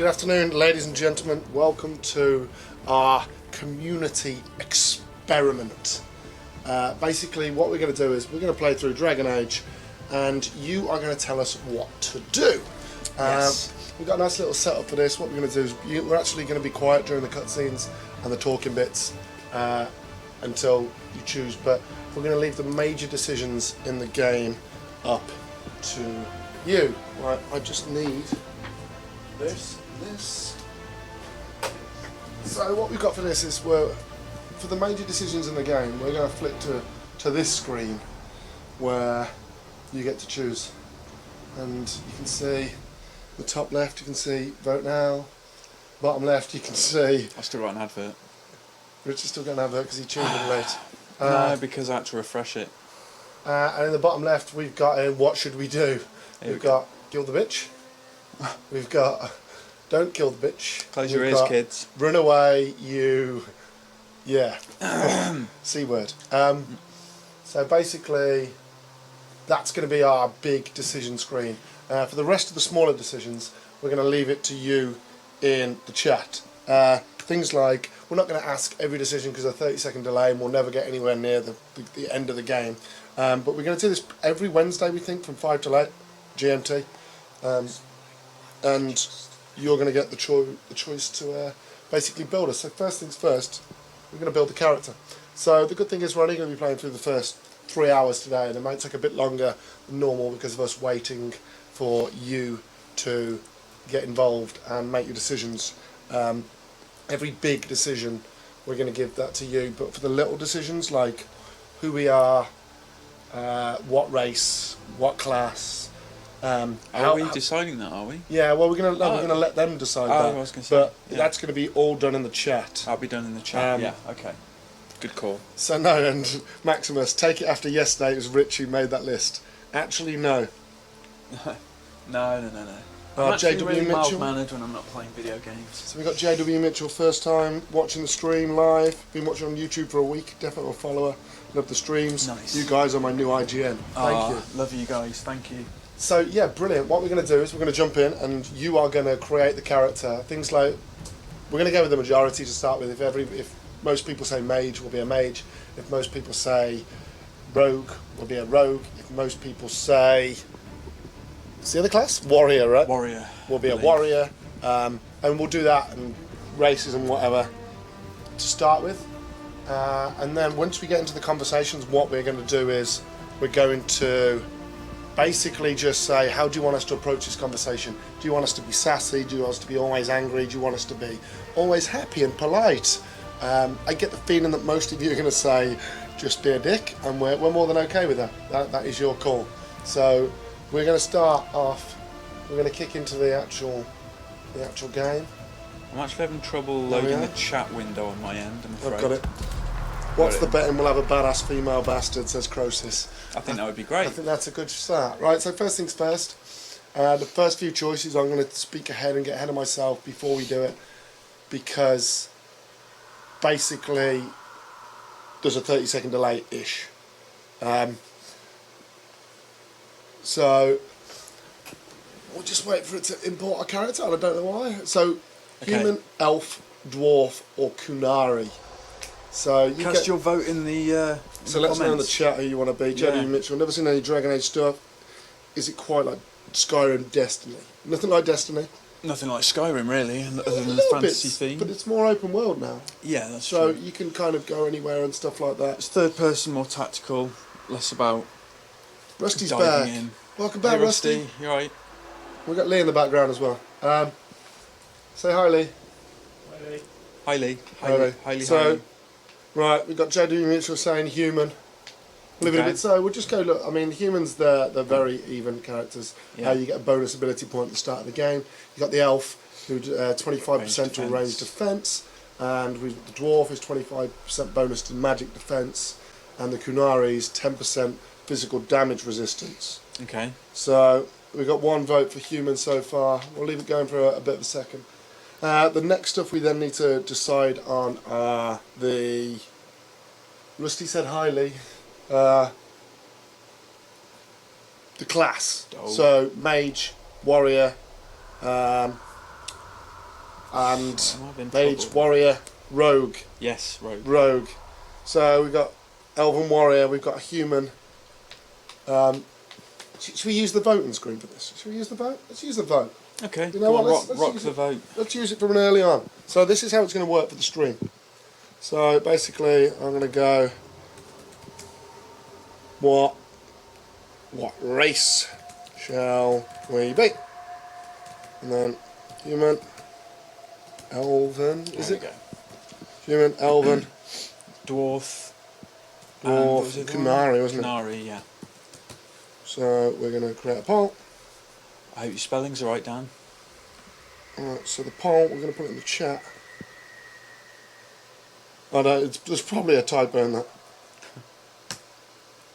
Good afternoon, ladies and gentlemen. Welcome to our community experiment. Basically, what we're going to do is we're going to play through Dragon Age, and you are going to tell us what to do. Yes. We've got a nice little setup for this. What we're going to do is we're actually going to be quiet during the cutscenes and the talking bits until you choose, but we're going to leave the major decisions in the game up to you. Right, I just need this. So what we've got for this is for the major decisions in the game, we're going to flick to this screen where you get to choose, and you can see the top left, you can see vote now. Bottom left, you can see I've still got an advert. Richard's still got an advert because he tuned in late. No, because I had to refresh it. And in the bottom left, we've got what should we do? Here We've got kill the bitch. We've got don't kill the bitch. Close your We've ears, got kids. Run away, you. Yeah. C word. So basically, that's going to be our big decision screen. For the rest of the smaller decisions, we're going to leave it to you in the chat. Things like, we're not going to ask every decision because of a 30-second delay and we'll never get anywhere near the end of the game. But we're going to do this every Wednesday, we think, from 5 to 8 GMT. And you're going to get the choice to basically build us. So first things first, we're going to build the character. So the good thing is we're only going to be playing through the first 3 hours today, and it might take a bit longer than normal because of us waiting for you to get involved and make your decisions. Every big decision, we're going to give that to you, but for the little decisions like who we are, what race, what class, Are we deciding that, are we? yeah, well, we're gonna let them decide that. I was going to say. But yeah. that's going to be all done in the chat. I'll be done in the chat. Um, Yeah, okay. Good call. So no, and Maximus, take it after yesterday. It was Rich who made that list. Actually, no. No. Oh, I'm actually JW really Mitchell. mild-mannered when I'm not playing video games. So we got JW Mitchell, first time watching the stream live. Been watching on YouTube for a week. Definitely a follower. Love the streams. Nice. You guys are my new IGN. Thank you. Love you guys. Thank you. So yeah, brilliant. What we're going to do is we're going to jump in, and you are going to create the character. Things like we're going to go with the majority to start with. If most people say mage, we'll be a mage. If most people say rogue, we'll be a rogue. If most people say what's the other class? Warrior, right? Warrior. We'll be a warrior, and we'll do that and races and whatever to start with. And then once we get into the conversations, what we're going to do is we're going to basically just say, how do you want us to approach this conversation? Do you want us to be sassy? Do you want us to be always angry? Do you want us to be always happy and polite? I get the feeling that most of you are going to say, just be a dick, and we're more than okay with that. That is your call. So we're going to start off, we're going to kick into the actual game. I'm actually having trouble loading the chat window on my end, I'm afraid. I've got it. What's the betting? We'll have a badass female bastard, says Croesus. I think that would be great. I think that's a good start. Right, so first things first. The first few choices, I'm going to speak ahead and get ahead of myself before we do it, because basically there's a 30-second delay-ish. So we'll just wait for it to import a character, and I don't know why. So human, elf, dwarf, or Kunari. So you Cast your vote in the so let us know in the chat who you want to be. Yeah. JW Mitchell, never seen any Dragon Age stuff. Is it quite like Skyrim Destiny? Nothing like Destiny. Nothing like Skyrim, really, other than the Little fantasy bits, theme. but it's more open world now. Yeah, that's So true. you can kind of go anywhere and stuff like that. It's third person, more tactical, less about Rusty's diving back. in. Welcome back, Hey, Rusty. You alright? We've got Lee in the background as well. Say hi, Lee. Hi Lee. Hi Lee. So, right, we've got JW Mitchell saying human. Leave it a bit. So we'll just go look. I mean, humans, they're very even characters. Yeah. You get a bonus ability point at the start of the game. You got the elf, who 25% to range defense, and the dwarf is 25% bonus to magic defense, and the Kunari is 10% physical damage resistance. Okay. So we've got one vote for human so far. We'll leave it going for a bit of a second. The next stuff we then need to decide on are the... Rusty said highly. The class. Oh. So mage, warrior, and I'm having mage, trouble. warrior, rogue. Yes, rogue. Rogue. So we've got elven warrior, we've got a human. Should we use the voting screen for this? Should we use the vote? Let's use the vote. Okay, You know go what? on, Let's rock use the it. vote. Let's use it from an early on. So this is how it's going to work for the stream. So basically, I'm going to go. What race shall we be? And then human, elven. Is There it we go. human, elven, Dwarf. and what was dwarf, it, canary, wasn't it? Canary, yeah. So we're going to create a poll. I hope your spellings are right, Dan. Alright, so the poll, we're going to put it in the chat. Oh no, there's probably a typo in that.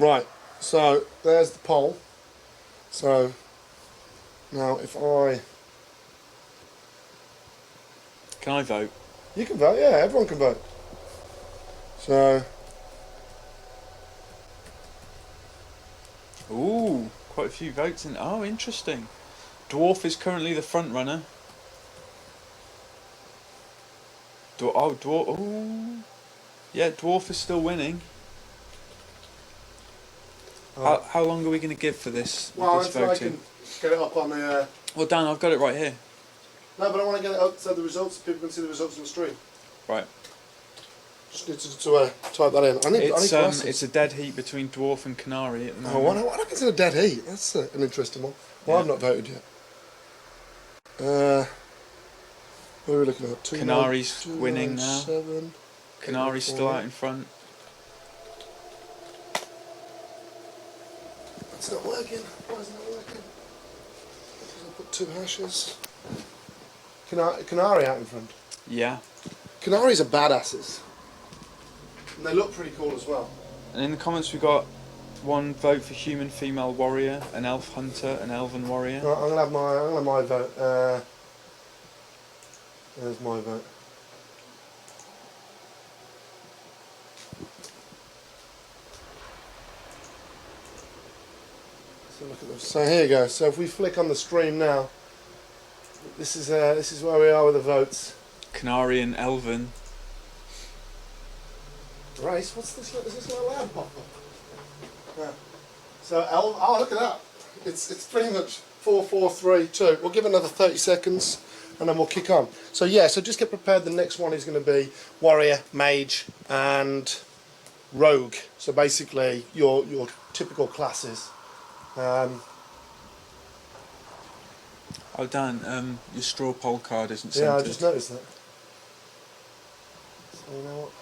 Right, so there's the poll. So now if Can I vote? you can vote, yeah, everyone can vote. So Ooh, quite a few votes in. Oh, interesting. Dwarf is currently the front runner. Dwarf. Oh, yeah, Dwarf is still winning. How long are we going to give for this? well, this until I voting? can get it up on the. Well, Dan, I've got it right here. No, but I want to get it up so the results, people can see the results on the stream. Right. Just need to type that in. I need glasses. It's a dead heat between Dwarf and Canary at the Oh, moment. why not consider dead heat? That's an interesting one. Well, Yeah. I've not voted yet. What are we looking at? Canary's winning now. 7. Canary's still out in front. It's not working. Why is it not working? Because I put 2 hashes. Canary out in front. Yeah. Canaries are badasses. And they look pretty cool as well. And in the comments we got 1 vote for human female warrior, an elf hunter, an elven warrior. Right, I'm gonna have my vote. There's my vote. So look at this. So here you go. So if we flick on the stream now, this is where we are with the votes. Canary and elven. Race, what's this? Is this my lab pop up? Yeah. So oh, look at that. It's pretty much 4, 4, 3, 2. We'll give it another 30 seconds and then we'll kick on. So yeah, so just get prepared. The next one is going to be warrior, mage, and rogue. So basically your typical classes. Oh, Dan, your straw poll card isn't Yeah, centred. I just noticed that. So you know what?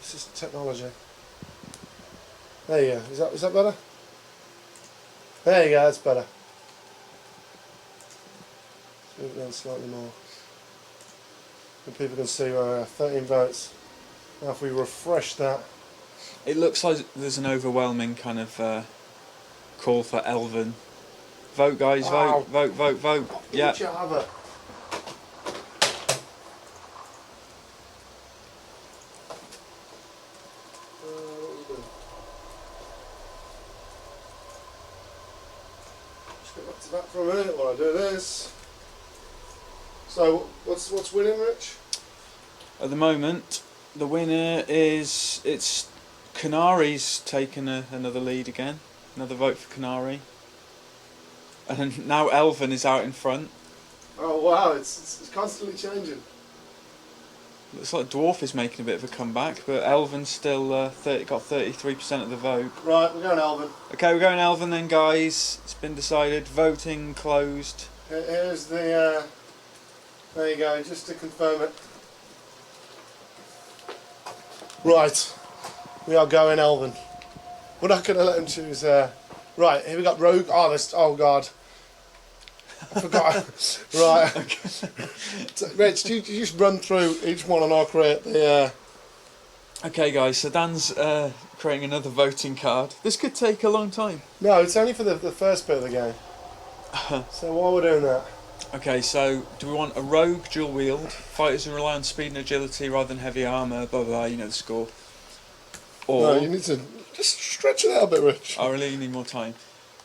This is technology. There you go. Is that better? There you go. That's better. Let's move it down slightly more. And people can see where 13 votes. Now if we refresh that. It looks like there's an overwhelming kind of call for elven. Vote, guys, Wow. vote. Yeah. Java. Just go back to that for a minute while I do this. So what's winning, Rich? At the moment, the winner is it's Canary's taken another lead again. Another vote for Canary. And now Elven is out in front. Oh wow, it's constantly changing. Looks like Dwarf is making a bit of a comeback, but Elven's still got 33% of the vote. Right, we're going Alvin. Okay, we're going Elven then, guys. It's been decided. Voting closed. Here's the. There you go, just to confirm it. Right, we are going Elven. We're not going to let him choose. Right, here we got Rogue. Oh God. I forgot. Right. Rich, do you just run through each one and I'll create the. Okay, guys, so Dan's creating another voting card. This could take a long time. No, it's only for the first bit of the game. So while we're doing that. Okay, so do we want a rogue dual wield? Fighters who rely on speed and agility rather than heavy armour, blah blah blah, you know the score. Or No, you need to just stretch it out a bit, Rich. I really need more time.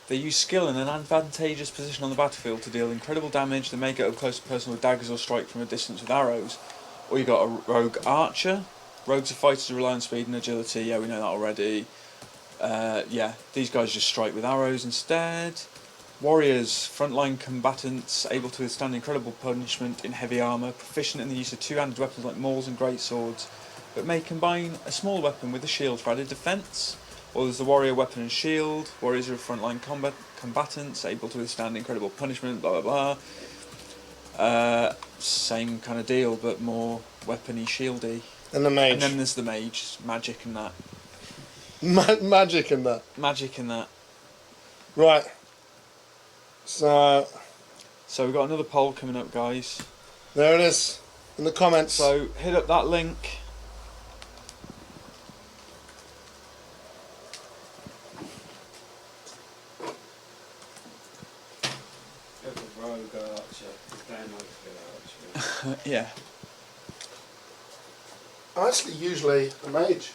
They use skill in an advantageous position on the battlefield to deal incredible damage. They may get up close to person with daggers or strike from a distance with arrows. Or you got a rogue archer. Rogues are fighters who rely on speed and agility. Yeah, we know that already. Yeah, these guys just strike with arrows instead. Warriors, frontline combatants, able to withstand incredible punishment in heavy armour, proficient in the use of two-handed weapons like mauls and greatswords, but may combine a small weapon with a shield for added defence. Or there's the warrior weapon and shield. Warriors are frontline combatants, able to withstand incredible punishment, blah blah blah. Same kind of deal, but more weapony, shieldy. And the mage. And then there's the mage, magic and that. Magic and that. Magic and that. Right. So we've got another poll coming up, guys. there it is in the comments. So hit up that link. Rogue archer. Dan likes to go archer. Yeah. I'm actually usually a mage.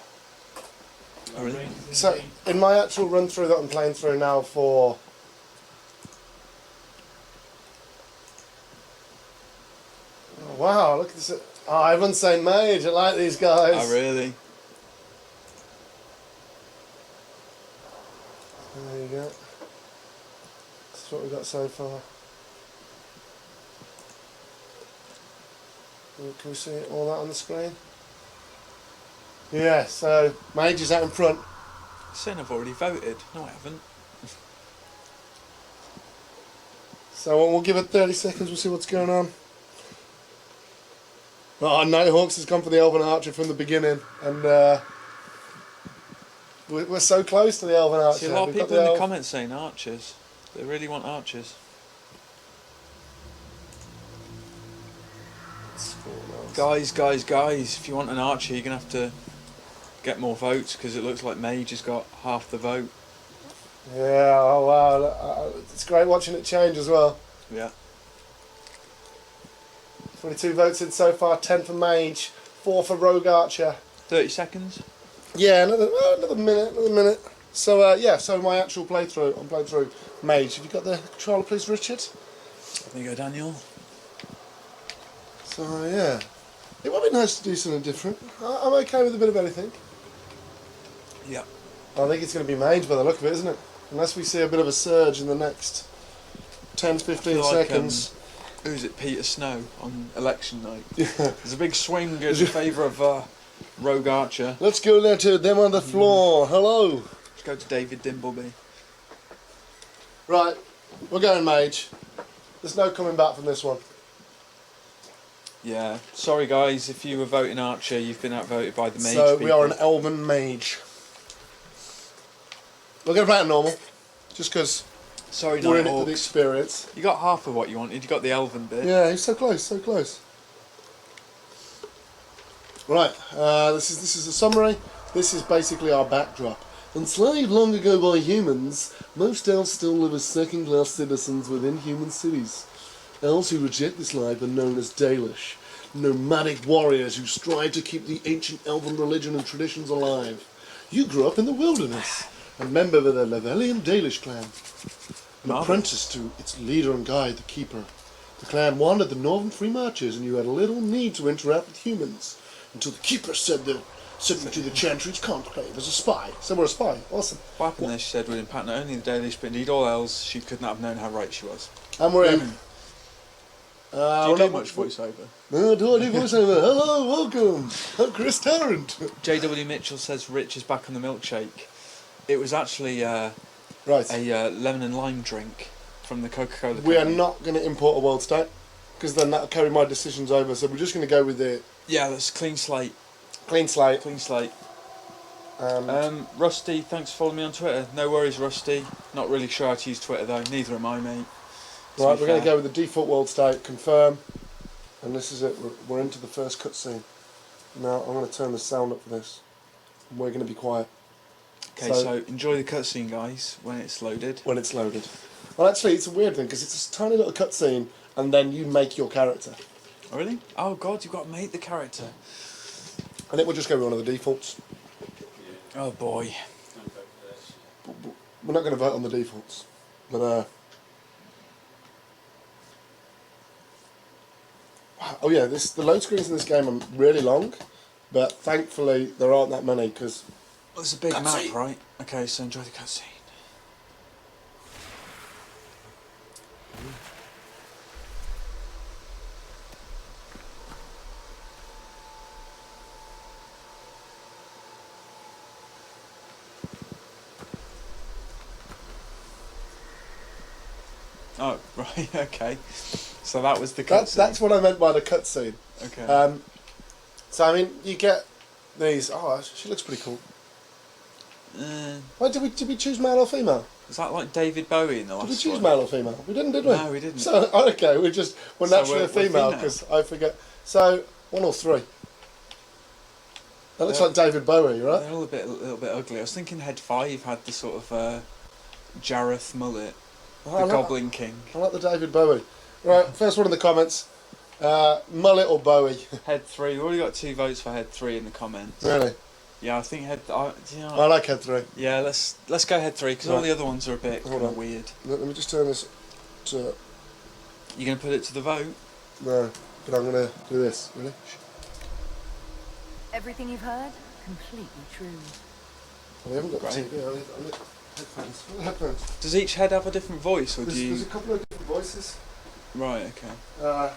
Oh, really? So in my actual run through that I'm playing through now for wow, look at this. Oh, everyone's saying mage. I like these guys. Oh, really? There you go. That's what we've got so far. Can we see all that on the screen? Yeah, so mage is out in front. Saying I've already voted. No, I haven't. So we'll give it 30 seconds, we'll see what's going on. Oh, Nighthawks has gone for the Elven Archer from the beginning, and we're so close to the Elven Archer. See a lot of We've got people in the elf- comments saying archers. They really want archers. It's 4 now. Guys, if you want an archer, you're going to have to get more votes, because it looks like mage has got half the vote. Yeah, oh wow, it's great watching it change as well. Yeah. 22 votes in so far, 10 for mage, 4 for rogue archer. 30 seconds. Yeah, another minute. So yeah, so my actual playthrough, I'm playing through mage. Have you got the controller, please, Richard? There you go, Daniel. So yeah, it would be nice to do something different. I'm okay with a bit of anything. Yeah. I think it's going to be mage by the look of it, isn't it? Unless we see a bit of a surge in the next 10, 15 seconds. Who's it? Peter Snow on election night. Yeah. There's a big swing in favour of Rogue Archer. Let's go there to them on the floor. Hello. Let's go to David Dimbleby. Right, we're going mage. There's no coming back from this one. Yeah. Sorry, guys, if you were voting Archer, you've been outvoted by the mage. So we people. are an elven mage. We're going to play it normal, just because Sorry, we're in it for the Nighthawks. experience. You got half of what you wanted. You got the elven bit. Yeah, he's so close, so close. Right, this is a summary. This is basically our backdrop. Enslaved long ago by humans, most elves still live as second-class citizens within human cities. Elves who reject this life are known as Dalish, nomadic warriors who strive to keep the ancient elven religion and traditions alive. You grew up in the wilderness, a member of the Levelian Dalish clan, an Marvellous. apprentice to its leader and guide, the Keeper. The clan wandered the northern free marches, and you had little need to interact with humans until the Keeper sent you to the Chantry's conclave as a spy. So we're a spy. Awesome. What happened there, she said, would impact not only the Dalish, but indeed all elves. She could not have known how right she was. And we're in. Do you do much voiceover? No, do I do voiceover? Hello, welcome. I'm Chris Tarrant. J.W. Mitchell says Rich is back on the milkshake. It was actually Right. a lemon and lime drink from the Coca-Cola We are company. not going to import a world state, because then that'll carry my decisions over. So we're just going to go with the Yeah, that's clean slate. clean slate. Clean slate. And Rusty, thanks for following me on Twitter. No worries, Rusty. Not really sure how to use Twitter though. Neither am I, mate. right, be we're going to fair. go with the default world state. Confirm. And this is it. We're into the first cutscene. Now I'm going to turn the sound up for this. And we're going to be quiet Okay, so enjoy the cutscene, guys, when it's loaded. when it's loaded. Well, actually, it's a weird thing because it's a tiny little cutscene, and then you make your character, Oh, really? Oh, God, you've got to make the character. and it will just go with one of the defaults. Oh, boy. Don't vote for this. We're not going to vote on the defaults. But oh yeah, the load screens in this game are really long, but thankfully there aren't that many because Well, it's a big Cutscene. map, right? Okay, so enjoy the cutscene. Oh, right, okay. So that was the cutscene. that's what I meant by the cutscene. Okay. So I mean, you get these. Oh, she looks pretty cool. Why did we choose male or female? Is that like David Bowie in the last Did we choose one? male or female? We didn't, did we? No, we didn't. So okay, we're So naturally we're a female female. because I forget. So 1 or 3. That looks Yeah. like David Bowie, right? They're all a little bit ugly. I was thinking Head 5 had the sort of Jareth mullet, Oh, the I like- Goblin King. I like the David Bowie. Right, first one in the comments. Mullet or Bowie? Head 3. We've already got 2 votes for Head 3 in the comments. Really? Yeah, I think Head. Do you know, I like Head 3. yeah, let's go Head 3 because all Right. the other ones are a bit Hold kind of on. weird. Let me just turn this to... You gonna put it to the vote? No, but I'm going to do this. Ready? Everything you've heard? Completely true. We haven't got Great. TV. I need headphones. What are headphones? Does each head have a different voice, or do There's you? a couple of different voices. Right. Okay. Uh,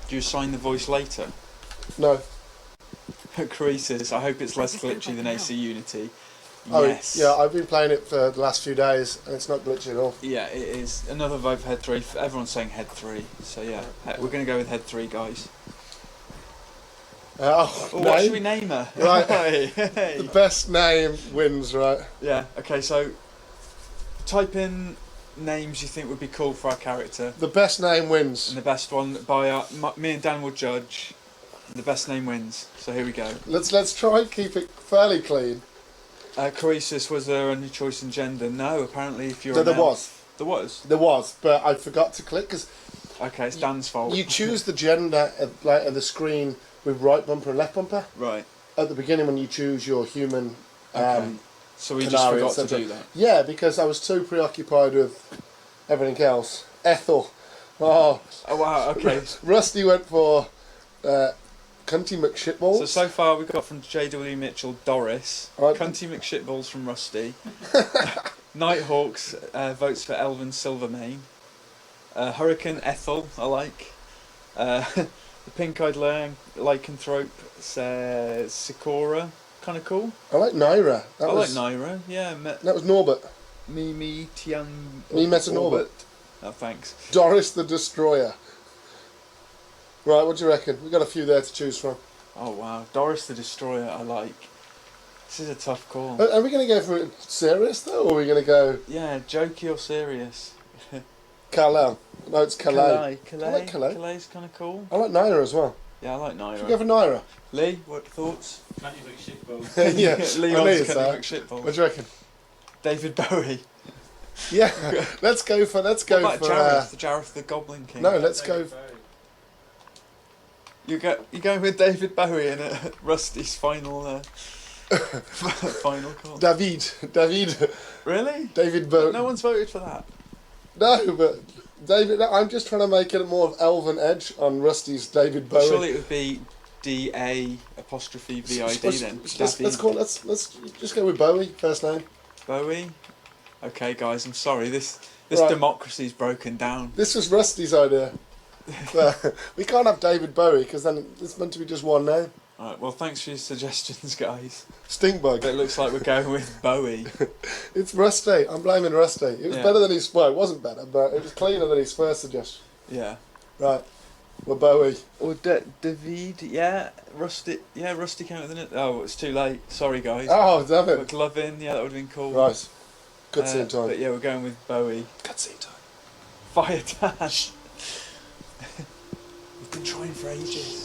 Do you assign the voice later? no. Creases. I hope it's less glitchy than AC Unity. Oh, Yes. yeah, I've been playing it for the last few days and it's not glitchy at all. Yeah, it is. Another vote for Head 3. Everyone's saying Head 3. So yeah, we're going to go with Head 3, guys. Oh, Well, what name? should we name her? Right. Hey. The best name wins, right? Yeah, okay, so type in names you think would be cool for our character. The best name wins. And the best one by me and Dan will judge. The best name wins. So here we go. Let's try and keep it fairly clean. Croesus, was there any choice in gender? No, apparently if you're So a there male- was. There was? There was, but I forgot to click because Okay, it's Dan's fault. you choose the gender of the screen with right bumper and left bumper. Right. At the beginning when you choose your human Okay. So we just Canary, forgot to etc. do that. Yeah, because I was too preoccupied with everything else. Ethel. Oh, Oh wow, okay. Rusty went for Cunty McShitballs. So far we've got from J.W. Mitchell, Doris. Right. Cunty McShitballs from Rusty. Nighthawks votes for Elvin Silvermane. Hurricane Ethel, I like. The pink-eyed lycanthrope says Sikora, kind of cool. I like Naira. I like Naira, yeah. That was Norbert. Mimi Tian. Me met a Norbert. Oh, thanks. Doris the Destroyer. Right, what do you reckon? We've got a few there to choose from. Oh wow, Doris the Destroyer, I like. This is a tough call. Are we going to go for it serious though, or are we going to go Yeah, jokey or serious? Kal-El? No, it's Calais. Calais. I like Calais. Calais kind of cool. I like Naira as well. Yeah, I like Should we go Naira. for Naira? Lee, what thoughts? Can't you look shit, bro? Yeah, Lee I wants need Kenny that. McShitballs. What do you reckon? David Bowie. Yeah, let's go for What about for. Jareth the Goblin King? No, let's go. You going with David Bowie in Rusty's final final call? David, Really? David Bowie. No one's voted for that. No, but David. No, I'm just trying to make it more of Elven edge on Rusty's David Bowie. Surely it would be DA apostrophe VID then. Let's just go with Bowie first name. Bowie. Okay, guys, I'm sorry. This Right. democracy's broken down. This was Rusty's idea. We can't have David Bowie because then it's meant to be just one name. Alright, well, thanks for your suggestions, guys. Stinkbug. But it looks like we're going with Bowie. It's Rusty. I'm blaming Rusty. It was Yeah. better than his. Well, it wasn't better, but it was cleaner than his first suggestion. Yeah. Right. We're Bowie. Or David, yeah. Rusty came with it. Oh, it's too late. Sorry, guys. Oh, damn it. McLovin, yeah, that would have been cool. Right. Cutscene time. But yeah, we're going with Bowie. Cutscene time. Fire Dash. We've been trying for ages.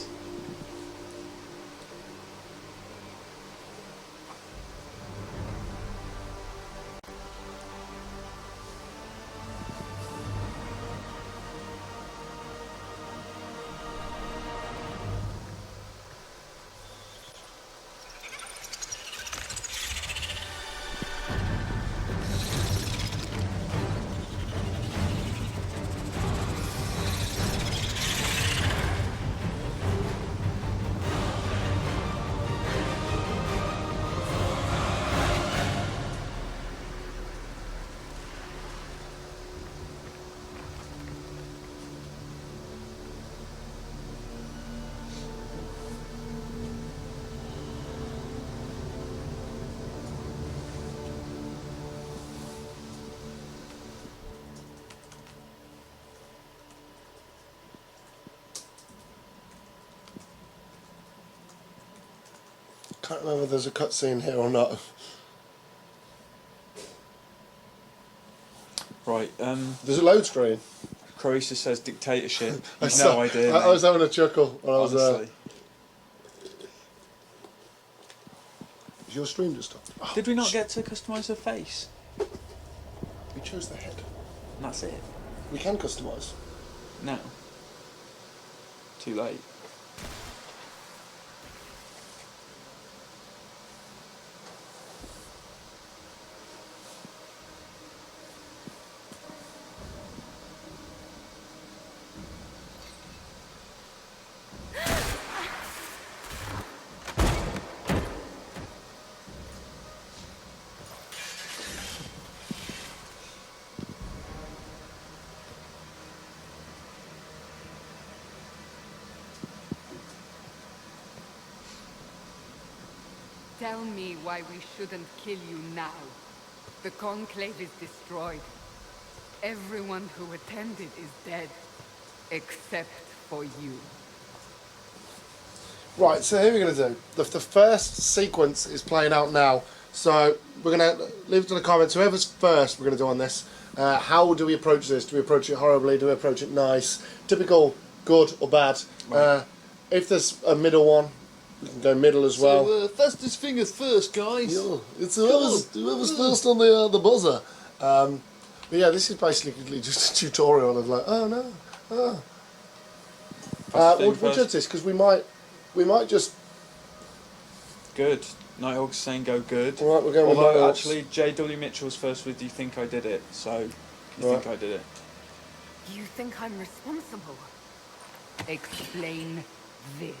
can't remember if there's a cutscene here or not. Right. There's a load screen. Croesus says dictatorship. I You've saw- no idea. I was having a chuckle when I was honestly. Is your stream just stopped? Oh, Did we not get to customise her face? We chose the head. And that's it. We can customise. No. Too late. Tell me why we shouldn't kill you now. The Conclave is destroyed. Everyone who attended is dead. Except for you. Right, so here we're going to do. The first sequence is playing out now. So we're going to leave it in the comments. Whoever's first we're going to do on this. How do we approach this? Do we approach it horribly? Do we approach it nice? Typical good or bad? Right. If there's a middle one, we can go middle as well. So, fastest fingers first, guys. Yeah, it's whoever's first on the buzzer. But yeah, this is basically just a tutorial of like, oh no, oh. We'll judge this because we might just. Good. Nighthawk's saying go good. All right, we're going with Although Nighthawks. actually, J.W. Mitchell's first with "Do you think I did it?" So, you Right. think I did it? You think I'm responsible? Explain this.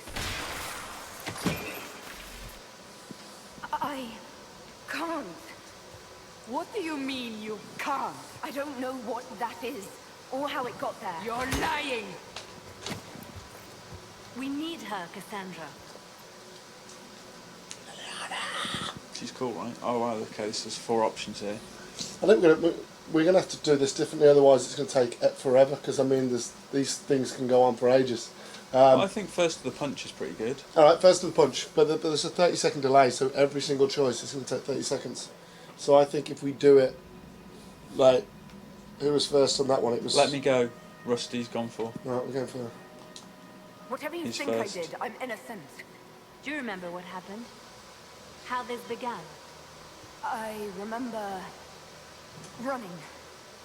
I can't. What do you mean you can't? I don't know what that is, or how it got there. You're lying! We need her, Cassandra. She's cool, right? Oh wow, okay, so there's 4 options here. I think we're gonna have to do this differently. Otherwise, it's gonna take forever. Because I mean, these things can go on for ages. I think first to the punch is pretty good. All right, first to the punch, but there's a 30-second delay, so every single choice is going to take 30 seconds. So I think if we do it, like, who was first on that one? It was. Let me go. Rusty's gone for. Right, we're going for. Whatever you He's think first. I did, I'm innocent. Do you remember what happened? How this began? I remember running.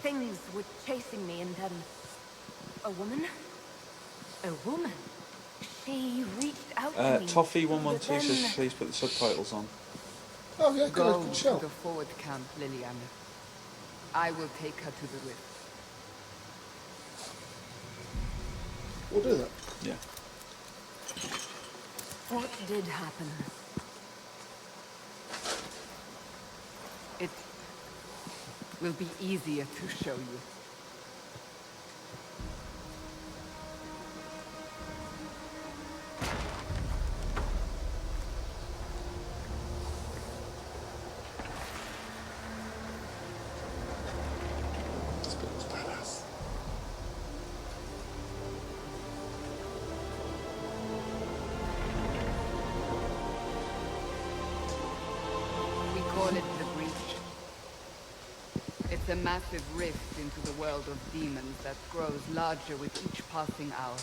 Things were chasing me, and then a woman. A woman. She reached out to me. Toffee112 but says then- please put the subtitles on. Oh yeah, Go good to show. the forward camp, Liliana. I will take her to the rift. We'll do that. Yeah. What did happen? It will be easier to show you. This bit was badass. We call it the Breach. It's a massive rift into the world of demons that grows larger with each passing hour.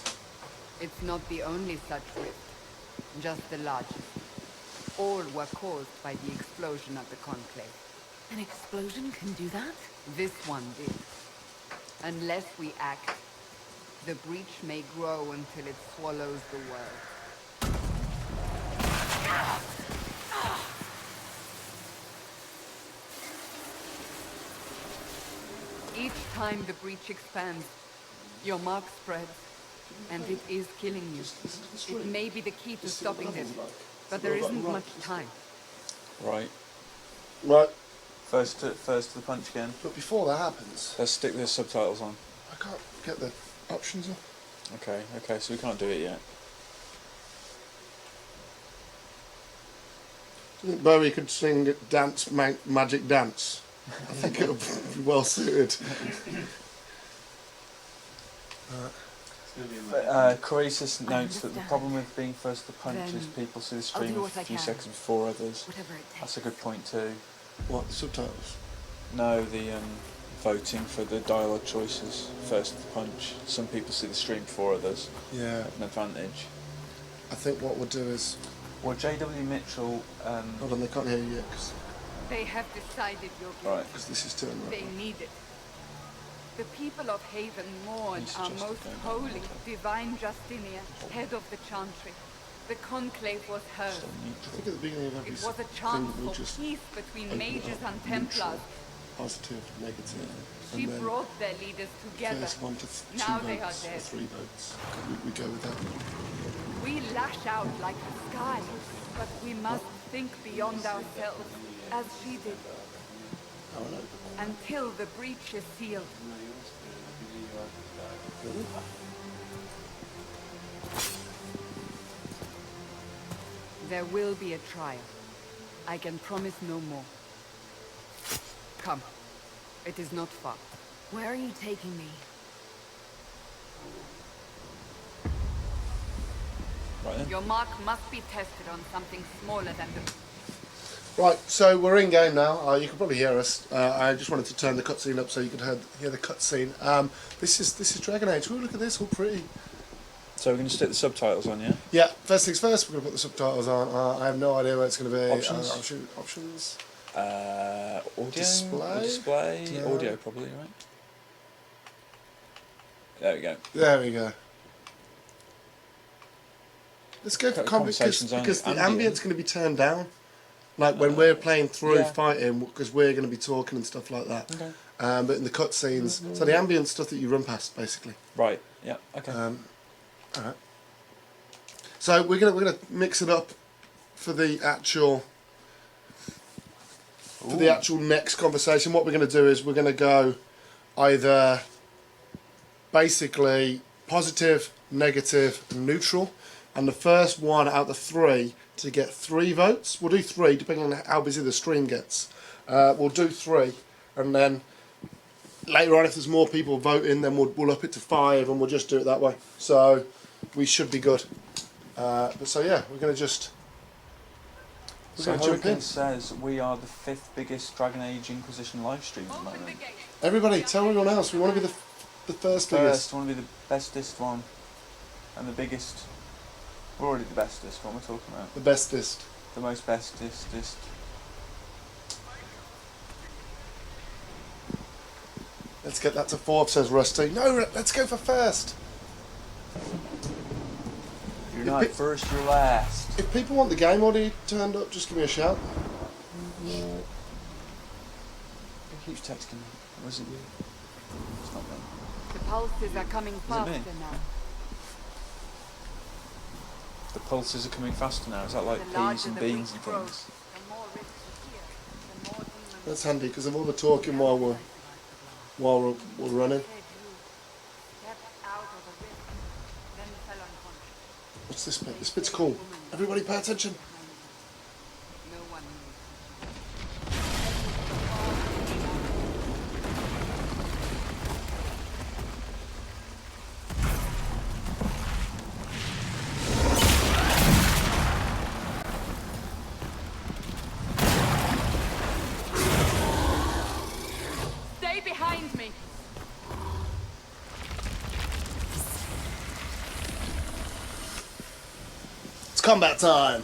It's not the only such rift, just the largest. All were caused by the explosion at the Conclave. An explosion can do that? This one did. Unless we act, the breach may grow until it swallows the world. Each time the breach expands, your mark spreads, and it is killing you. It may be the key to stopping this, but there isn't much time. Right. Right, First to the punch again. but before that happens, Let's stick the subtitles on. I can't get the options up. Okay, so we can't do it yet. I think Bowie could sing Dance Magic Dance. I think it would be well suited. going to be amazing. Croesus notes that the understand. problem with being first to punch is Then people see the I'll stream do a what I few can. seconds before others. Whatever it takes. That's a good point too. What, the subtitles? No, the voting for the dialogue choices first to the punch. Some people see the stream before others. Yeah. An advantage. I think what we'll do is... Well, J.W. Mitchell. Hold on, they can't hear you yet, They have decided your guilt. Right. because this is turned They right. need it. The people of Haven mourn You our suggested most going back holy, later. divine Justinian, head of the Chantry. The conclave was So hers. I neutral. think at the beginning of every It was a thing chance we'll for just peace between open it mages up, and neutral, Templars. positive, negative, She and then brought their leaders together. first one to two Now they are votes or dead. 3 votes. We go with that. We lash out like the sky, but we must think beyond ourselves, as she did, Oh, no. until the breach is sealed. There will be a trial. I can promise no more. Come. It is not far. Where are you taking me? Right then. Your mark must be tested on something smaller than the... Right, so we're in game now. You can probably hear us. I just wanted to turn the cutscene up so you could hear the cutscene. This is Dragon Age. Ooh, look at this, all pretty. So we're going to stick the subtitles on, yeah? Yeah, first things first, we're going to put the subtitles on. I have no idea where it's going to be. Options? Options. Audio, Display? or display, No. audio probably, right? There we go. There we go. Let's go for Conversations because the ambient. ambient's going to be turned down. Like when we're playing through yeah. fighting, because we're going to be talking and stuff like that. Okay. But in the cutscenes, so the ambient stuff that you run past, basically. Right, yeah, okay. Alright. So we're gonna mix it up for the actual next conversation. What we're gonna do is we're gonna go either basically positive, negative, and neutral, and the first one out of the 3 to get 3 votes. We'll do 3 depending on how busy the stream gets. We'll do 3, and then later on, if there's more people voting, then we'll up it to 5, and we'll just do it that way. So we should be good. But so yeah, we're gonna jump in. Hurricane says we are the 5th biggest Dragon Age Inquisition live stream at the moment. Everybody, tell everyone else. We want to be the first biggest. First, want to be the bestest one, and the biggest. We're already the bestest. What am I talking about? The bestest. The most bestest. Let's get that to 4, says Rusty. No, let's go for first. You're not first, you're last. If people want the game already turned up, just give me a shout. Who keeps texting me? Or is it you? It's not me. The pulses are coming it faster me? now. The pulses are coming faster now. Is that like The peas larger and the beans breach and grows, things? the more risks appear, the more demons... That's handy because of all the talking while we're running. Said you stepped out of the rift, then fell unconscious. What's this bit? This bit's cool. Everybody, pay attention. No one knew. Stay behind me. It's combat time.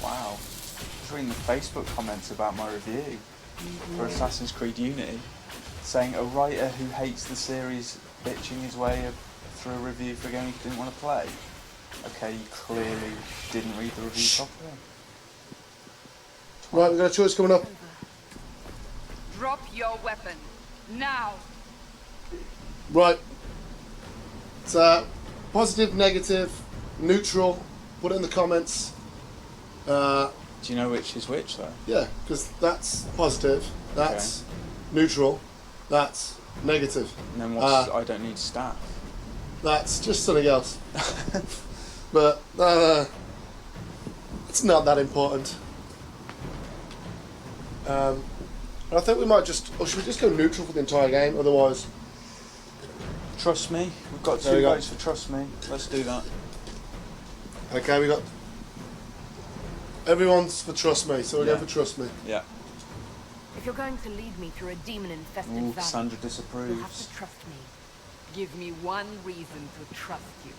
Wow. I was reading the Facebook comments about my review for Assassin's Creed Unity, saying a writer who hates the series bitching his way through a review for a game he didn't want to play. Okay, you clearly didn't read the review properly. Right, we've got a choice coming up. Drop your weapon. Now. Right. So, positive, negative, neutral. Put it in the comments. Do you know which is which though? Yeah, because that's positive, that's neutral, that's Negative. And then what's I don't need staff. That's just something else. But it's not that important. I think we might just, or should we just go neutral for the entire game? Otherwise, Trust me. We've got There we 2 go. votes for trust me. Let's do that. okay, we got everyone's for trust me, so we're going Yeah. for trust me. Yeah. If you're going to lead me through a demon-infested Ooh, valley, Sandra you'll have disapproves. to trust me. Give me one reason to trust you.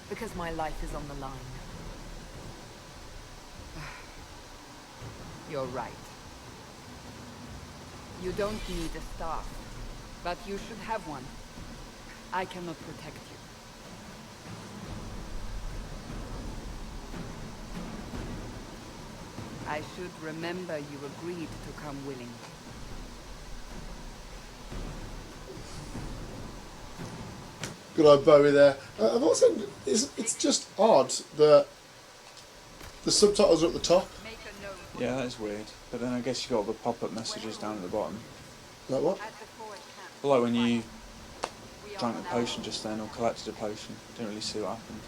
Because my life is on the line. You're right. You don't need a staff, but you should have one. I cannot protect you. I should remember you agreed to come willingly. Good old Bowie there. I've also, it's just odd that the subtitles are at the top. Make a note. Yeah, that is weird. But then I guess you got all the pop-up messages down at the bottom. Like what? At the forward camp. Like when you We are drank on the our potion own. just then, or collected a potion. Didn't really see what happened.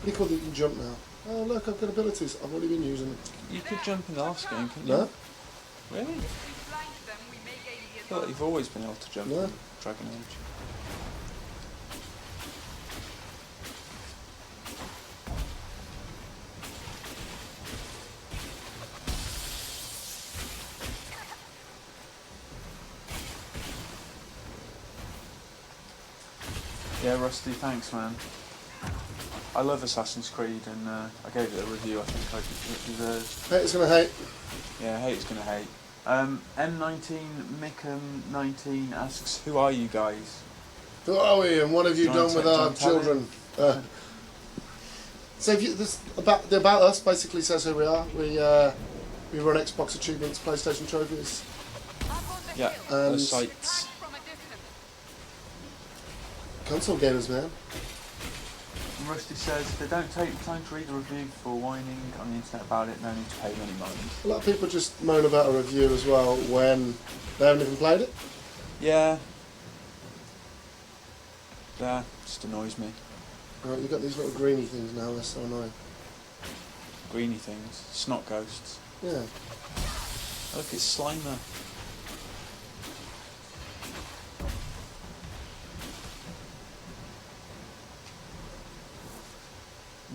Pretty cool that you can jump now. Oh look, I've got abilities. I've already been using them. You could jump in the last game, couldn't No? you? Really? If we flank them, we may gain the I feel like you've always been able to jump No. in Dragon Age. Yeah, Rusty, thanks, man. I love Assassin's Creed, and I gave it a review. I think it deserves. Haters gonna hate. Yeah, hate's gonna hate. M19 Mickham19 asks, "Who are you guys?" Who are we, and what have you Do you done wanna with do you our wanna tell children? So if you, this about us basically says who we are. We run Xbox achievements, PlayStation trophies, Yeah, the And- sites. from a distance. console gamers, man. And Rusty says, "They don't take the time to read the review before whining on the internet about it. No need to pay them any mind." A lot of people just moan about a review as well when they haven't even played it. Yeah. That just annoys me. Right, you've got these little greeny things now. They're so annoying. Greeny things, snot ghosts. Yeah. Look, it's Slimer.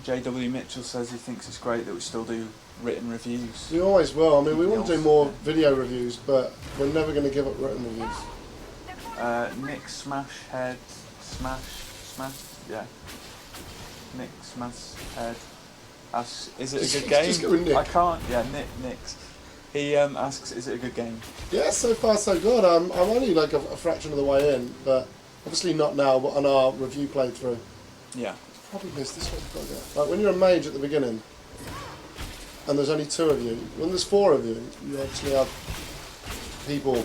JW Mitchell says he thinks it's great that we still do written reviews. We always will. I mean, we want to do Yes. more video reviews, but we're never going to give up written reviews. Nick Smashhead, yeah. Nick Smashhead asks, "Is it a good game?" Just go with Nick. I can't. Yeah, Nick's. He asks, "Is it a good game?" Yeah, so far so good. I'm only like a fraction of the way in, but obviously not now, but on our review playthrough. Yeah. Probably missed this one. Like when you're a mage at the beginning, and there's only 2 of you, when there's 4 of you, you actually have people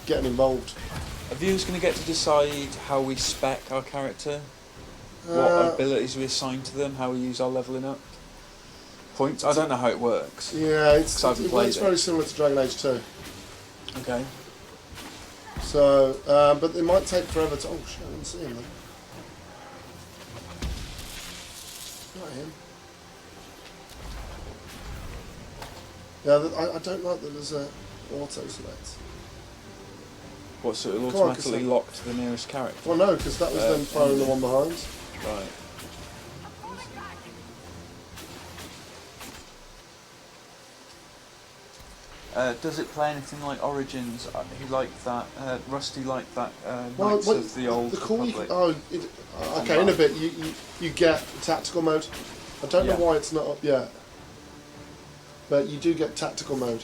getting involved. Are viewers going to get to decide how we spec our character? What abilities we assign to them? How we use our leveling up? Points? I don't know how it works. Yeah, it's 'Cause I haven't played works it. very similar to Dragon Age 2. Okay. So, but it might take forever to. Oh shit, I didn't see him then. Not him. Yeah, I don't like that there's a auto select. What, so it'll Come on, automatically Cassandra. lock to the nearest character? Well, no, because that was them firing the one behind. Right. Does it play anything like Origins? He liked that. Rusty liked that. Knights what- of the Old the cool. Republic. Okay, in a bit you get tactical mode. I don't know Yeah. why it's not up yet, but you do get tactical mode.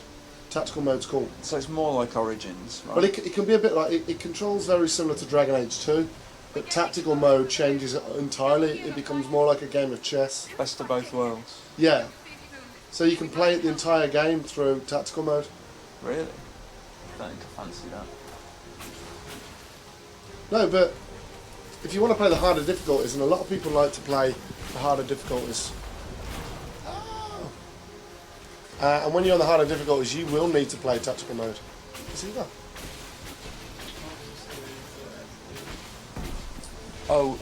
Tactical mode's cool. So it's more like Origins, right? But it can be a bit like it controls very similar to Dragon Age 2, but tactical mode changes it entirely. It becomes more like a game of chess. Best of both worlds. Yeah. So you can play it the entire game through tactical mode. Really? Don't think I fancy that. No, but if you want to play the harder difficulties, and a lot of people like to play the harder difficulties. And when you're on the harder difficulties, you will need to play tactical mode. You see that? Oh,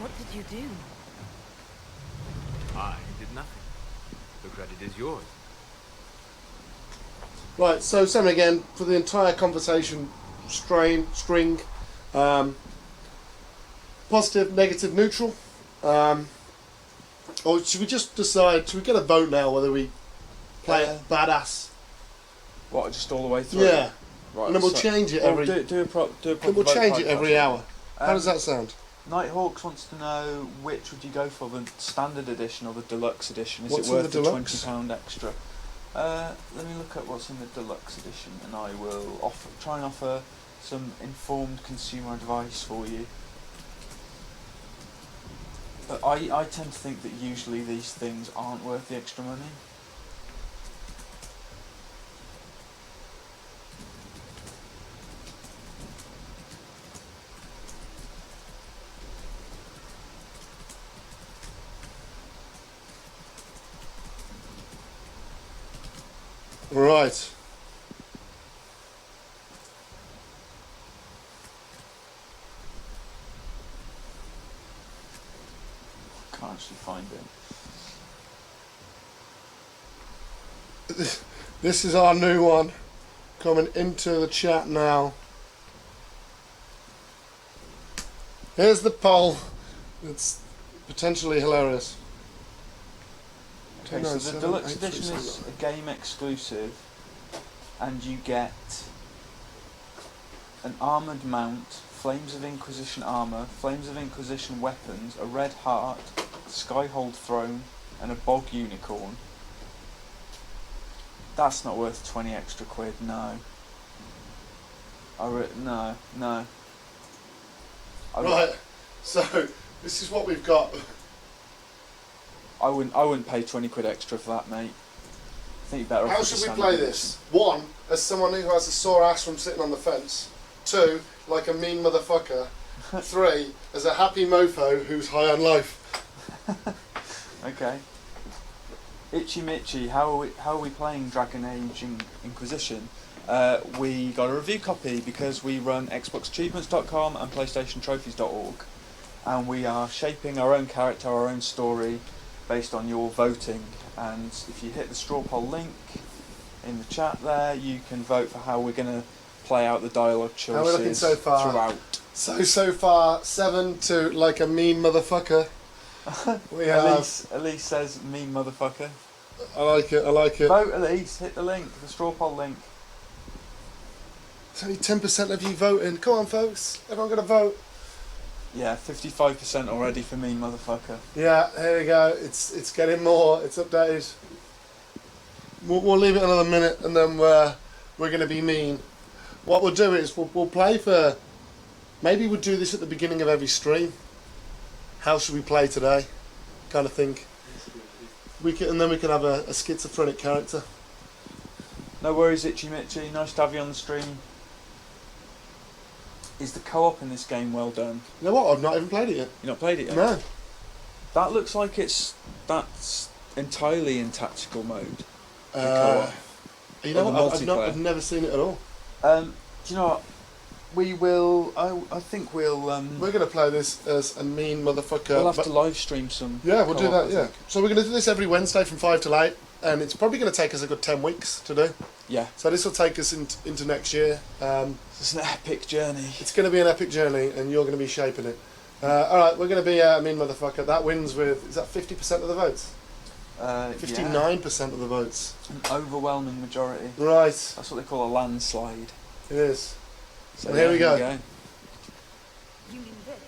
What did you do? I did nothing. The credit is yours. Right, so same again for the entire conversation string. Positive, negative, neutral. Or should we just decide? Should we get a vote now whether we play it badass? what? Just all the way through? Yeah, Right. and then we'll so- change it well, every. do a proper Then we'll vote change it process. every hour. How does that sound? Nighthawks wants to know which would you go for, the standard edition or the deluxe edition? Is What's it in worth the the deluxe? £20 extra? Let me look at what's in the deluxe edition, and I will try and offer some informed consumer advice for you. But I tend to think that usually these things aren't worth the extra money. Right. Can't actually find it. This is our new one coming into the chat now. Here's the poll. It's potentially hilarious. Okay, so the deluxe edition is a game exclusive, and you get an armoured mount, Flames of Inquisition armour, Flames of Inquisition weapons, a red heart, Skyhold throne, and a bog unicorn. That's not worth 20 extra quid, no. No. Right, so this is what we've got. I wouldn't pay 20 quid extra for that, mate. I think you better off How with the should we standard play edition. this? One, as someone who has a sore ass from sitting on the fence. Two, like a mean motherfucker. Three, as a happy mofo who's high on life. Okay. Itchy Mitchy, how are we playing Dragon Age Inquisition? We got a review copy because we run xboxachievements.com and playstationtrophies.org, and we are shaping our own character, our own story based on your voting. And if you hit the straw poll link in the chat there, you can vote for how we're going to play out the dialogue choices How are we looking so far? throughout. So far, 7 to like a mean motherfucker. We have. Elise says mean motherfucker. I like it. Vote, Elise, hit the link, the straw poll link. It's only 10% of you voting. Come on, folks. Everyone got to vote. Yeah, 55% already for me, motherfucker. Yeah, here we go. It's getting more. It's updated. We'll leave it another minute, and then we're going to be mean. What we'll do is we'll play for. Maybe we'll do this at the beginning of every stream. How should we play today? Kind of thing. And then we can have a schizophrenic character. No worries, Itchy Mitchy. Nice to have you on the stream. Is the co-op in this game well done? You know what? I've not even played it yet. You not played it yet? No. That looks like that's entirely in tactical mode. The Uh, you know Or the what? multiplayer. I've never seen it at all. co-op. Do you know what? We will. I think we'll. We're going to play this as a mean motherfucker. We'll have but- to live stream some. Yeah, we'll do co-op, that, I yeah. think. So we're going to do this every Wednesday from 5 till 8, and it's probably going to take us a good 10 weeks to do. Yeah. So this will take us into next year. It's an epic journey. It's going to be an epic journey, and you're going to be shaping it. Alright, we're going to be a mean motherfucker. That wins with, is that 50% of the votes? 59% of the votes. An overwhelming majority. Right, That's what they call a landslide. it is. So And here yeah, we go. You mean this?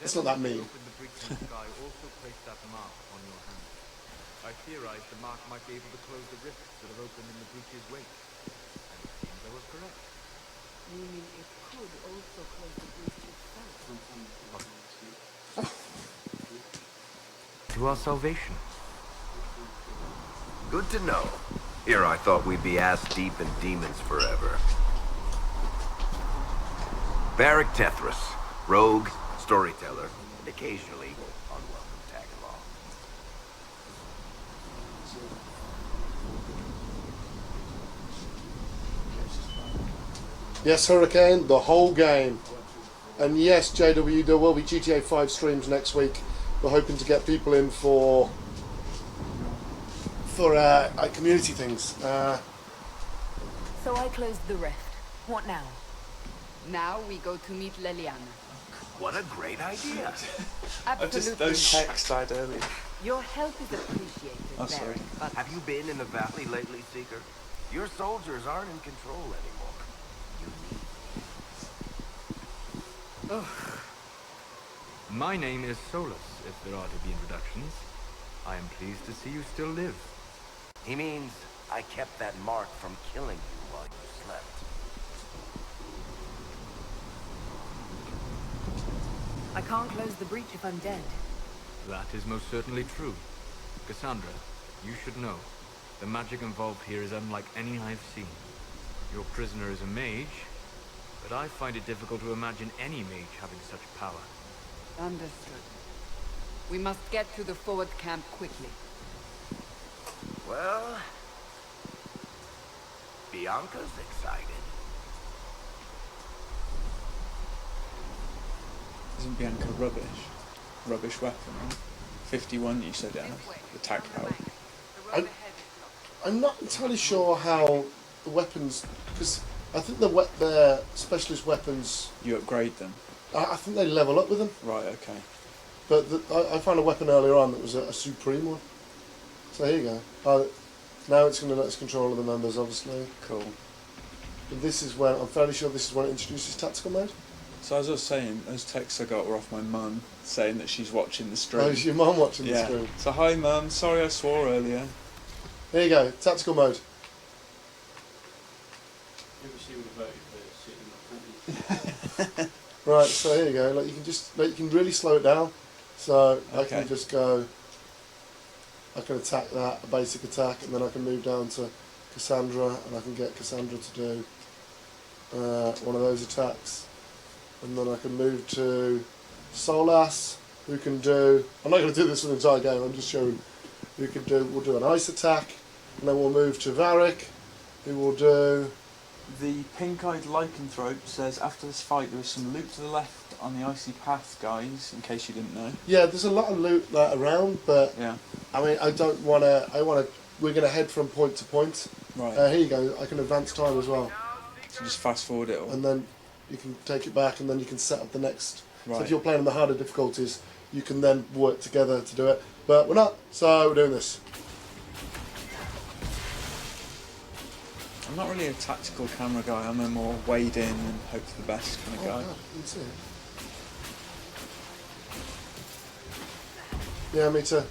It's not that mean. Open the briefing sky, also place that mark on your hand. I theorized the mark might be able to close the rifts that have opened in the breach's wake. And it seems I was correct. Meaning it could also close the breach itself. To our salvation. Good to know. Here I thought we'd be ass-deep in demons forever. Varric Tethras, rogue, storyteller, and occasionally unwelcome tag-along. Yes, Hurricane, the whole game. And yes, JW, there will be GTA 5 streams next week. We're hoping to get people in for community things. So I closed the rift. What now? Now we go to meet Leliana. What a great idea! Absolutely. Those texts I had earlier. Your help is appreciated, Oh, sorry. Varric, but Have you been in the valley lately, Seeker? Your soldiers aren't in control anymore. You need My name is Solus, if there are to be introductions. I am pleased to see you still live. He means I kept that mark from killing you while you slept. I can't close the breach if I'm dead. That is most certainly true. Cassandra, you should know. The magic involved here is unlike any I've seen. Your prisoner is a mage, but I find it difficult to imagine any mage having such power. understood. We must get to the forward camp quickly. Well, Bianca's excited. Isn't Bianca rubbish? Rubbish weapon, right? 51 you said, Anna. Attack power. I'm not entirely sure how the weapons, because I think the specialist weapons, You upgrade them. I think they level up with them. Right, okay. But I found a weapon earlier on that was a supreme one. So here you go. Now it's going to let us control all the members, obviously. Cool. But this is when, I'm fairly sure this is when it introduces tactical mode. So as I was saying, those texts I got were off my mum saying that she's watching the stream. Oh, is your mum watching the Yeah. stream? So hi mum, sorry I swore earlier. There you go, tactical mode. Maybe she would have voted for shit in the Right, so here you go. Like you can really slow it down. So I Okay. can just go. I can attack that, a basic attack, and then I can move down to Cassandra, and I can get Cassandra to do one of those attacks, and then I can move to Solas, who can do. I'm not going to do this for the entire game. I'm just showing who can do. We'll do an ice attack, and then we'll move to Varric, who will do. The pink-eyed lycanthrope says after this fight there is some loot to the left on the icy path, guys, in case you didn't know. Yeah, there's a lot of loot around, but Yeah. I mean, I don't want to. We're going to head from point to point. Right. Here you go. I can advance time as well, So just fast forward it all. and then you can take it back, and then you can set up the next. So Right. if you're playing on the harder difficulties, you can then work together to do it. But we're not, so we're doing this. I'm not really a tactical camera guy, I'm a more wade in and hope for the best kind of guy. God, you can see it. Yeah, me too.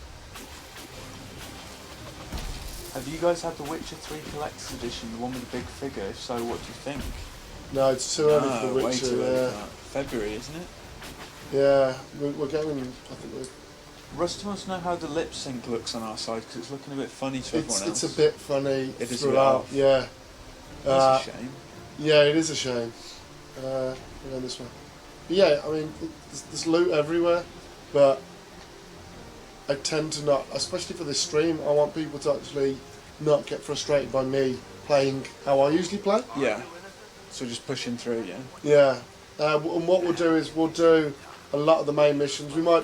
Have you guys had the Witcher 3 Collector's Edition, the one with the big figure? If so, what do you think? No, it's too early for the way Witcher. too early Yeah, for that. February, isn't it? yeah. We're going. I think we're. Rusty wants to know how the lip sync looks on our side because it's looking a bit funny to everyone else. It's a bit funny It is a bit throughout. off. Yeah. That's a shame. Yeah, it is a shame. We're going this way. But yeah, I mean, there's loot everywhere, but I tend to not, especially for this stream, I want people to actually not get frustrated by me playing how I usually play. Yeah. So just pushing through, yeah. Yeah. And what we'll do is we'll do a lot of the main missions. We might,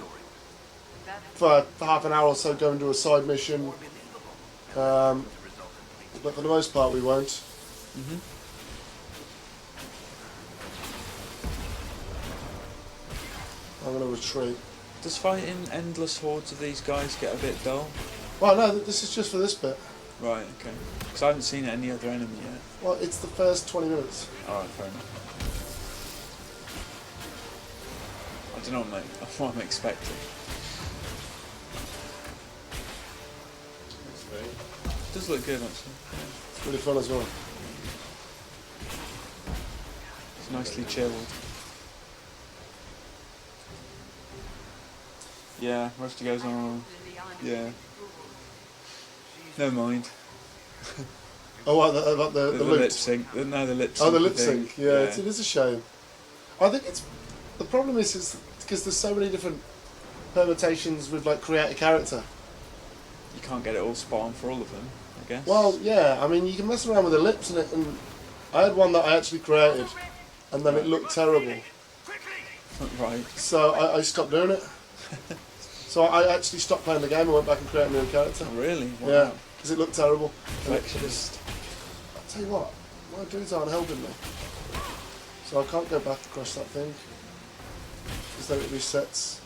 for half an hour or so, go and do a side mission. But for the most part, we won't. Mhm. I'm going to retreat. Does fighting endless hordes of these guys get a bit dull? Well, no, this is just for this bit. Right, okay. Because I haven't seen any other enemy yet. Well, it's the first 20 minutes. Alright, fair enough. I don't know what I'm expecting. does look good actually. Yeah. It's really fun as well. It's nicely chilled. Yeah, Rusty goes on. Yeah. Never mind. Oh, what, about the lip sync. No, the lip sync. Oh, the lip sync. thing. Yeah, it is a shame. I think it's the problem is because there's so many different permutations with like create a character. You can't get it all spot on for all of them, I guess. Well, yeah. I mean, you can mess around with the lips and I had one that I actually created, and then it looked terrible. Right. So I stopped doing it. So I actually stopped playing the game and went back and created a new character. Oh, really? Wow. Yeah, because it looked terrible. Perfectionist. I'll tell you what, my dudes aren't helping me. So I can't go back across that thing. Because then it resets.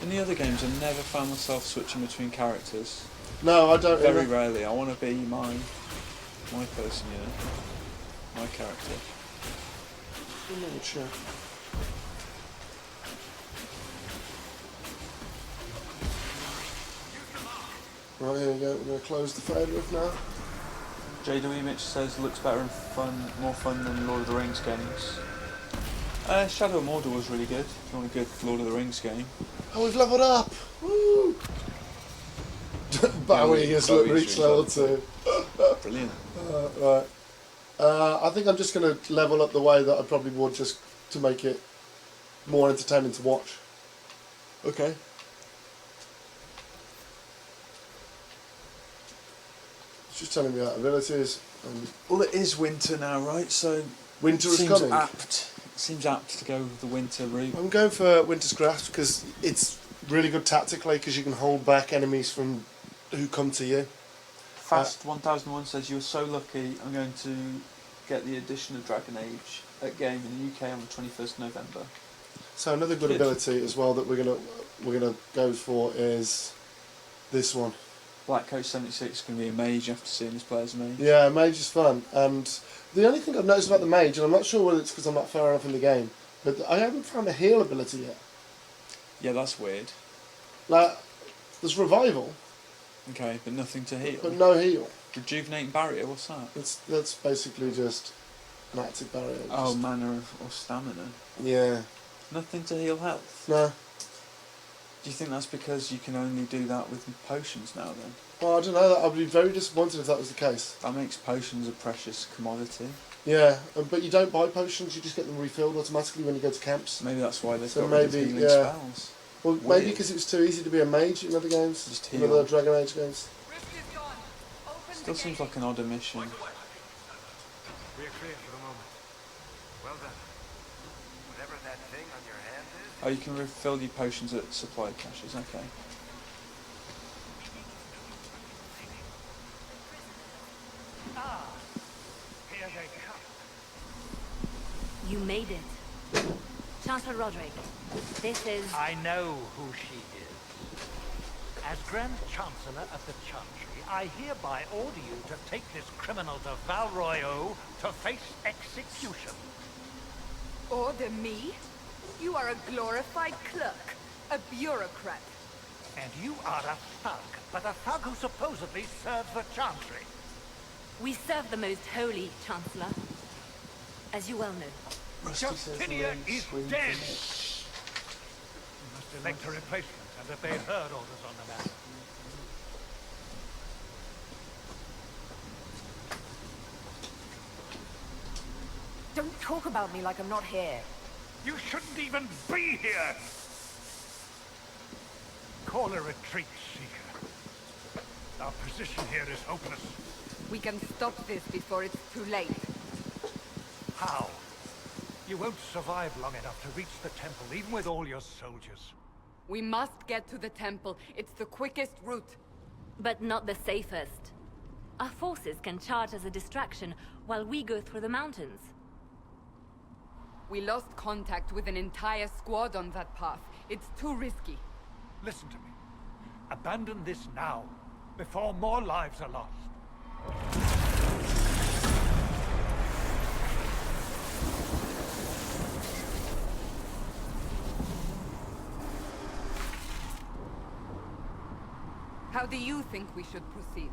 In the other games, I never found myself switching between characters. No, I don't. Very either. rarely. I want to be my person, you know, my character. I'm not sure. Right, here we go. We're going to close the fade roof now. JW Mitch says looks better and fun, more fun than Lord of the Rings games. Shadow of Mordor was really good. If you want a good Lord of the Rings game. Oh, we've leveled up! Woo! Bowie has Bowie's reached level 2. Brilliant. Right. I think I'm just going to level up the way that I probably would just to make it more entertaining to watch. Okay. It's just telling me about abilities. Well, it is winter now, right? So Winter is seems coming. apt. Seems apt to go the winter route. I'm going for Winter's Grasp because it's really good tactically because you can hold back enemies from who come to you. Fast 1001 says you're so lucky. I'm going to get the edition of Dragon Age at game in the UK on the 21st of November. So another good ability as well that we're gonna go for is this one. Black Coat 76 is going to be a mage after seeing this player's mage. Yeah, mage is fun, and the only thing I've noticed about the mage, and I'm not sure whether it's because I'm not far enough in the game, but I haven't found a heal ability yet. Yeah, that's weird. Like, there's revival, Okay, but nothing to heal. but no heal. Rejuvenating barrier, what's that? That's basically just an active barrier. Oh, Just- mana or stamina. yeah. Nothing to heal health. No. Do you think that's because you can only do that with potions now then? Well, I don't know. I'd be very disappointed if that was the case. That makes potions a precious commodity. Yeah, but you don't buy potions. You just get them refilled automatically when you go to camps. Maybe that's why they've So got rid of maybe, healing yeah. spells. Well, Weird. maybe because it was too easy to be a mage in other games, Just in heal. other Dragon Age games. Still seems like an odd omission. We are clear for the moment. Well done. Whatever that thing on your hand is. Oh, you can refill your potions at supply caches, okay. Here they come. You made it. Chancellor Roderick, this is... I know who she is. As Grand Chancellor of the Chantry, I hereby order you to take this criminal to Val Royeaux to face execution. Order me? You are a glorified clerk, a bureaucrat. And you are a thug, but a thug who supposedly serves the Chantry. We serve the most holy, Chancellor. As you well know. Rusty says Justinia Lorraine is screamed dead! from it. You must elect a replacement and obey her orders on the matter. Don't talk about me like I'm not here. You shouldn't even be here! Call a retreat, Seeker. Our position here is hopeless. We can stop this before it's too late. How? You won't survive long enough to reach the temple, even with all your soldiers. We must get to the temple. It's the quickest route. But not the safest. Our forces can charge as a distraction while we go through the mountains. We lost contact with an entire squad on that path. It's too risky. Listen to me. Abandon this now, before more lives are lost. How do you think we should proceed?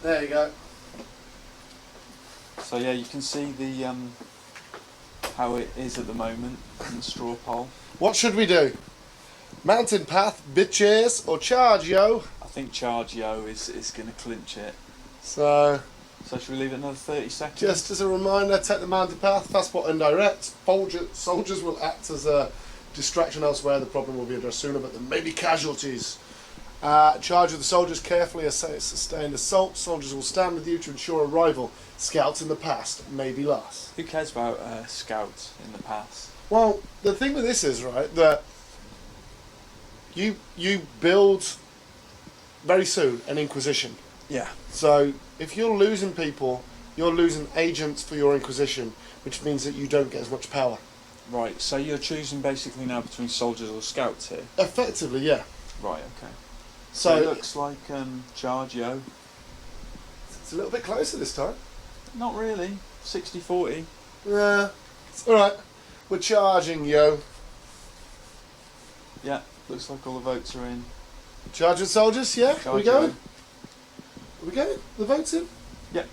There you go. So yeah, you can see the how it is at the moment in the straw poll. What should we do? Mountain path, bitches, or charge, yo? I think charge yo is going to clinch it. So should we leave it another 30 seconds? just as a reminder, take the mountain path, fast spot indirect. Soldiers will act as a distraction elsewhere. The problem will be addressed sooner, but there may be casualties. Charge of the soldiers, carefully sustained assault. Soldiers will stand with you to ensure arrival. Scouts in the past may be lost. Who cares about scouts in the past? Well, the thing with this is, right, that you build very soon an Inquisition. Yeah. So if you're losing people, you're losing agents for your Inquisition, which means that you don't get as much power. Right, so you're choosing basically now between soldiers or scouts here? Effectively, yeah. Right, okay. So it looks like charge yo. It's a little bit closer this time. Not really. 60-40. Yeah. It's alright. We're charging, yo. Yeah, looks like all the votes are in. Charging soldiers, yeah? Are we Charge going? yo. Are we going? The vote's in? Yep.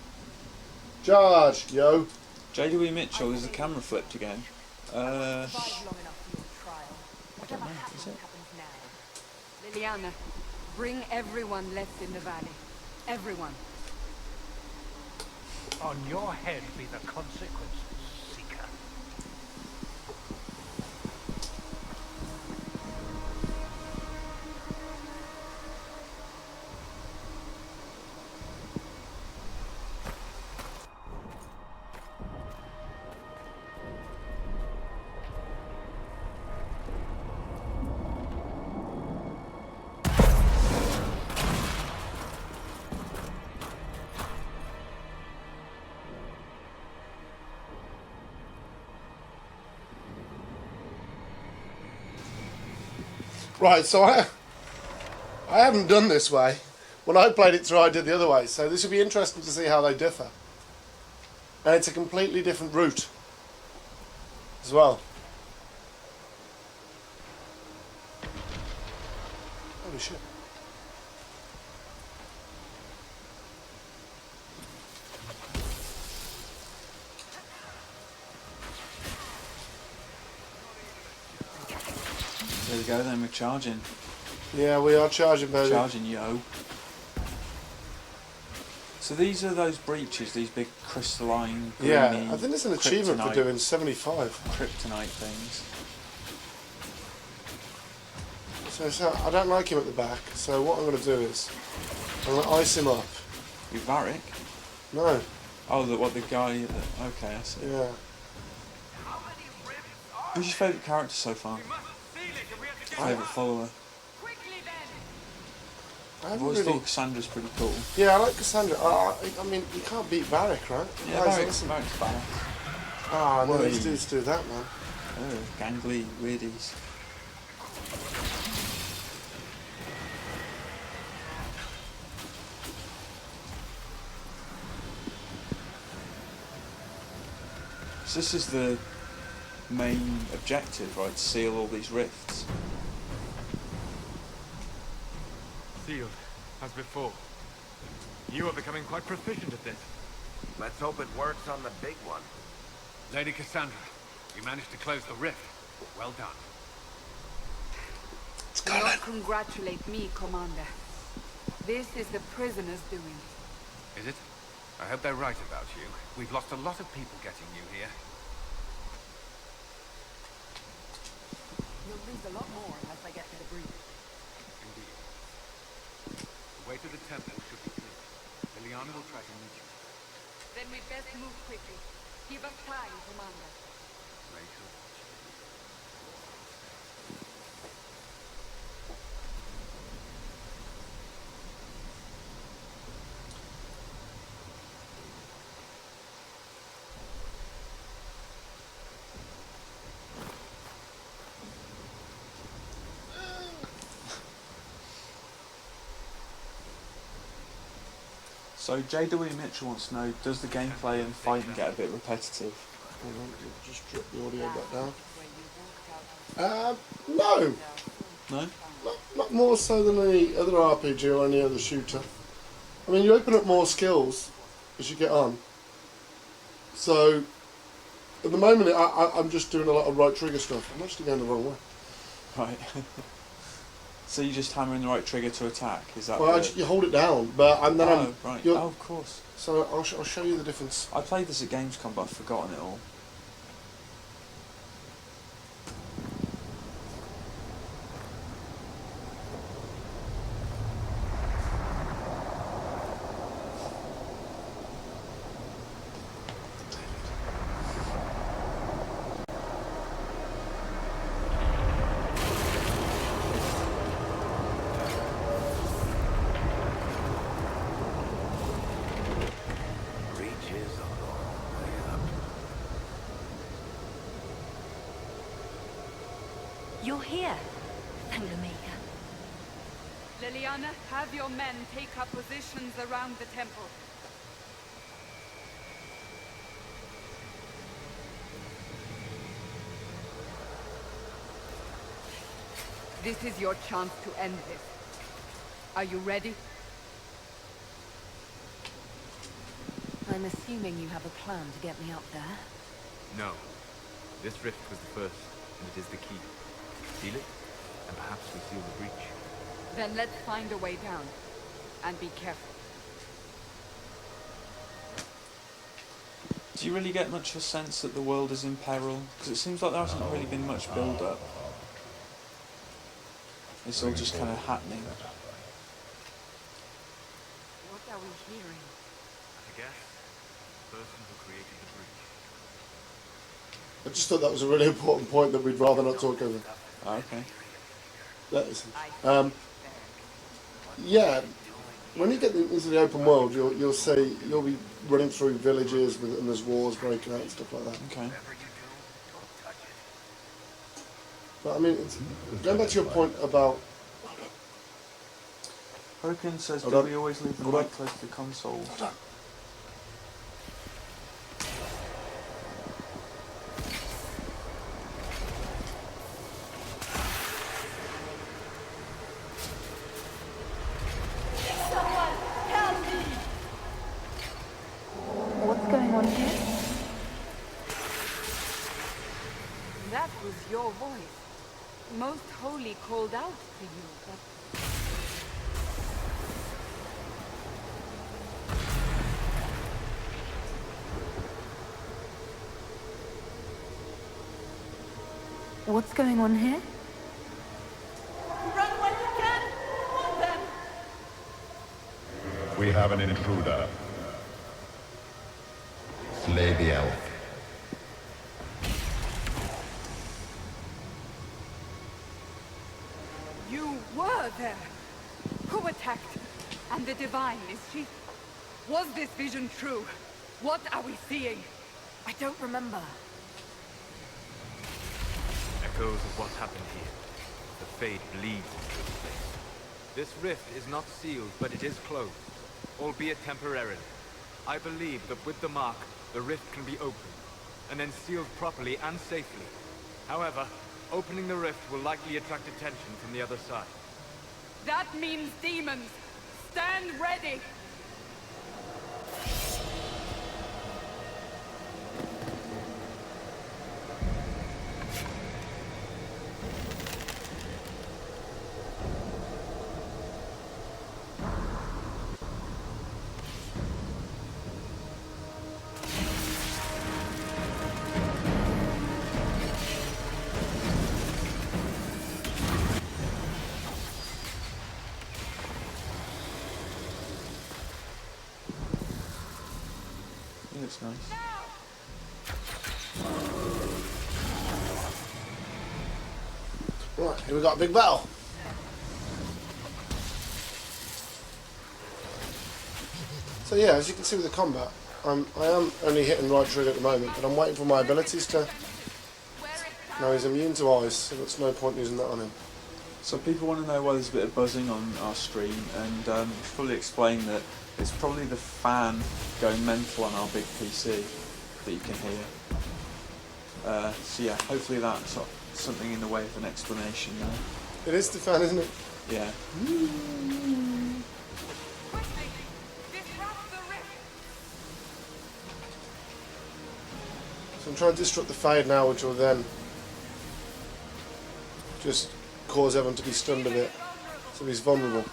Charge, yo. JW Mitchell, is the camera flipped again? Survive long enough for your trial. Whatever happens, happens now. Liliana, bring everyone left in the valley. Everyone. On your head be the consequences, Seeker. Right, so I haven't done this way. When I played it through, I did the other way. So this will be interesting to see how they differ. And it's a completely different route as well. Holy shit. There we go then, we're charging. Yeah, we are charging, baby. Charging yo. So these are those breaches, these big crystalline, greeny, Yeah, I think there's an achievement for kryptonite- doing 75. kryptonite things. So I don't like him at the back, so what I'm going to do is I'm going to ice him up. You Varric? No, Oh, the guy. Okay, I see. yeah. Who's your favourite character so far? Favourite follower? I I've haven't always really... thought Cassandra's pretty cool. Yeah, I like Cassandra. I mean, you can't beat Varric, right? Yeah, Guys, Varric's listen. bad. Ah, no, Why? these dudes do that, man. Oh, gangly weirdies. So this is the main objective, right? To seal all these rifts. Sealed, as before. You are becoming quite proficient at this. Let's hope it works on the big one. Lady Cassandra, you managed to close the rift. Well done. Do not congratulate me, Commander. This is the prisoner's doing. Is it? I hope they're right about you. We've lost a lot of people getting you here. You'll lose a lot more unless I get to the brief. Indeed. The way to the temple should be clear. Liliana will try to meet you. Then we'd best move quickly. Give us time, Commander. Rachel. So J.W. Mitchell wants to know, does the gameplay and fighting get a bit repetitive? Hold on, just drop the audio back down. No! No? Not more so than any other RPG or any other shooter. I mean, you open up more skills as you get on. So, at the moment, I'm just doing a lot of right trigger stuff. I'm actually going the wrong way. Right. So you just hammering the right trigger to attack? Is that? Well, you hold it down, but and then oh, right. Oh, of course. So I'll show you the difference. I played this at Gamescom, but I've forgotten it all. You're here, Thangamaker. Liliana, have your men take up positions around the temple. This is your chance to end this. Are you ready? I'm assuming you have a plan to get me up there. No. This rift was the first, and it is the key. Seal it, and perhaps we seal the breach. Then let's find a way down. And be careful. Do you really get much of a sense that the world is in peril? Because it seems like there hasn't really been much build-up. It's all just kind of happening. What are we hearing? I guess the person who created the breach. I just thought that was a really important point that we'd rather not talk over. Oh, okay. That is, yeah, when you get into the open world, you'll see you'll be running through villages and there's wars breaking out and stuff like that. Okay. But I mean, going back to your point about. Hokin says, Hold do on. we always leave the Hold on. mic close to the consoles? Hold on. What's going on here? That was your voice. Most Holy called out to you, but... What's going on here? Run when you can! Hold them! We have an intruder. Slay the elf. You were there! Who attacked? And the Divine, is she... Was this vision true? What are we seeing? I don't remember. Echoes of what happened here. The fade bleeds into this place. This rift is not sealed, but it is closed, albeit temporarily. I believe that with the mark, the rift can be opened, and then sealed properly and safely. However, opening the rift will likely attract attention from the other side. That means demons! Stand ready! It looks nice. Right, here we got a big battle. So yeah, as you can see with the combat, I am only hitting right trigger at the moment, but I'm waiting for my abilities to... No, he's immune to ice, so there's no point using that on him. So people want to know why there's a bit of buzzing on our stream, and fully explain that it's probably the fan going mental on our big PC that you can hear. So yeah, hopefully that's something in the way of an explanation now. It is the fan, isn't it? Yeah. So I'm trying to disrupt the fade now, which will then just cause everyone to be stunned a bit, so he's vulnerable.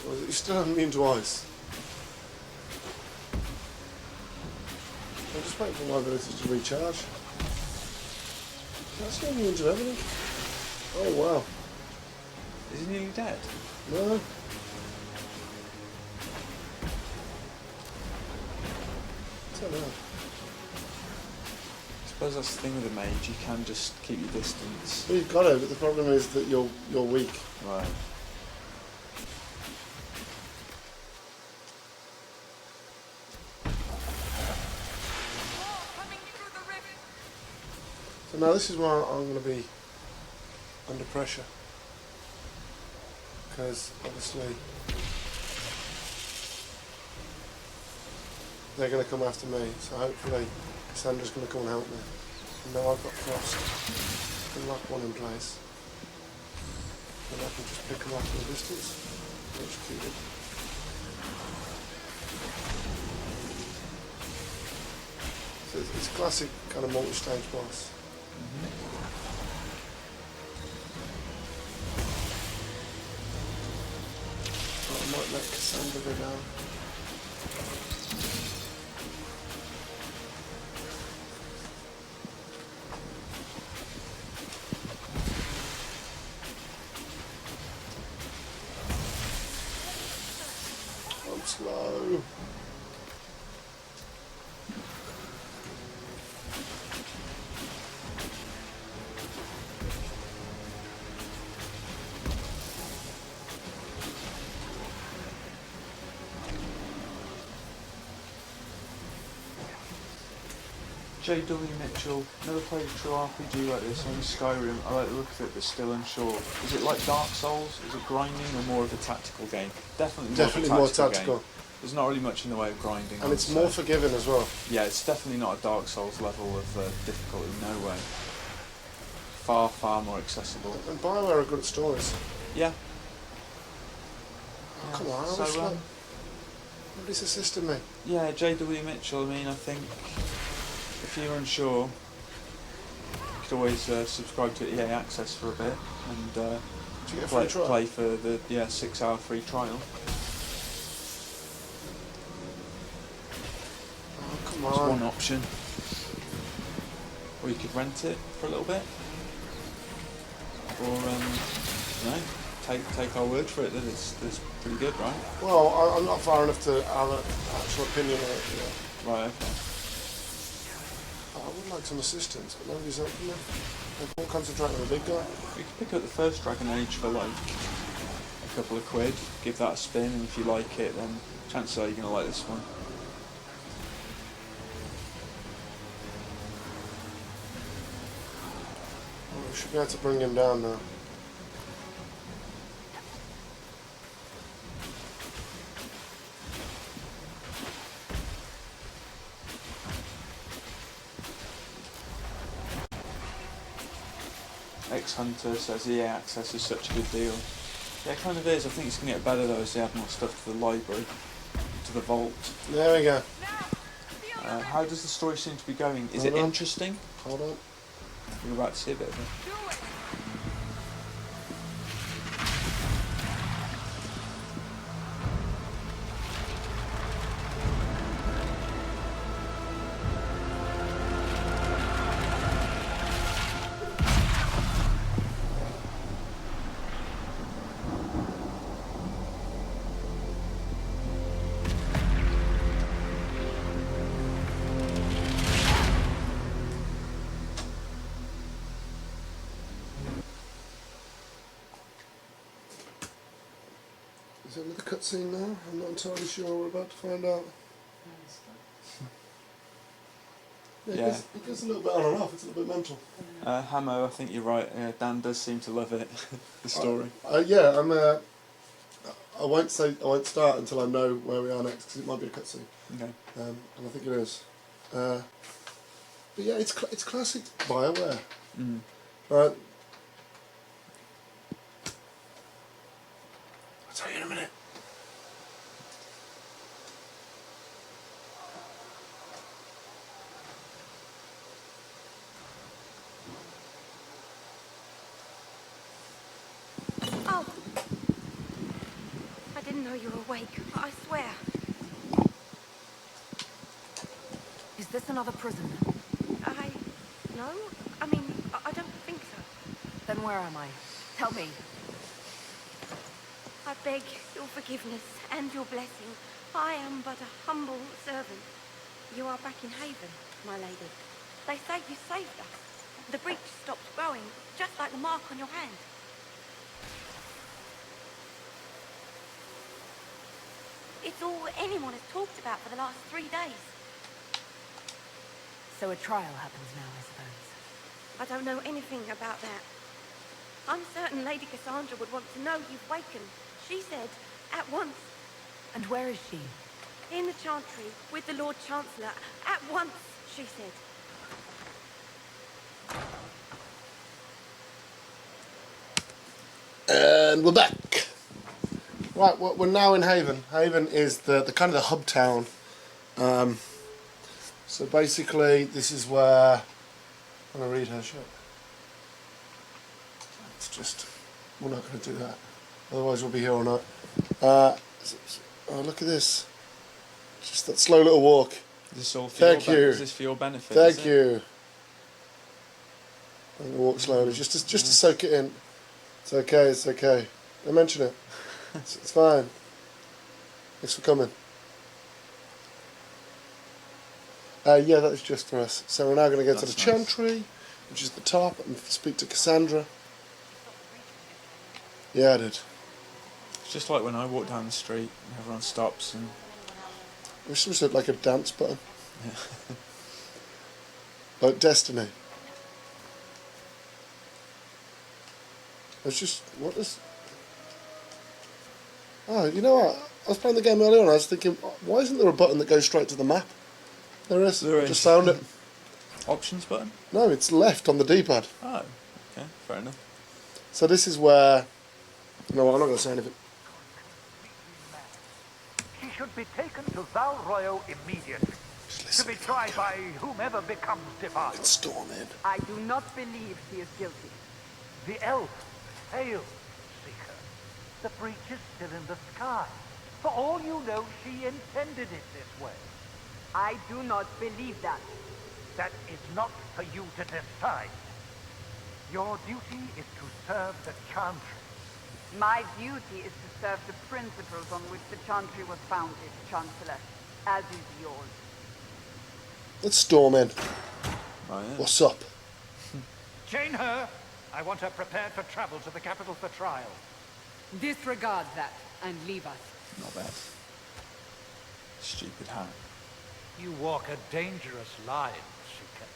Well, he's still immune to ice. I'm just waiting for my ability to recharge. That's not immune to everything. Oh wow. Is he nearly dead? No. I don't know. I suppose that's the thing with a mage, you can just keep your distance. Well, you've got to, but the problem is that you're weak. Right. So now this is where I'm going to be under pressure, because obviously they're going to come after me, so hopefully Cassandra's going to come and help me. And now I've got Frost, I can lock one in place, and I can just pick them off from a distance, execute it. So it's a classic kind of multi-stage boss. I might let Cassandra go down. I'm slow. J.W. Mitchell, never played a true RPG like this, only Skyrim. I like the look of it, but still unsure. Is it like Dark Souls? Is it grinding or more of a tactical game? Definitely more tactical. Game. There's not really much in the way of grinding. And it's more forgiving as well. Yeah, it's definitely not a Dark Souls level of difficulty, no way. Far, far more accessible. And BioWare are good at stories. Yeah. Oh, come on, So, nobody's assisting me. yeah, J.W. Mitchell, I mean, I think if you're unsure, you could always subscribe to EA Access for a bit and Do you get a free trial? play for the 6-hour free trial. Oh, come That's on. one option. Or you could rent it for a little bit. Or, you know, take our word for it that it's pretty good, right? Well, I'm not far enough to have an actual opinion on it yet. Right, okay. I would like some assistance, but nobody's helping me. I'm more concentrating on the big guy. We could pick up the first Dragon Age for like a couple of quid, give that a spin, and if you like it, then chances are you're going to like this one. We should be able to bring him down now. Ex-Hunter says EA access is such a good deal. Yeah, it kind of is. I think it's going to get better though as they add more stuff to the library, to the vault. There we go. How does the story seem to be going? Is it interesting? Hold on. You're about to see a bit of it. Is it another cutscene now? I'm not entirely sure. We're about to find out. Yeah, it goes a little bit on and off. It's a little bit mental. Hamo, I think you're right. Dan does seem to love it. The story. Yeah, I won't start until I know where we are next because it might be a cutscene. Okay. And I think it is. But yeah, it's classic BioWare. Mm. Right. I'll tell you in a minute. Oh! I didn't know you were awake, I swear. Is this another prison? No? I mean, I don't think so. Then where am I? Tell me. I beg your forgiveness and your blessing. I am but a humble servant. You are back in Haven, my lady. They say you saved us. The breach stopped growing, just like the mark on your hand. It's all anyone has talked about for the last 3 days. So a trial happens now, I suppose. I don't know anything about that. I'm certain Lady Cassandra would want to know you've wakened. She said, at once. And where is she? In the Chantry, with the Lord Chancellor. At once, she said. And we're back. Right, well, we're now in Haven. Haven is the kind of the hub town. So basically, this is where I'm going to read her shit. It's just, we're not going to do that. Otherwise, we'll be here all night. Oh, look at this. Just that slow little walk. Is this all for Thank your you. Is this for your benefit? Thank you. I'm going to walk slowly, just to soak it in. It's okay, it's okay. Don't mention it. It's fine. Thanks for coming. Yeah, that is just for us. So we're now going to go to the Chantry, which is the top, and speak to Cassandra. Yeah, I did. It's just like when I walk down the street and everyone stops and... I wish there was like a dance button. Yeah. Like Destiny. It's just, what is... Oh, you know what? I was playing the game earlier and I was thinking, why isn't there a button that goes straight to the map? There is. There is. Just found it. Options button? No, it's left on the D-pad. Oh, okay, fair enough. So this is where... No, I'm not going to say anything. She should be taken to Val Royo immediately, to be tried by whomever becomes Devoured. It's Storm in. I do not believe she is guilty. The elf failed, Seeker. The breach is still in the sky. For all you know, she intended it this way. I do not believe that. That is not for you to decide. Your duty is to serve the Chantry. My duty is to serve the principles on which the Chantry was founded, Chancellor, as is yours. Let's storm in. Oh, yeah. What's up? Chain her. I want her prepared for travel to the capital for trial. Disregard that and leave us. Not bad. Stupid hat. You walk a dangerous line, Seeker.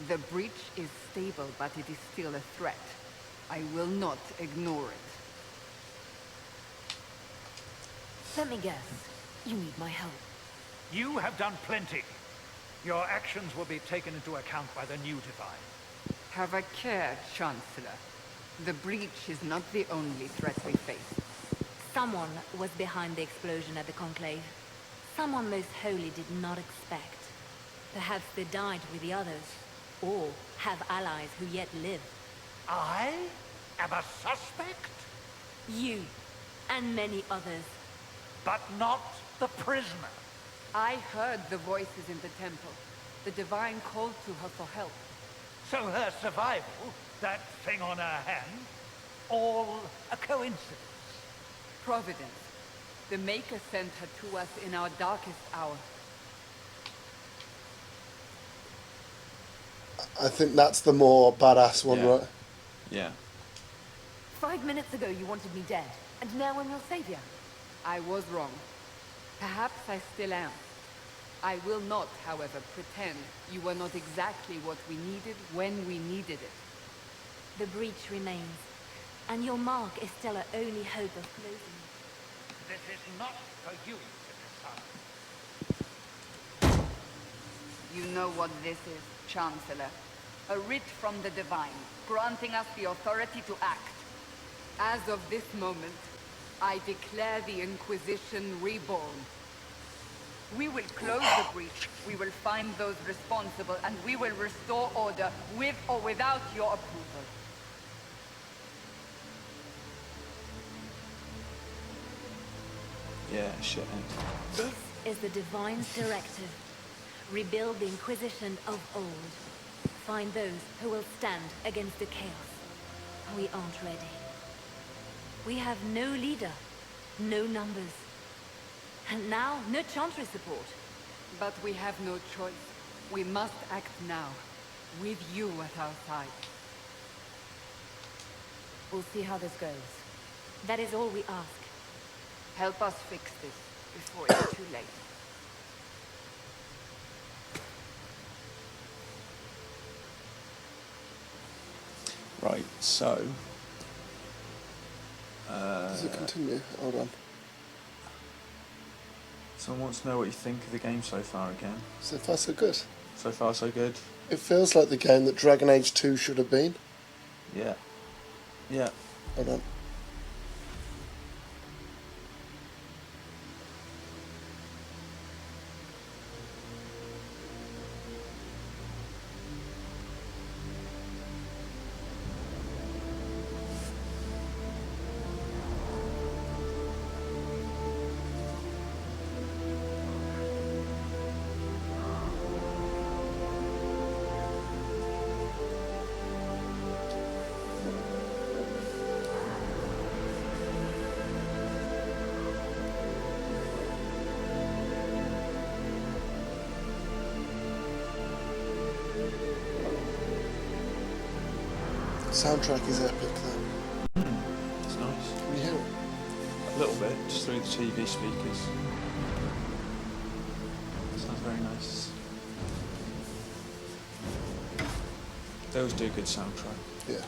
The breach is stable, but it is still a threat. I will not ignore it. Let me guess. You need my help. You have done plenty. Your actions will be taken into account by the new Divine. Have a care, Chancellor. The breach is not the only threat we face. Someone was behind the explosion at the Conclave. Someone most holy did not expect. Perhaps they died with the others, or have allies who yet live. I am a suspect? You, and many others. But not the prisoner. I heard the voices in the temple. The Divine called to her for help. So her survival, that thing on her hand, all a coincidence. Providence. The Maker sent her to us in our darkest hour. I think that's the more badass one, Yeah. right? Yeah. 5 minutes ago you wanted me dead, and now I'm your savior. I was wrong. Perhaps I still am. I will not, however, pretend you were not exactly what we needed when we needed it. The breach remains, and your mark is still our only hope of closing it. This is not for you to decide. You know what this is, Chancellor. A writ from the Divine, granting us the authority to act. As of this moment, I declare the Inquisition reborn. We will close the breach, we will find those responsible, and we will restore order, with or without your approval. Yeah, shit. This is the Divine's directive. Rebuild the Inquisition of old. Find those who will stand against the chaos. We aren't ready. We have no leader, no numbers. And now, no Chantry support. But we have no choice. We must act now, with you at our side. We'll see how this goes. That is all we ask. Help us fix this, before it's too late. Right, so... Does it continue? Hold on. Someone wants to know what you think of the game so far again. So far, so good. So far, so good. It feels like the game that Dragon Age 2 should have been. Yeah. Yeah. Hold on. Soundtrack is epic though. It's nice. Can you hear it? A little bit, just through the TV speakers. Sounds very nice. They always do a good soundtrack. Yeah.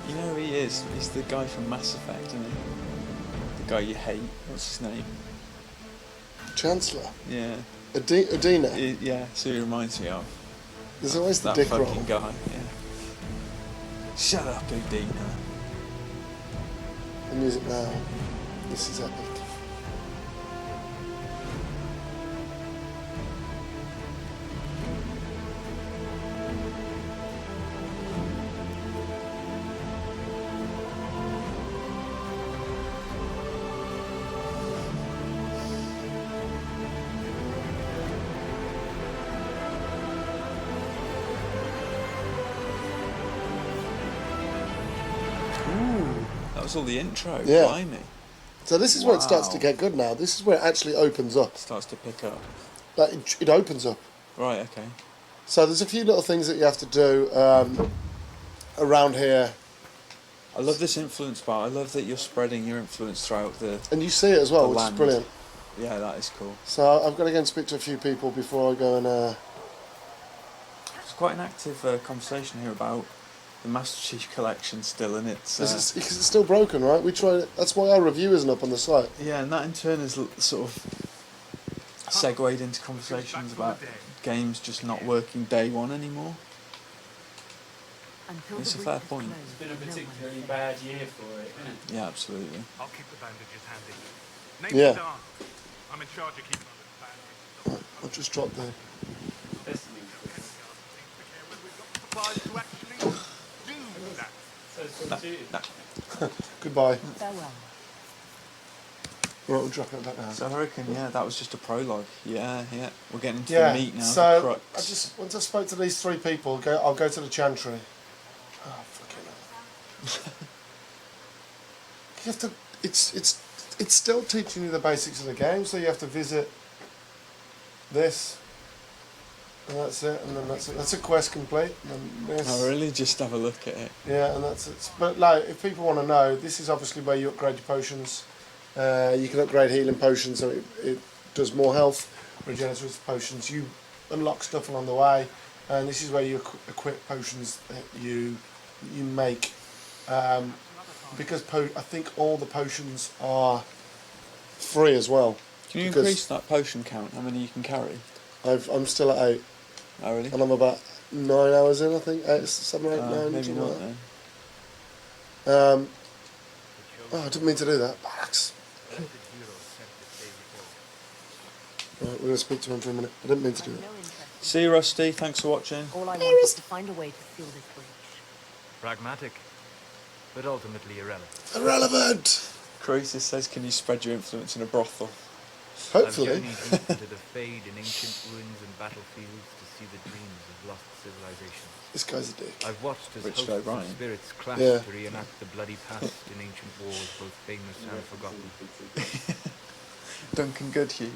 You know who he is? He's the guy from Mass Effect, isn't he? The guy you hate. What's his name? Chancellor. Yeah. Adina. Yeah, so he reminds me of. There's always the that dick fucking roll. guy, yeah. Shut up, Udina. The music now. This is epic. That was all the intro, Yeah. blimey. So this is where it starts to Wow. get good now. This is where it actually opens up. Starts to pick up. Like it opens up. Right, okay. So there's a few little things that you have to do around here. I love this influence bar. I love that you're spreading your influence throughout the And you see it as well, the which land. is brilliant. Yeah, that is cool. So I've got to go and speak to a few people before I go and... It's quite an active conversation here about the Master Chief Collection still, and it's... because it's still broken, right? We tried it. That's why our review isn't up on the site. Yeah, and that in turn has sort of segued into conversations about games just not working day one anymore. It's a fair point. It's been a particularly bad year for it, isn't it? Yeah, absolutely. I'll keep the bandages handy. Yeah. Down. I'm in charge of keeping on the bandages. I'll just drop the... Listening to it. Supplies to actually do that. So it's from Judy. Goodbye. Farewell. Right, we'll drop it back now. So I reckon, yeah, that was just a prologue. Yeah. We're getting into Yeah, the meat now. so the I crux. just once I spoke to these three people, I'll go to the Chantry. Oh fucking hell! You have to. It's still teaching you the basics of the game, so you have to visit this, and that's it, and then that's it. That's a quest complete. And then this. Oh, really? Just have a look at it. Yeah, and that's it. But like, if people want to know, this is obviously where you upgrade your potions. You can upgrade healing potions, so it does more health. Regenerative potions. You unlock stuff along the way, and this is where you equip potions that you make. Because I think all the potions are free as well. Can you increase that potion count? How many you can carry? I'm still at 8. Oh, really? And I'm about 9 hours in, I think. 7 or 8, 9. Maybe something not like then. that. Oh, I didn't mean to do that. Bollocks. Right, we're going to speak to him for a minute. I didn't mean to do that. See you, Rusty. Thanks for watching. All I want is to find a way to seal this breach. Pragmatic, but ultimately irrelevant. Irrelevant! Croesus says, can you spread your influence in a brothel? Hopefully. I've journeyed deep into the fade in ancient ruins and battlefields to see the dreams of lost civilizations. This guy's a dick. I've watched as Rich hosts of O'Brien. spirits clash Yeah. to reenact the bloody past in ancient wars, both famous and forgotten. Duncan Goodhue.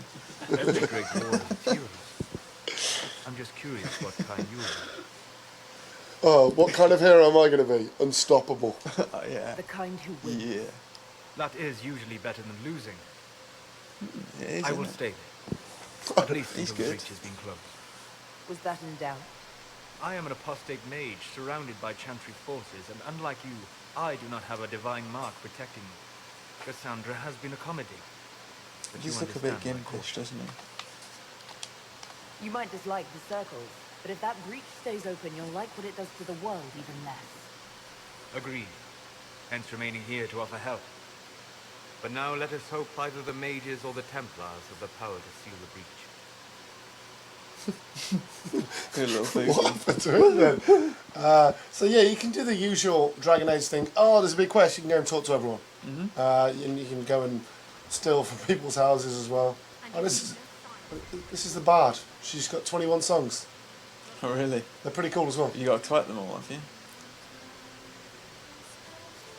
Every great war has its heroes. I'm just curious what kind you are. Oh, what kind of hero am I going to be? Unstoppable. Oh, yeah. The kind who wins. Yeah. That is usually better than losing. It is, I will isn't it? stay there. At least He's until the good. breach has been closed. Was that in doubt? I am an apostate mage surrounded by Chantry forces, and unlike you, I do not have a divine mark protecting me. Cassandra has been accommodating. But He's you like a bit understand my gimpish, doesn't he? You might dislike the circles, but if that breach stays open, you'll like what it does to the world even less. Agreed. Hence remaining here to offer help. But now let us hope either the mages or the Templars have the power to seal the breach. Good little thing. What happened to him then? So yeah, you can do the usual Dragon Age thing. Oh, there's a big quest. You can go and talk to everyone. And you can go and steal from people's houses as well. Oh, this is the Bard. She's got 21 songs. Oh, really? They're pretty cool as well. You got to collect them all, have you?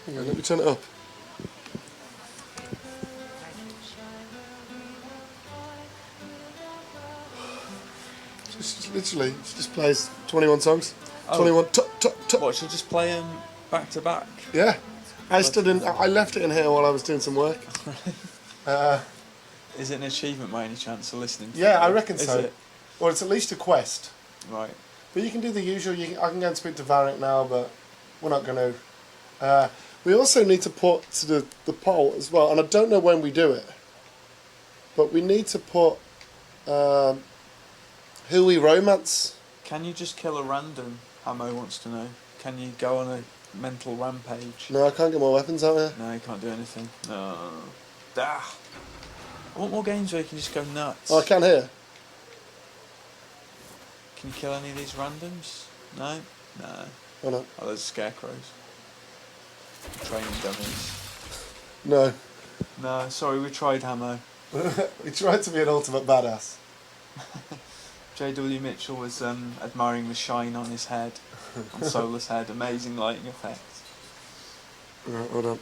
Hang on, let me turn it up. Just literally, she just plays 21 songs. Oh. 21. What, she'll just play them back to back? Yeah. I left it in here while I was doing some work. Is it an achievement by any chance for listening to Yeah, it? I reckon Is so. it? Or it's at least a quest. Right. But you can do the usual. I can go and speak to Varric now, but we're not going to. We also need to put to the poll as well, and I don't know when we do it, but we need to put who we romance. Can you just kill a random? Hamo wants to know. Can you go on a mental rampage? No, I can't get my weapons out here. No, you can't do anything. No. Ah. I want more games where you can just go nuts. Oh, I can here. Can you kill any of these randoms? No? No. Oh no. Oh, those scarecrows. Training dummies. No. No, sorry, we tried Hamo. We tried to be an ultimate badass. J.W. Mitchell was admiring the shine on his head, on Solar's head. Amazing lighting effects. Right, hold on.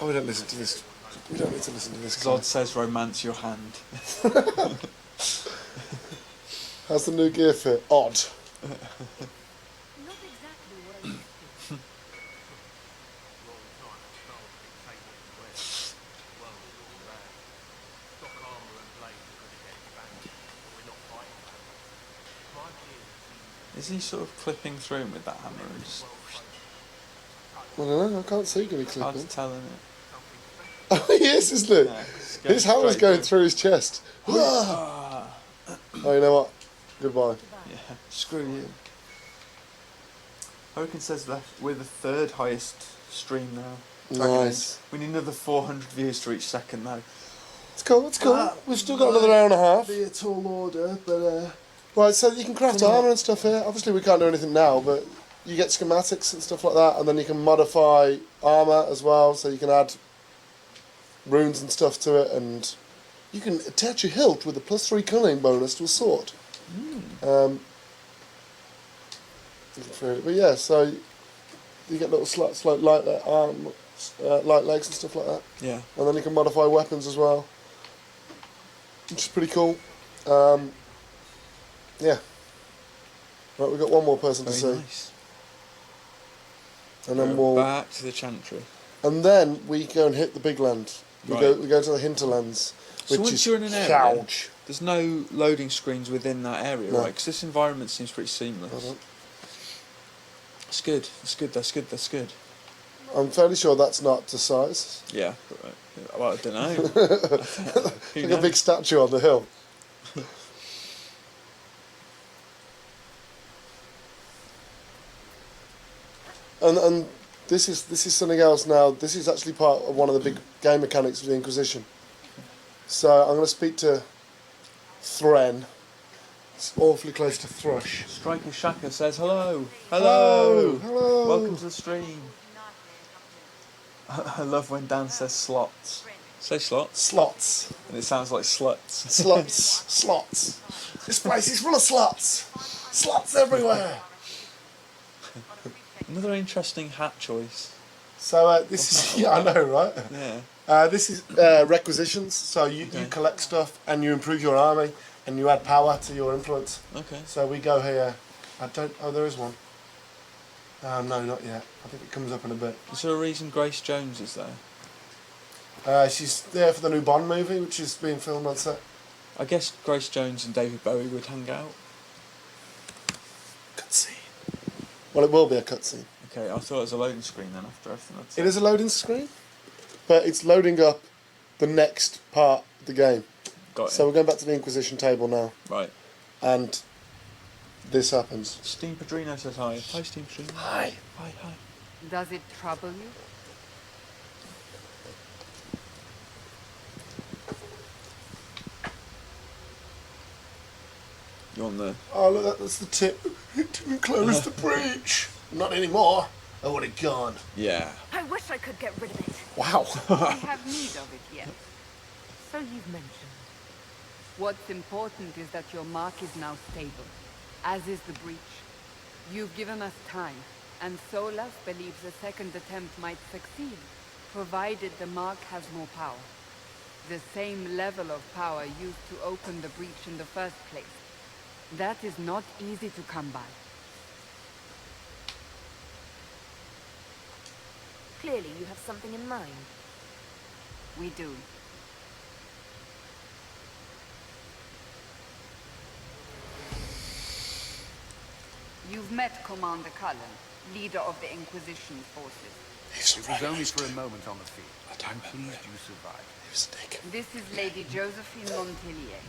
Oh, we don't listen to this. We don't need to listen to this. Zod says romance your hand. How's the new gear fit? Odd. Not exactly what I used to. Is he sort of clipping through him with that hammer? And just, I don't know, I can't see any hard clipping. to tell, isn't it? Oh, he is, isn't it? Yeah, it's going His hammer's straight going through his chest. Oh, you know what? Goodbye. Yeah, screw you. Hurricane says that we're the third highest stream now. Nice. We need another 400 views to each second though. It's cool, it's cool. We've still got another hour and a half. Be a tall order, but Right, so you can craft armour and stuff here. Obviously we can't do anything now, but you get schematics and stuff like that, and then you can modify armour as well, so you can add runes and stuff to it, and you can attach a hilt with a +3 cunning bonus to a sword. But yeah, so you get little slots like light legs and stuff like that. yeah. And then you can modify weapons as well, which is pretty cool. Yeah. Right, we've got one more person to Very see. nice. And then Go we'll... back to the Chantry. And then we go and hit the big land. We Right. go to the Hinterlands, So which once is you're in an area, huge. there's no loading screens within that area, No. right? Because this environment seems pretty seamless. It's good. It's good. That's good. That's good. I'm fairly sure that's not to size. Yeah. Well, I don't know. Who Like knows? a big statue on the hill. And this is something else now. This is actually part of one of the big game mechanics of the Inquisition. So I'm going to speak to Thren. It's awfully close to Thrush. Striker Shaka says hello. Hello. Hello. Welcome to the stream. I love when Dan says slots. Say slots. Slots. And it sounds like sluts. Slots. Slots. This place is full of slots. Slots everywhere. Another interesting hat choice. So this is, yeah, I know, right? Yeah. This is requisitions. So you collect stuff and you improve your army and you add power to your influence. Okay. So we go here. Oh, there is one. No, not yet. I think it comes up in a bit. Is there a reason Grace Jones is there? She's there for the new Bond movie, which is being filmed on set. I guess Grace Jones and David Bowie would hang out. Cutscene. Well, it will be a cutscene. Okay, I thought it was a loading screen then after everything I'd said. It is a loading screen, but it's loading up the next part of the game. Got it. So we're going back to the Inquisition table now, Right. and this happens. Steam Padrino says hi. Hi, Steam Padrino. Hi. Hi, hi. Does it trouble you? You on the... Oh, look, that's the tip. It didn't close the breach. Not anymore. I would have gone. Yeah. I wish I could get rid of it. Wow. I have need of it yet. So you've mentioned. What's important is that your mark is now stable, as is the breach. You've given us time, and Solas believes a second attempt might succeed, provided the mark has more power. The same level of power used to open the breach in the first place. That is not easy to come by. Clearly you have something in mind. We do. You've met Commander Cullen, leader of the Inquisition forces. It was only for a moment on the field. I don't believe You survived. This is Lady Josephine Montelier,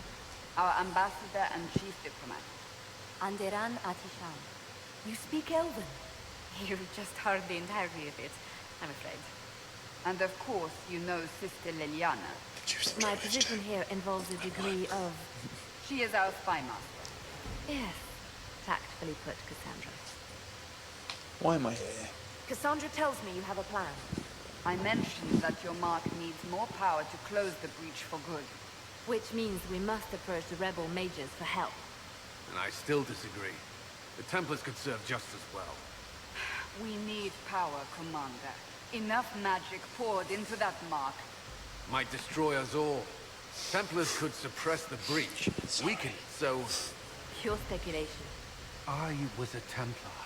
our ambassador and chief diplomat. Anderan Atishan. You speak Elven. You just heard the entirety of it, I'm afraid. And of course, you know Sister Liliana. My position here involves a degree of... She is our spy master. Yes, tactfully put, Cassandra. Why am I here? Cassandra tells me you have a plan. I mentioned that your mark needs more power to close the breach for good. Which means we must approach the rebel mages for help. And I still disagree. The Templars could serve just as well. We need power, Commander. Enough magic poured into that mark. Might destroy us all. Templars could suppress the breach. Weaken it, so Pure speculation. I was a Templar.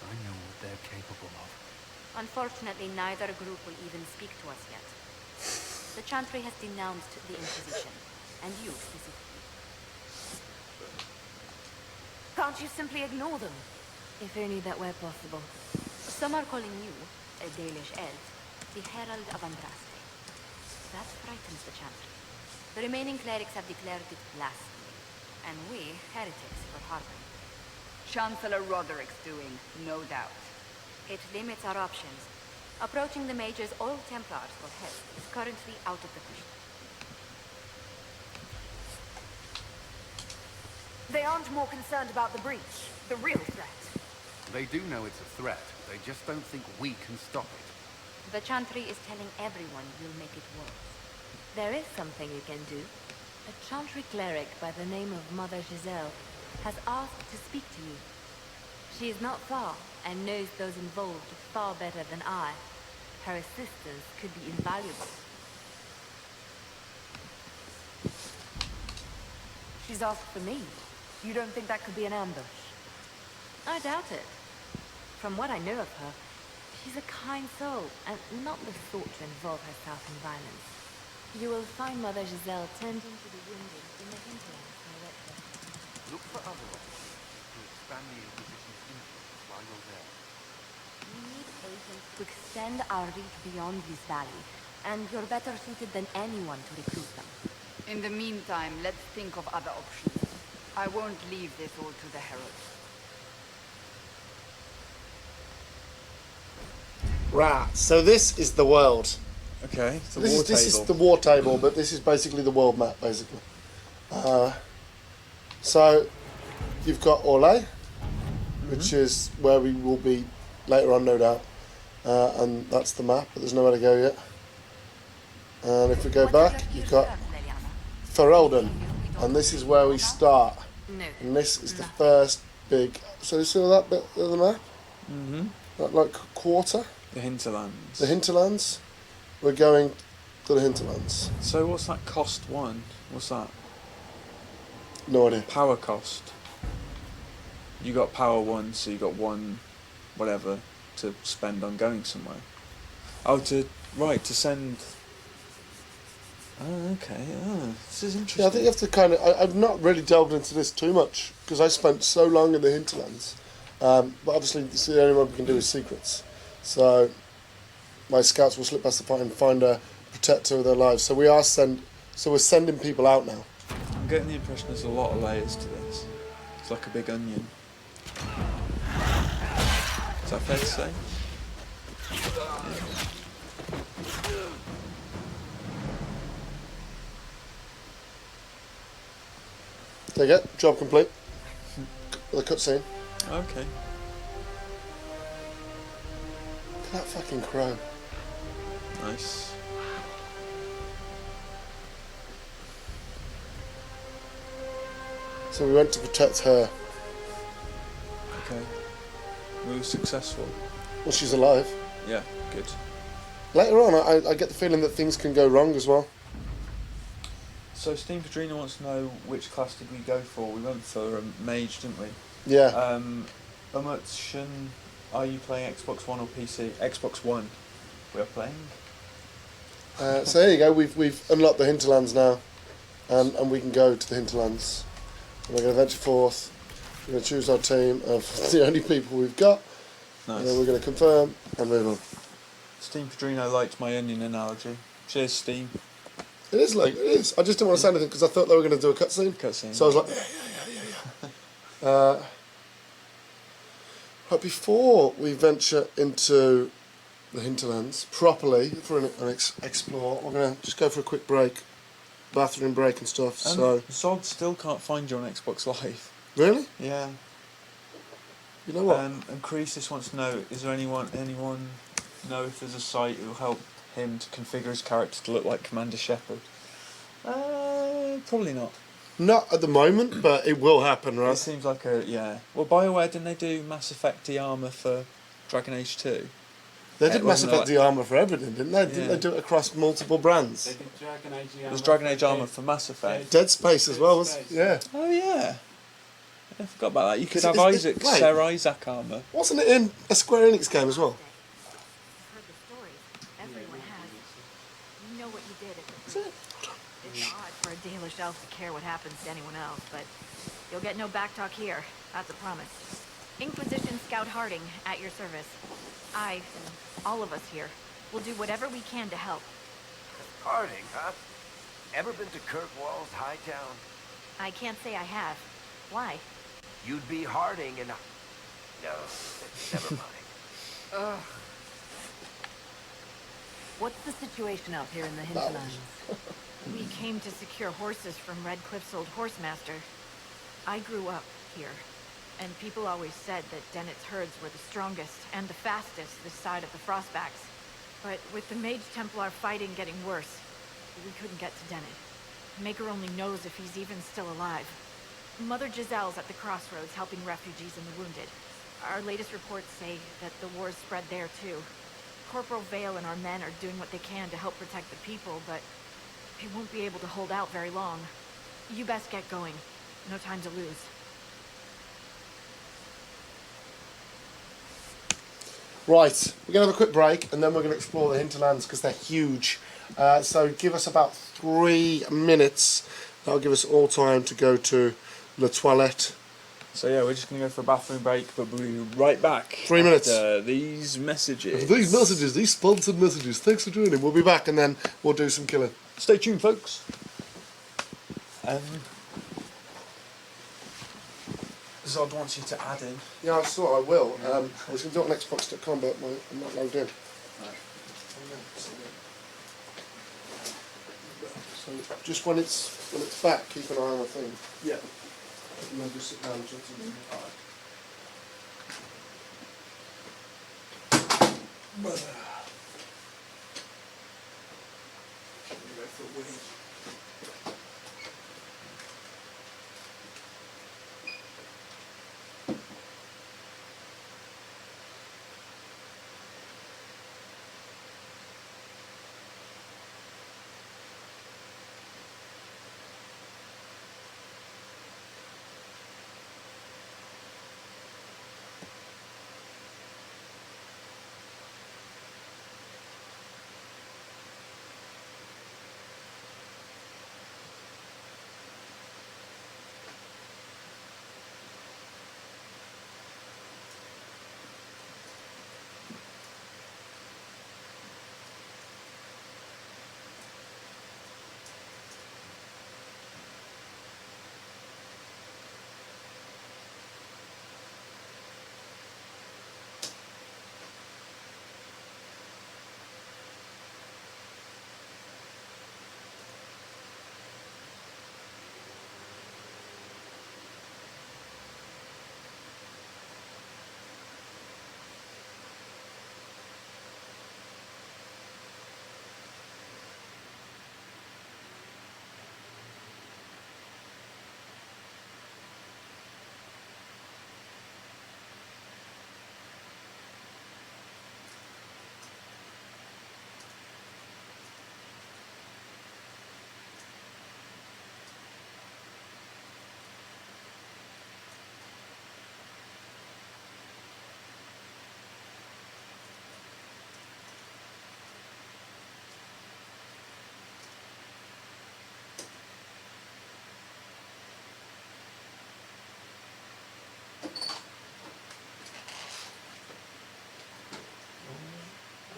I know what they're capable of. Unfortunately, neither group will even speak to us yet. The Chantry has denounced the Inquisition, and you specifically. Can't you simply ignore them? If only that were possible. Some are calling you, a Dalish elf, the Herald of Andraste. That frightens the Chantry. The remaining clerics have declared it blasphemy, and we, heretics, for harboring. Chancellor Roderick's doing, no doubt. It limits our options. Approaching the Major's Old Templars for help is currently out of the question. They aren't more concerned about the breach, the real threat. They do know it's a threat. They just don't think we can stop it. The Chantry is telling everyone you'll make it worse. There is something you can do. A Chantry cleric by the name of Mother Giselle has asked to speak to you. She is not far, and knows those involved far better than I. Her assistance could be invaluable. She's asked for me. You don't think that could be an ambush? I doubt it. From what I know of her, she's a kind soul, and not the sort to involve herself in violence. You will find Mother Giselle tending to the wounded in the Hinterlands directly. Look for other ways to expand the Inquisition's influence while you're there. We need agents to extend our reach beyond this valley, and you're better suited than anyone to recruit them. In the meantime, let's think of other options. I won't leave this all to the Herald. Right, so this is the world. Okay, it's the This war is, this is table. the war table, but this is basically the world map, basically. So, you've got Orlais, which is where we will be later on, no doubt. And that's the map, but there's nowhere to go yet. And if we go back, you've got Ferelden, and this is where we start. No. And this is the first big... So you see that bit of the map? Mm-hmm. That like quarter? The Hinterlands. The Hinterlands? We're going to the Hinterlands. So what's that cost one? What's that? No idea. Power cost. You got power one, so you got one, whatever, to spend on going somewhere. Oh, to send. Oh, okay. Oh, this is interesting. Yeah, I think you have to kind of... I've not really delved into this too much, because I spent so long in the Hinterlands. But obviously, the only one we can do is secrets. So, my scouts will slip past the point and find a protector of their lives. So we're sending people out now. I'm getting the impression there's a lot of layers to this. It's like a big onion. Is that fair to say? There you go, job complete. The cutscene. Okay. Look at that fucking crow. Nice. So we went to protect her. Okay. We were successful. Well, she's alive. Yeah, good. Later on, I get the feeling that things can go wrong as well. So Steam Padrina wants to know which class did we go for. We went for a mage, didn't we? Yeah. Umutshun, are you playing Xbox One or PC? Xbox One. We are playing. So there you go. We've unlocked the Hinterlands now, and we can go to the Hinterlands. And we're going to venture forth. We're going to choose our team of the only people we've got. Nice. And then we're going to confirm and move on. Steam Padrino liked my onion analogy. Cheers, Steam. It is like it is. I just didn't want to say anything because I thought they were going to do a cutscene. Cutscene. So I was like, yeah. But before we venture into the Hinterlands properly for an explore, we're going to just go for a quick break, bathroom break and stuff. So Zod still can't find you on Xbox Live. Really? Yeah. You know what? And Croesus wants to know: is there anyone know if there's a site who will help him to configure his character to look like Commander Shepard? Probably not. Not at the moment, but it will happen, right? It seems like yeah. Well, BioWare, didn't they do Mass Effect the armor for Dragon Age 2? They did Mass Effect the armor for everything, didn't they? Didn't they do it across multiple brands? They did Dragon Age the There's Dragon Age armor for Mass Effect. Dead Space as well, was yeah. Oh yeah. I forgot about that. You could Is- have is- Isaac, wait. Sir Isaac armour. Wasn't it in a Square Enix game as well? I've heard the stories. Everyone has. You know what you did at the It's odd for a Dalish elf to care what happens to anyone else, but you'll get no backtalk here. That's a promise. Inquisition Scout Harding, at your service. I, and all of us here, will do whatever we can to help. Harding, huh? Ever been to Kirkwall's Hightown? I can't say I have. Why? You'd be Harding and... No, never mind. What's the situation out here in the Hinterlands? We came to secure horses from Redcliffe's old horsemaster. I grew up here, and people always said that Dennett's herds were the strongest and the fastest this side of the Frostbacks. But with the Mage Templar fighting getting worse, we couldn't get to Dennett. Maker only knows if he's even still alive. Mother Giselle's at the crossroads helping refugees and the wounded. Our latest reports say that the war's spread there too. Corporal Vale and our men are doing what they can to help protect the people, but they won't be able to hold out very long. You best get going. No time to lose. Right, we're going to have a quick break and then we're going to explore the Hinterlands because they're huge. So give us about 3 minutes. That'll give us all time to go to La Toilette. So yeah, we're just going to go for a bathroom break, but we'll be right back. 3 minutes. After these messages. These sponsored messages. Thanks for joining. We'll be back and then we'll do some killing. Stay tuned, folks. Zod wants you to add in. Yeah, I thought I will. I was going to do it on Xbox.com, but I'm not logged in. So just when it's back, keep an eye on the thing. Yeah. And then just sit down and jot something.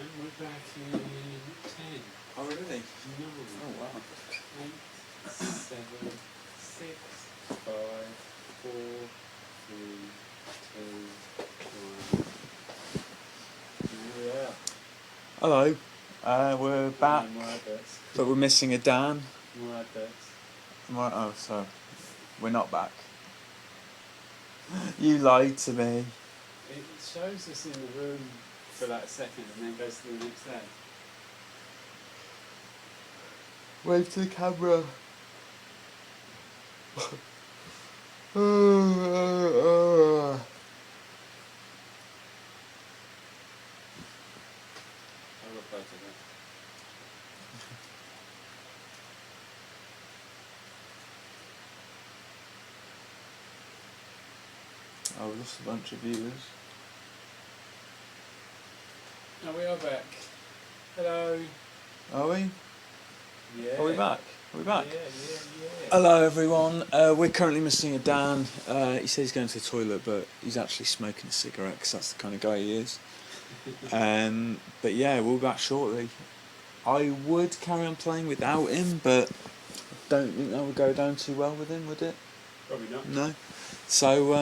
And we're back in 10. Oh, really? No. Oh, wow. 8, 7, 6, 5, 4, 3, 2, 1. Yeah. Hello. We're back, More adverts. but we're missing a Dan. More adverts. Oh, so we're not back. You lied to me. It shows us in the room for like a second and then goes to the next day. Wave to the camera. I'll reply to that. Oh, we lost a bunch of viewers. No, we are back. Hello. Are we? Yeah. Are we back? Are we back? Yeah. Hello everyone, we're currently missing a Dan. He says he's going to the toilet, but he's actually smoking a cigarette because that's the kind of guy he is. But yeah, we'll be back shortly. I would carry on playing without him, but I don't think that would go down too well with him, would it? Probably not. No. So,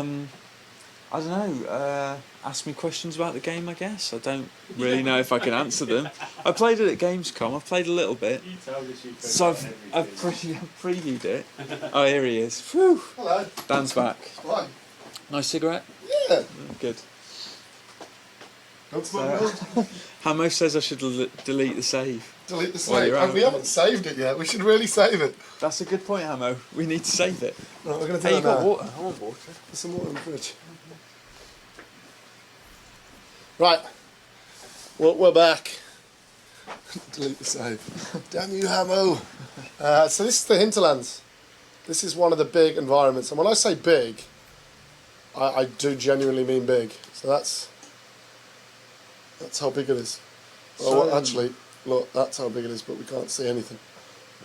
I don't know, ask me questions about the game, I guess. I don't really know if I can answer them. I played it at Gamescom, I've played a little bit. You told us you So I've previewed it. Oh, here he is. Whew. Hello. Dan's back. Why? Nice cigarette? Yeah. Good. Don't smoke. Hamo says I should delete the save. Delete the While save. you're out. We haven't saved it yet. We should really save it. That's a good point, Hamo. We need to save it. Right, we're going to do Hey, you that got now. water? I want water. There's some water in the fridge. Right. We're back. Delete the save. Damn you, Hamo. So this is the Hinterlands. This is one of the big environments. And when I say big, I do genuinely mean big. So that's how big it is. Well, actually, look, that's how big it is, but we can't see anything.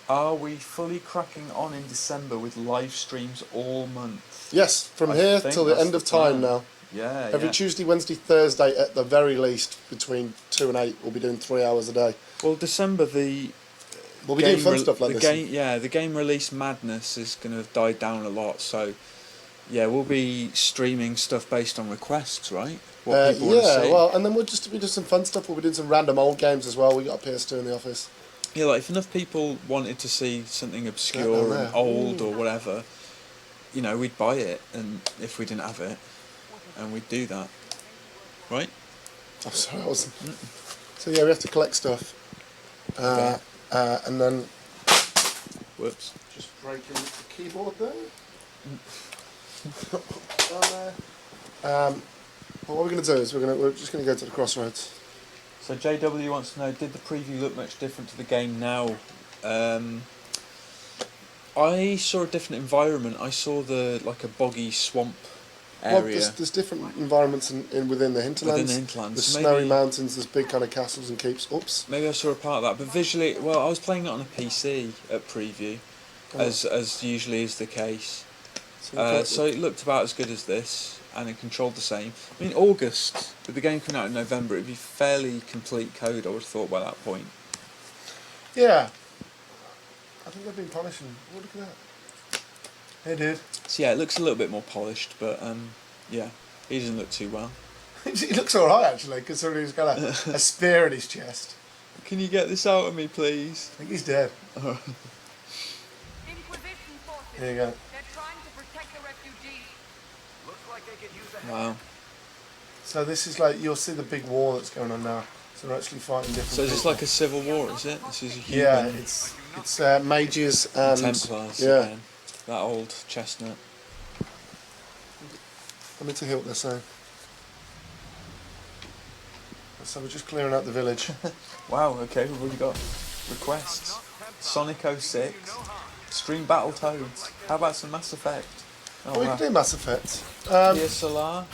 Are we fully cracking on in December with live streams all month? Yes, from I here think till the that's end of the time plan. now. Yeah, Every Tuesday, Wednesday, Thursday, at the very least, between 2 and 8, we'll be doing 3 hours a day. Well, December, We'll be doing fun stuff like the this. game, yeah, the game release madness is going to have died down a lot. So, yeah, we'll be streaming stuff based on requests, right? What people want to see. Well, and then we'll just be doing some fun stuff. We'll be doing some random old games as well. We got a PS2 in the office. Yeah, like if enough people wanted to see something obscure and old or whatever, you know, we'd buy it, and if we didn't have it, and we'd do that, right? I'm sorry, I wasn't. So yeah, we have to collect stuff, and then. Whoops. Just breaking the keyboard there. But what we're going to do is we're just going to go to the crossroads. So JW wants to know, did the preview look much different to the game now? I saw a different environment. I saw like a boggy swamp area. Well, there's different environments within the Hinterlands. Within the Hinterlands. There's So snowy maybe- mountains, there's big kind of castles and keeps. Oops. Maybe I saw a part of that, but visually, well, I was playing it on a PC at preview, as usually is the case. So it looked about as good as this, and it controlled the same. I mean, August, with the game coming out in November, it'd be fairly complete code, I would have thought, by that point. Yeah. I think they've been polishing. Oh, look at that. Hey, dude. So yeah, it looks a little bit more polished, but yeah, he doesn't look too well. He looks alright, actually, considering he's got a spear in his chest. Can you get this out of me, please? I think he's dead. Inquisition forces. Here you go. They're trying to protect the refugees. Looks like they could use a Wow. So this is like, you'll see the big war that's going on now. So they're actually fighting different So is this people. like a civil war, is it? This is a human... Yeah, it's mages and... Templars, yeah. again. That old chestnut. Let me to hear what they're saying. So we're just clearing out the village. Wow, okay, we've already got requests. Sonic 06, Stream Battletoads. How about some Mass Effect? Oh, Well, we wow. can do Mass Effect. Here Solar,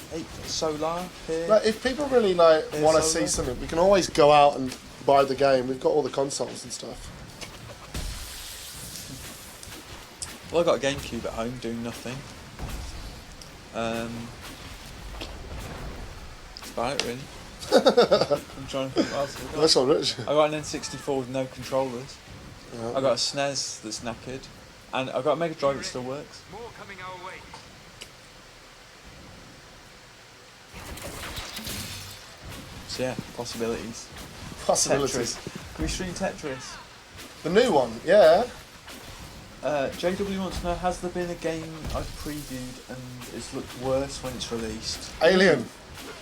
Solar, here. Like, if people really like Yeah, want to Solar. see something, we can always go out and buy the game. We've got all the consoles and stuff. Well, I got a GameCube at home doing nothing. That's about it, really. I'm trying to think what else I've got. Nice one, Rich. I got an N64 with no controllers. Yeah. I got a SNES that's knackered, and I got a Mega Drive that still works. More coming our way. So yeah, possibilities. Possibilities. Tetris. Can we stream Tetris? The new one, yeah. JW wants to know, has there been a game I've previewed and it's looked worse when it's released? Alien.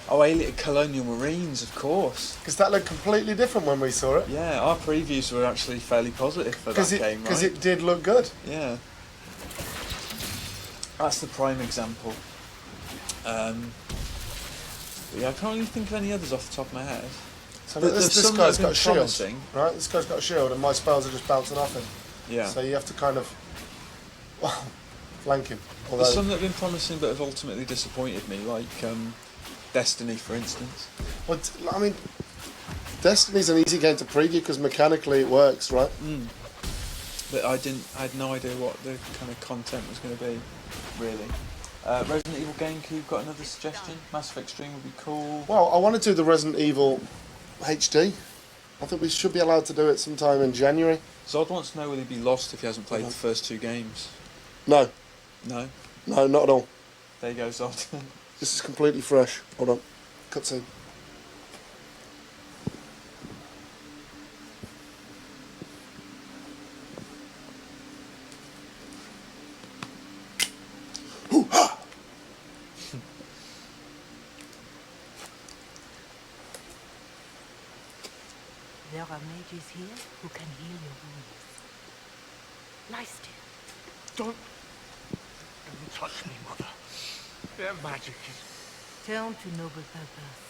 Oh, Alien Colonial Marines, of course. Because that looked completely different when we saw it. Yeah, our previews were actually fairly positive for that game, right? Because it did look good. Yeah. That's the prime example. But yeah, I can't really think of any others off the top of my head. So There's this some guy's that got have a been shield, promising. right? This guy's got a shield, and my spells are just bouncing off him. Yeah. So you have to kind of, well, flanking. There's some that have been promising but have ultimately disappointed me, like Destiny, for instance. Well, I mean, Destiny's an easy game to preview because mechanically it works, right? But I had no idea what the kind of content was going to be, really. Resident Evil GameCube got another suggestion. Mass Effect Stream would be cool. Well, I want to do the Resident Evil HD. I think we should be allowed to do it sometime in January. Zod wants to know will he be lost if he hasn't played the first 2 games. No. No? No, not at all. There you go, Zod. This is completely fresh. Hold on. Cutscene. There are mages here who can heal your wounds. Lie still. Don't touch me, Mother. Their magic is... Turn to noble purpose.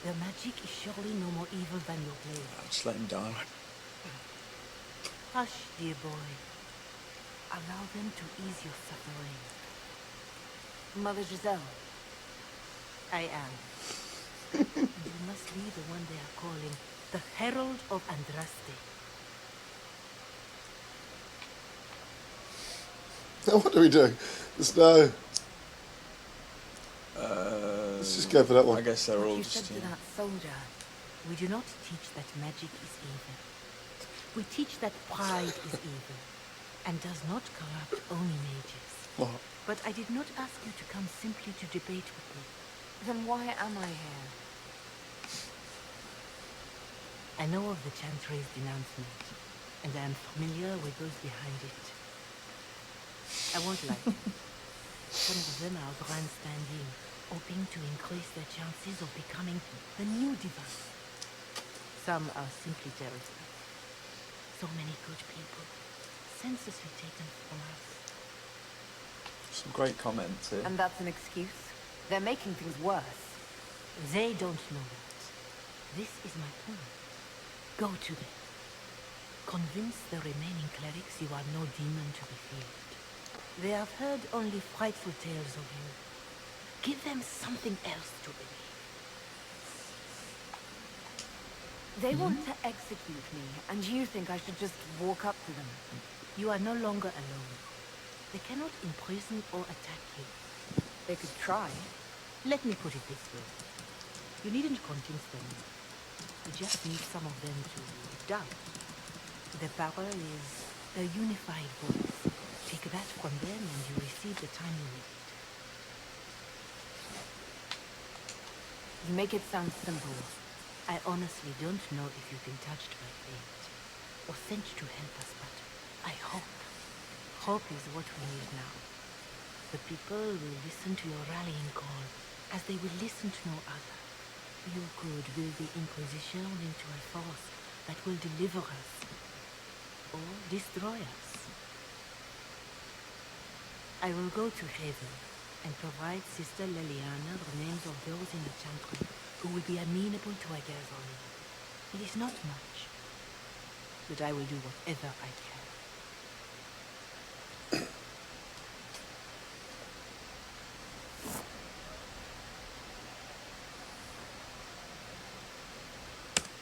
Their magic is surely no more evil than your blade. Just let him die. Hush, dear boy. Allow them to ease your suffering. Mother Giselle. I am. You must be the one they are calling the Herald of Andraste. Now what do we do? There's no... let's just go for that one. I guess they're all You just... said to that soldier, we do not teach that magic is evil. We teach that pride is evil, and does not corrupt only mages. What? But I did not ask you to come simply to debate with me. Then why am I here? I know of the Chantry's denouncement, and I am familiar with those behind it. I won't lie. Some of them are grandstanding, hoping to increase their chances of becoming the new divine. Some are simply terrified. So many good people, senselessly taken from us. Some great comments here. And that's an excuse? They're making things worse. They don't know that. This is my point. Go to them. Convince the remaining clerics you are no demon to be feared. They have heard only frightful tales of you. Give them something else to believe. They want to execute me, and you think I should just walk up to them? You are no longer alone. They cannot imprison or attack you. They could try. Let me put it this way. You needn't convince them. You just need some of them to doubt. The power is a unified voice. Take that from them and you receive the time you need. You make it sound simple. I honestly don't know if you've been touched by fate or sent to help us, but I hope. Hope is what we need now. The people will listen to your rallying call as they will listen to no other. You could build the Inquisition into a force that will deliver us or destroy us. I will go to Haven and provide Sister Leliana the names of those in the Chantry who will be amenable to a gathering. It is not much, but I will do whatever I can.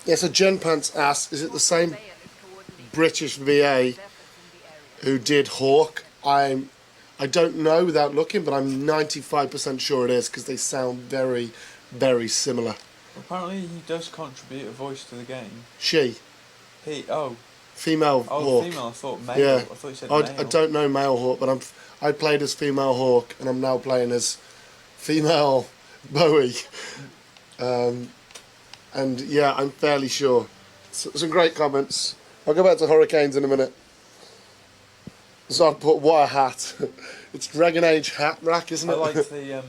Yeah, so Jen Pants asks, is it the same British VA who did Hawk? I don't know without looking, but I'm 95% sure it is because they sound very, very similar. Apparently he does contribute a voice to the game. She. He, oh. Female Oh, Hawk. female, I thought male. Yeah. I thought you said male. I don't know male Hawk, but I played as female Hawk, and I'm now playing as female Bowie. And yeah, I'm fairly sure. Some great comments. I'll go back to Hurricanes in a minute. Zod put, what a hat. It's Dragon Age hat rack, isn't it? I like the...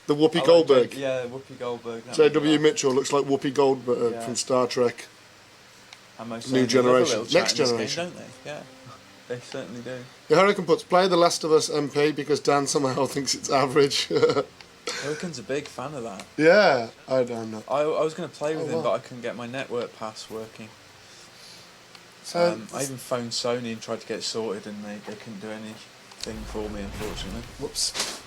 the Whoopi Goldberg. Like, yeah, Whoopi Goldberg. J.W. Mitchell looks like Whoopi Goldberg from Star Trek. And most New Generation. Next Game, Generation. don't they? Yeah, they certainly do. The Hurricane puts, play The Last of Us MP because Dan somehow thinks it's average. Hurricane's a big fan of that. Yeah, I don't know. I was going to play with him, wow. but I couldn't get my network pass working. So I even phoned Sony and tried to get it sorted, and they couldn't do any. thing for me, unfortunately. Whoops.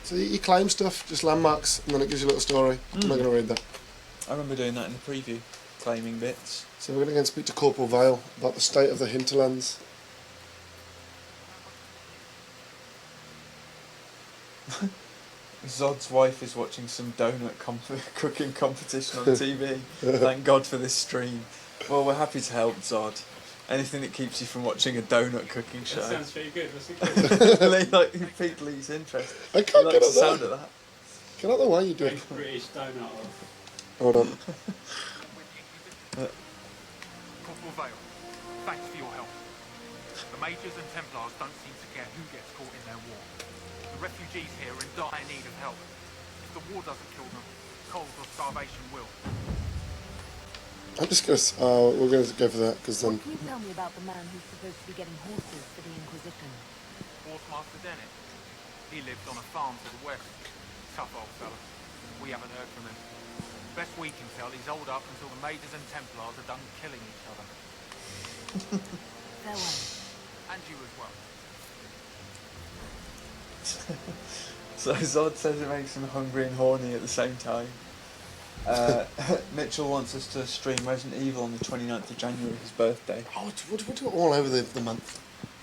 So you claim stuff, just landmarks, and then it gives you a little story. I'm not going to read that. I remember doing that in the preview, claiming bits. So we're going to go and speak to Corporal Vale about the state of the Hinterlands. Zod's wife is watching some donut cooking competition on TV. Thank God for this stream. Well, we're happy to help, Zod. Anything that keeps you from watching a donut cooking show. That sounds pretty good. What's it called? They like piqued Lee's interest. I can't get the up sound there. of that. Get out the way, you do it. Great British donut off. Hold on. Corporal Vale, thanks for your help. The Majors and Templars don't seem to care who gets caught in their war. The refugees here are in dire need of help. If the war doesn't kill them, cold or starvation will. I'm just going to... we're going to go for that, because then... Can you tell me about the man who's supposed to be getting horses for the Inquisition? Horsemaster Dennett. He lives on a farm to the west. Tough old fella. We haven't heard from him. Best we can tell, he's holed up until the Majors and Templars are done killing each other. Farewell. And you as well. So Zod says it makes him hungry and horny at the same time. Mitchell wants us to stream Resident Evil on the 29th of January, his birthday. Oh, we'll do it all over the month.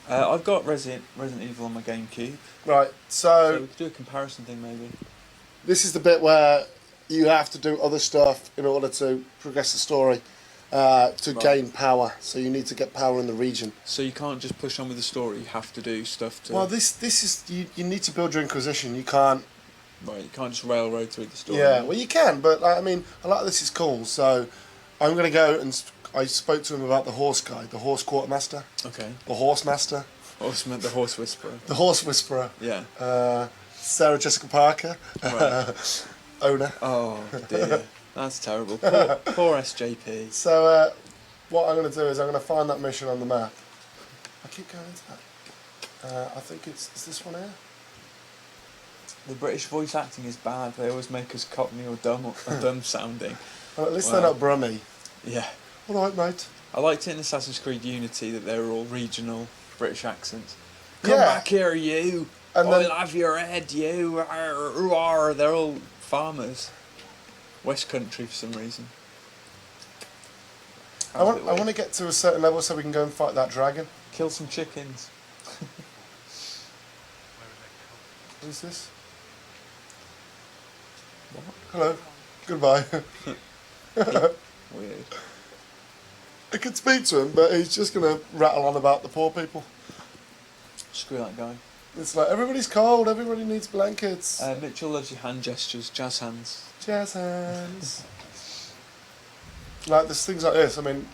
I've got Resident Evil on my GameCube. Right, So we could do a comparison thing maybe. this is the bit where you have to do other stuff in order to progress the story, to gain power. So you need to get power in the region. So you can't just push on with the story, you have to do stuff to... Well, this is... You need to build your Inquisition. You can't... Right, you can't just railroad through the story. Yeah, well, you can, but I mean, a lot of this is cool. So I'm going to go and... I spoke to him about the horse guy, the horse quartermaster. Okay. The horse master. The horse whisperer. The horse whisperer. Yeah. Sarah Jessica Parker. Right. Owner. Oh, dear. That's terrible. Poor SJP. So what I'm going to do is I'm going to find that mission on the map. I keep going into that. I think is this one here? The British voice acting is bad. They always make us cockney or dumb sounding. Well, at least they're not Brummy. Yeah. All right, mate. I liked it in Assassin's Creed Unity that they were all regional British accents. Come Yeah. back here, you! And I'll then- have your head, you! Arr. They're all farmers. West Country for some reason. I want to get to a certain level so we can go and fight that dragon. Kill some chickens. What is this? What? Hello. Goodbye. Weird. I could speak to him, but he's just going to rattle on about the poor people. Screw that guy. It's like, everybody's cold, everybody needs blankets. Mitchell loves your hand gestures, jazz hands. Jazz hands. Like, there's things like this, I mean,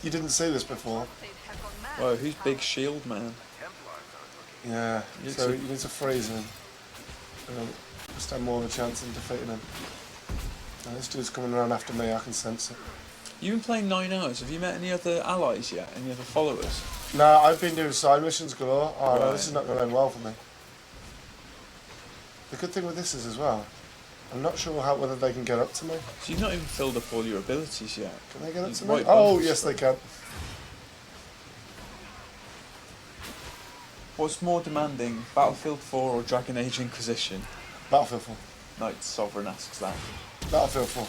you didn't see this before. Whoa, who's Big Shield Man? Yeah, so you need to freeze him. Just have more of a chance of defeating him. Now, this dude's coming around after me, I can sense it. You've been playing 9 hours. Have you met any other allies yet? Any other followers? No, I've been doing side missions galore. Oh no, Right. this is not going to end well for me. The good thing with this is as well, I'm not sure whether they can get up to me. So you've not even filled up all your abilities yet. Can they get up You've to me? wiped Oh, bundles yes they through. can. What's more demanding, Battlefield 4 or Dragon Age Inquisition? Battlefield 4. Knight Sovereign asks that. Battlefield 4.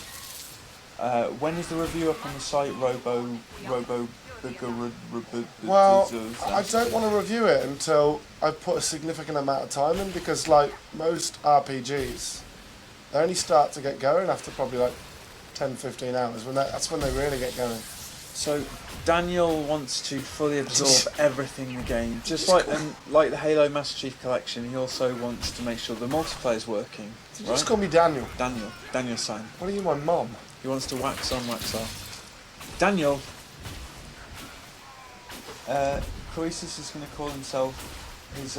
When is the review up on the site? Robo. Well, I don't want to review it until I put a significant amount of time in, because like most RPGs, they only start to get going after probably like 10-15 hours. That's when they really get going. So Daniel wants to fully absorb everything in the game, just like the Halo Master Chief Collection. He also wants to make sure the multiplayer's working. Did you just call me Daniel? Daniel San. What are you, my mom? He wants to wax on, wax off. Daniel. Croesus is going to call himself his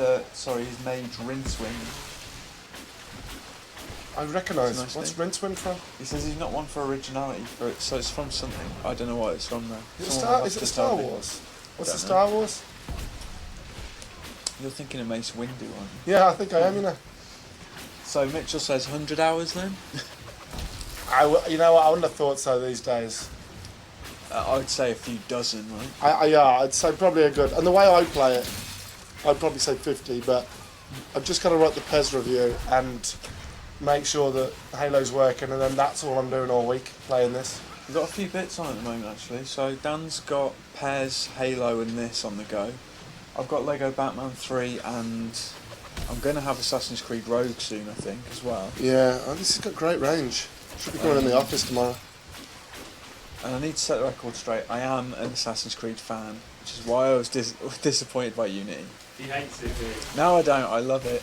mage Rincewind. I recognise. Nice What's name. Rincewind from? He says he's not one for originality, so it's from something. I don't know what it's from though. Is it Star Wars? What's the Star Wars? You're thinking of Mace Windu, aren't you? Yeah, I think I am, you know. So Mitchell says 100 hours then? You know what, I wouldn't have thought so these days. I'd say a few dozen, right? I'd say probably a good... And the way I play it, I'd probably say 50, but I've just got to write the PES review and make sure that Halo's working, and then that's all I'm doing all week, playing this. We've got a few bits on at the moment actually. So Dan's got PES, Halo and this on the go. I've got Lego Batman 3 and I'm going to have Assassin's Creed Rogue soon I think as well. Yeah, this has got great range. Should be going in the office tomorrow. And I need to set the record straight, I am an Assassin's Creed fan, which is why I was disappointed by Unity. He hates it, really. No I don't, I love it.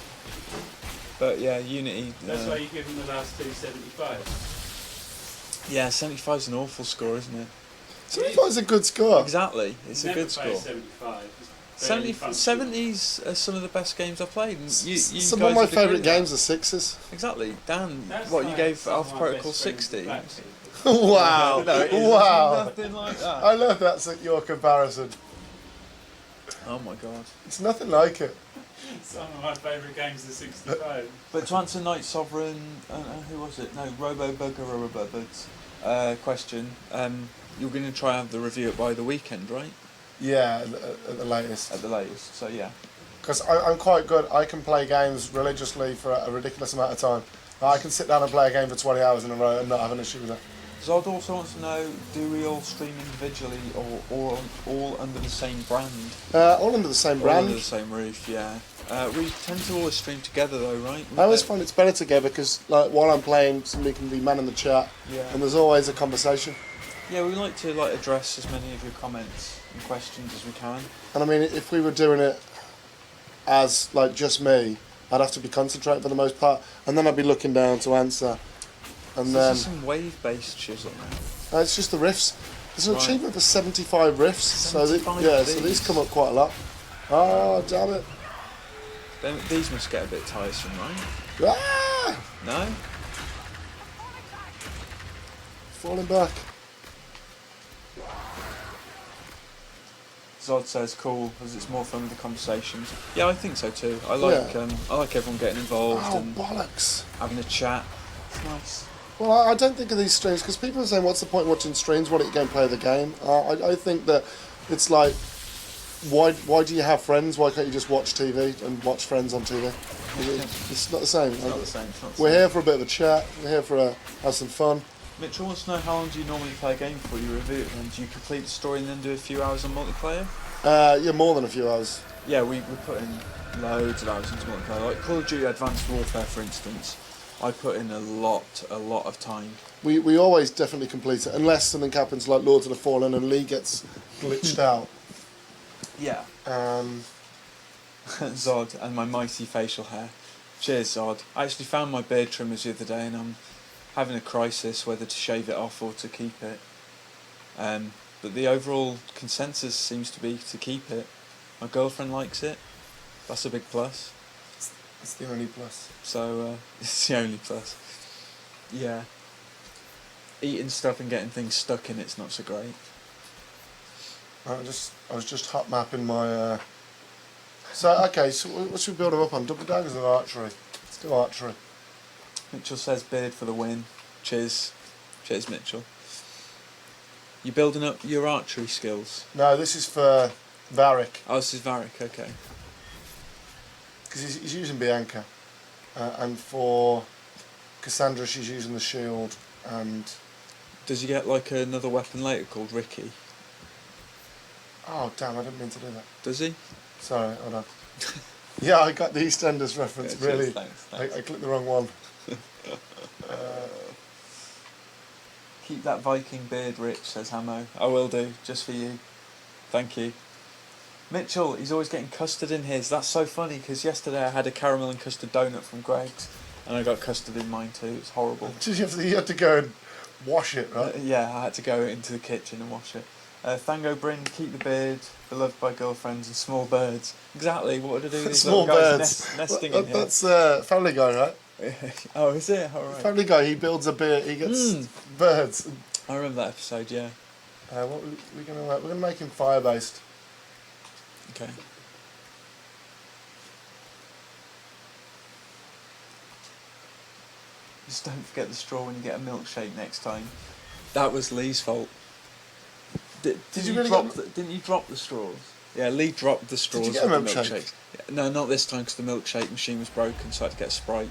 But yeah, Unity... That's why you give him the last 275. Yeah, 75's an awful score, isn't it? 75 is a good score. Exactly, it's a good score. 70s are some of the best games I've played. And Some of my favourite games are 6s. Exactly, Dan. You gave Alpha Protocol 60. Wow! No, wow! Nothing like that. I love that's your comparison. Oh my god! It's nothing like it. Some of my favourite games are 65. But to answer Night Sovereign, who was it? No, Robo-Bugger's question. You're going to try and have the review it by the weekend, right? Yeah, at the latest. At the latest, so yeah. Because I'm quite good. I can play games religiously for a ridiculous amount of time. I can sit down and play a game for 20 hours in a row and not have an issue with it. Zod also wants to know, do we all stream individually or all under the same brand? All under the same brand. All under the same roof, yeah. We tend to always stream together though, right? I always find it's better together because like, while I'm playing, somebody can be man in the chat, and there's always a conversation. Yeah, we like to address as many of your comments and questions as we can. And I mean, if we were doing it as like just me, I'd have to be concentrating for the most part, and then I'd be looking down to answer. And then this is some wave-based chisel now. It's just the riffs. There's an achievement for 75 riffs, so these come up quite a lot. Oh, damn it! These must get a bit tiresome, right? Ah! No? Falling back. Zod says cool, as it's more fun with the conversations. Yeah, I think so too. I like everyone getting involved and bollocks. having a chat. It's nice. Well, I don't think of these streams because people are saying, "What's the point of watching streams? Why don't you go and play the game?" I think that it's like, why do you have friends? Why can't you just watch TV and watch friends on TV? It's not the same. It's not the same. We're here for a bit of a chat. We're here for have some fun. Mitchell wants to know how long do you normally play a game before you review it? And do you complete the story and then do a few hours on multiplayer? Yeah, more than a few hours. Yeah, we put in loads of hours into multiplayer. Like Call of Duty Advanced Warfare, for instance. I put in a lot of time. We always definitely complete it, unless something happens like Lords of the Fallen and Lee gets glitched out. Yeah. Zod and my mighty facial hair. Cheers, Zod. I actually found my beard trimmers the other day and I'm having a crisis whether to shave it off or to keep it. But the overall consensus seems to be to keep it. My girlfriend likes it. That's a big plus. It's the only plus. So, it's the only plus. Yeah. Eating stuff and getting things stuck in it's not so great. I was just hot mapping my... So, okay, so what should we build them up on? Double daggers or archery? Let's do archery. Mitchell says beard for the win. Cheers. Cheers, Mitchell. You building up your archery skills? No, this is for Varric. Oh, this is Varric, okay. Because he's using Bianca. And for Cassandra, she's using the shield. And does he get like another weapon later called Ricky? Oh, damn, I didn't mean to do that. Does he? Sorry, hold on. Yeah, I got the EastEnders reference, yeah, really. Thanks. I clicked the wrong one. Keep that Viking beard rich, says Hamo. I will do, just for you. Thank you. Mitchell, he's always getting custard in his. That's so funny, because yesterday I had a caramel and custard donut from Greg's, and I got custard in mine too. It's horrible. You had to go and wash it, right? Yeah, I had to go into the kitchen and wash it. Thango Bryn, keep the beard, beloved by girlfriends and small birds. Exactly, what would I do with these small little guys birds. nesting in here? That's Family Guy, right? Oh, is it? Alright. Family Guy, he builds a beard, he gets birds. I remember that episode, yeah. What we're gonna make him fire-based. Okay. Just don't forget the straw when you get a milkshake next time. That was Lee's fault. Didn't you drop the straws? Yeah, Lee dropped the straws Did you get a with the milkshake? milkshake. Yeah, no, not this time because the milkshake machine was broken, so I had to get a Sprite.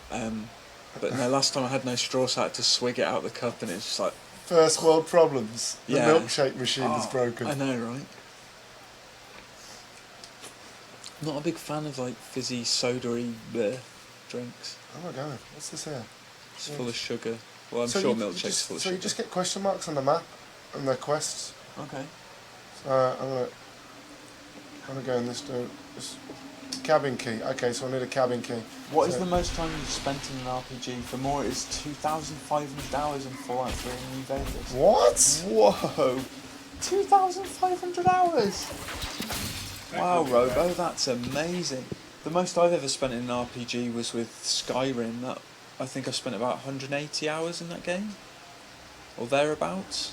But no, last time I had no straws, so I had to swig it out of the cup, and it was just like... First world problems. The Yeah. milkshake machine is broken. I know, right? Not a big fan of like fizzy, soda-y drinks. Oh my god, what's this here? It's full of sugar. Well, I'm So sure you milkshake's just, full of so sugar. you just get question marks on the map and their quests. Okay. So I'm gonna go in this cabin key. Okay, so I need a cabin key. What is So- the most time you've spent in an RPG? For more, it is 2,500 hours in Fallout 3 in New Vegas. What? Whoa! 2,500 hours! Wow, Robo, that's amazing. The most I've ever spent in an RPG was with Skyrim. That I think I spent about 180 hours in that game, or thereabouts.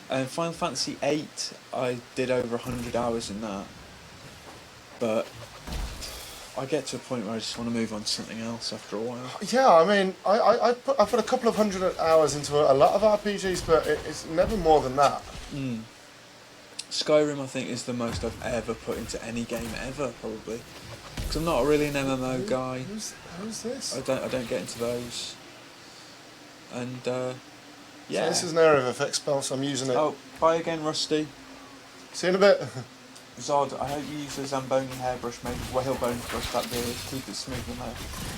And Final Fantasy VIII, I did over 100 hours in that. But I get to a point where I just want to move on to something else after a while. Yeah, I mean, I put a couple of hundred hours into a lot of RPGs, but it's never more than that. Mm. Skyrim, I think, is the most I've ever put into any game ever, probably. Because I'm not really an MMO guy. Who's this? I don't get into those. And yeah. So this is an area of effect spell, so I'm using it. Oh, bye again, Rusty. See you in a bit. Zod, I hope you use a Zamboni hairbrush, maybe whalebone to brush that beard, keep it smooth and hair.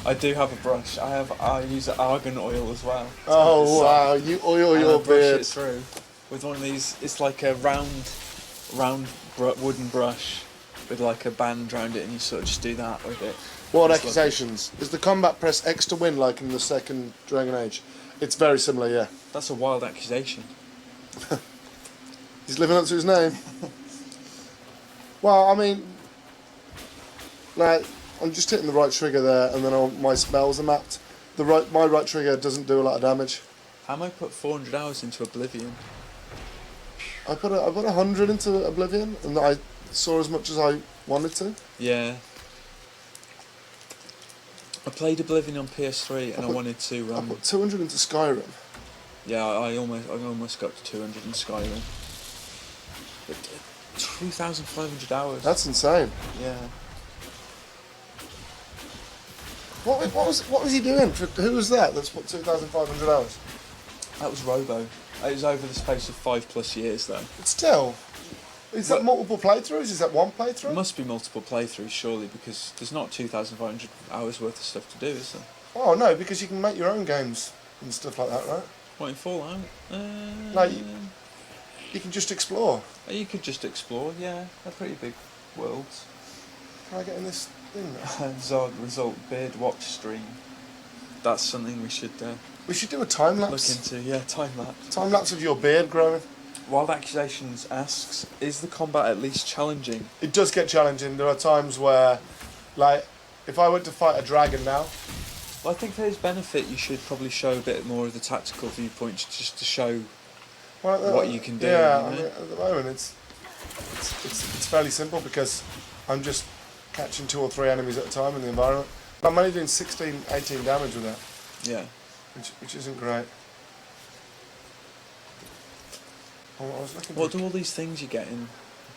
I do have a brush. I use argan oil as well. It's called the Oh wow, Zod. you oil And I your brush beard. it through with one of these. It's like a round wooden brush with like a band around it, and you sort of just do that with it. What It's accusations? Is the combat press X to win like in the second Dragon Age? It's very similar, yeah. That's a wild accusation. He's living up to his name. Well, I mean, like, I'm just hitting the right trigger there, and then my spells are mapped. My right trigger doesn't do a lot of damage. Hamo put 400 hours into Oblivion. I put 100 into Oblivion, and I saw as much as I wanted to. Yeah. I played Oblivion on PS3 and I wanted to. I put 200 into Skyrim. Yeah, I almost got to 200 in Skyrim. But 2,500 hours. That's insane. Yeah. What was he doing? Who was that? That's put 2,500 hours. That was Robo. It was over the space of 5+ years though. But still, is that multiple playthroughs? Is that one playthrough? It must be multiple playthroughs surely, because there's not 2,500 hours worth of stuff to do, is there? Oh no, because you can make your own games and stuff like that, right? What, in Fallout? No, you can just explore. You could just explore, yeah. They're pretty big worlds. Can I get in this thing now? Zod result beard watch stream. That's something we should do a time look lapse. into. Yeah, time lapse. Time lapse of your beard growing. Wild Accusations asks, is the combat at least challenging? It does get challenging. There are times where, like, if I went to fight a dragon now. Well, I think for his benefit, you should probably show a bit more of the tactical viewpoint, just to show what you can do. Yeah, you know? I mean, at the moment it's fairly simple because I'm just catching 2 or 3 enemies at a time in the environment. I'm only doing 16, 18 damage with that. Yeah. Which isn't great. I was looking What do all these things you get in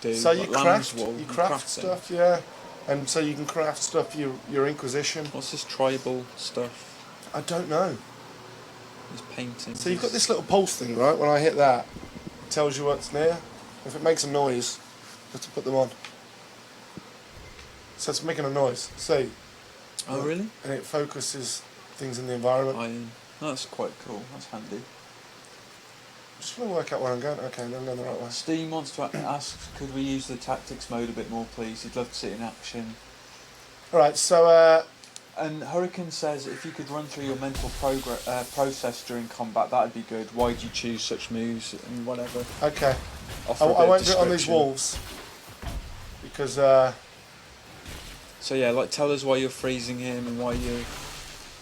do? So you Like craft, Lambswool, you craft stuff, yeah, and so you can craft stuff. Your Inquisition. What's this tribal stuff? I don't know. These paintings. So you've got this little pulse thing, right? When I hit that, it tells you what's near. If it makes a noise, you have to put them on. So it's making a noise. See? Oh really? And it focuses things in the environment. That's quite cool. That's handy. Just want to work out where I'm going. Okay, I'm going the right way. Steam wants to ask, could we use the tactics mode a bit more, please? He'd love to see it in action. All right, so. And Hurricane says, if you could run through your mental process during combat, that'd be good. Why do you choose such moves and whatever? Okay. Offer I a bit won't of do it on these description. walls because. So yeah, like tell us why you're freezing him and why you're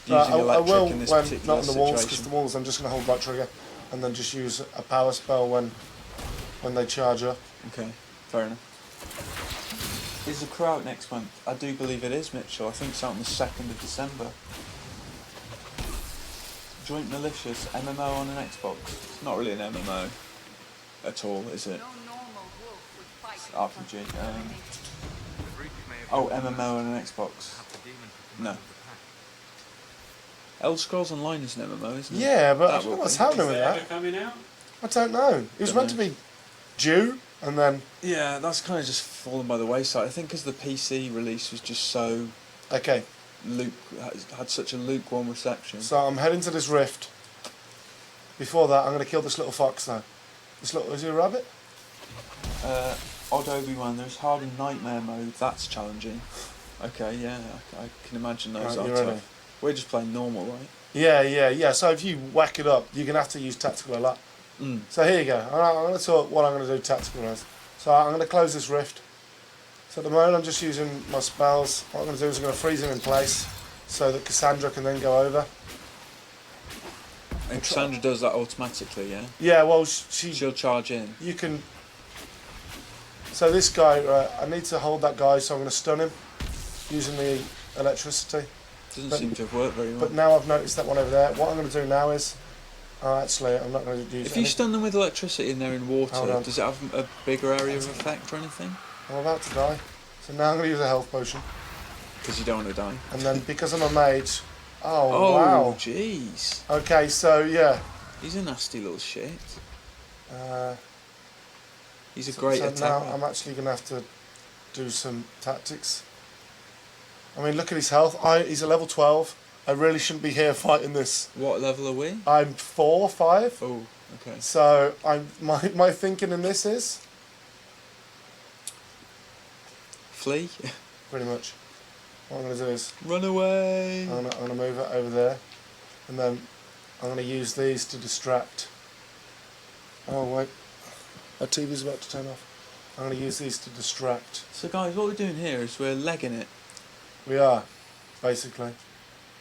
using I electric will in this when particular not on the walls because situation. the walls I'm just going to hold right trigger and then just use a power spell when they charge up. Okay, fair enough. Is the crew out next month? I do believe it is, Mitchell. I think it's out on the 2nd of December. Joint Malicious, MMO on an Xbox. It's not really an MMO at all, is it? RPG. The breach may have Oh, been MMO on an Xbox. perhaps a demon took No. command of the pack. Elder Scrolls Online is an MMO, isn't it? Yeah, but I That don't know will what's be. happening Is with it ever that. coming out? I don't know. It was Don't meant to know. be due, and then Yeah, that's kind of just fallen by the wayside. I think because the PC release was just so okay. had such a lukewarm reception. So I'm heading to this rift. Before that, I'm going to kill this little fox though. This little, is he a rabbit? Odd Obi-Wan, there's hard and nightmare mode. That's challenging. Okay, yeah, I can imagine those Right, are you tough. ready? We're just playing normal, right? Yeah. So if you whack it up, you're going to have to use tactical a lot. Mm. So here you go. I'm going to talk what I'm going to do tactical as. So I'm going to close this rift. So at the moment I'm just using my spells. What I'm going to do is I'm going to freeze him in place so that Cassandra can then go over. And Cassandra does that automatically, yeah? Yeah, well she'll charge in. You can. So this guy, right, I need to hold that guy, so I'm going to stun him using the electricity. Doesn't seem to have worked very well. But now I've noticed that one over there. What I'm going to do now is, actually, I'm not going to use. If you stun them with electricity and they're in Hold water, on. does it have a bigger area of effect or anything? I'm about to die, so now I'm going to use a health potion. Because you don't want to die. And then because I'm a mage, oh Oh, wow. jeez. Okay, so yeah. He's a nasty little shit. Uh, He's a great so attacker. now I'm actually going to have to do some tactics. I mean, look at his health. He's a level 12. I really shouldn't be here fighting this. What level are we? I'm 4, 5. Oh, okay. So my thinking in this is flee. Pretty much. What I'm going to do is run away. I'm going to move it over there, and then I'm going to use these to distract. Oh wait, our TV's about to turn off. I'm going to use these to distract. So guys, what we're doing here is we're legging it. We are, basically,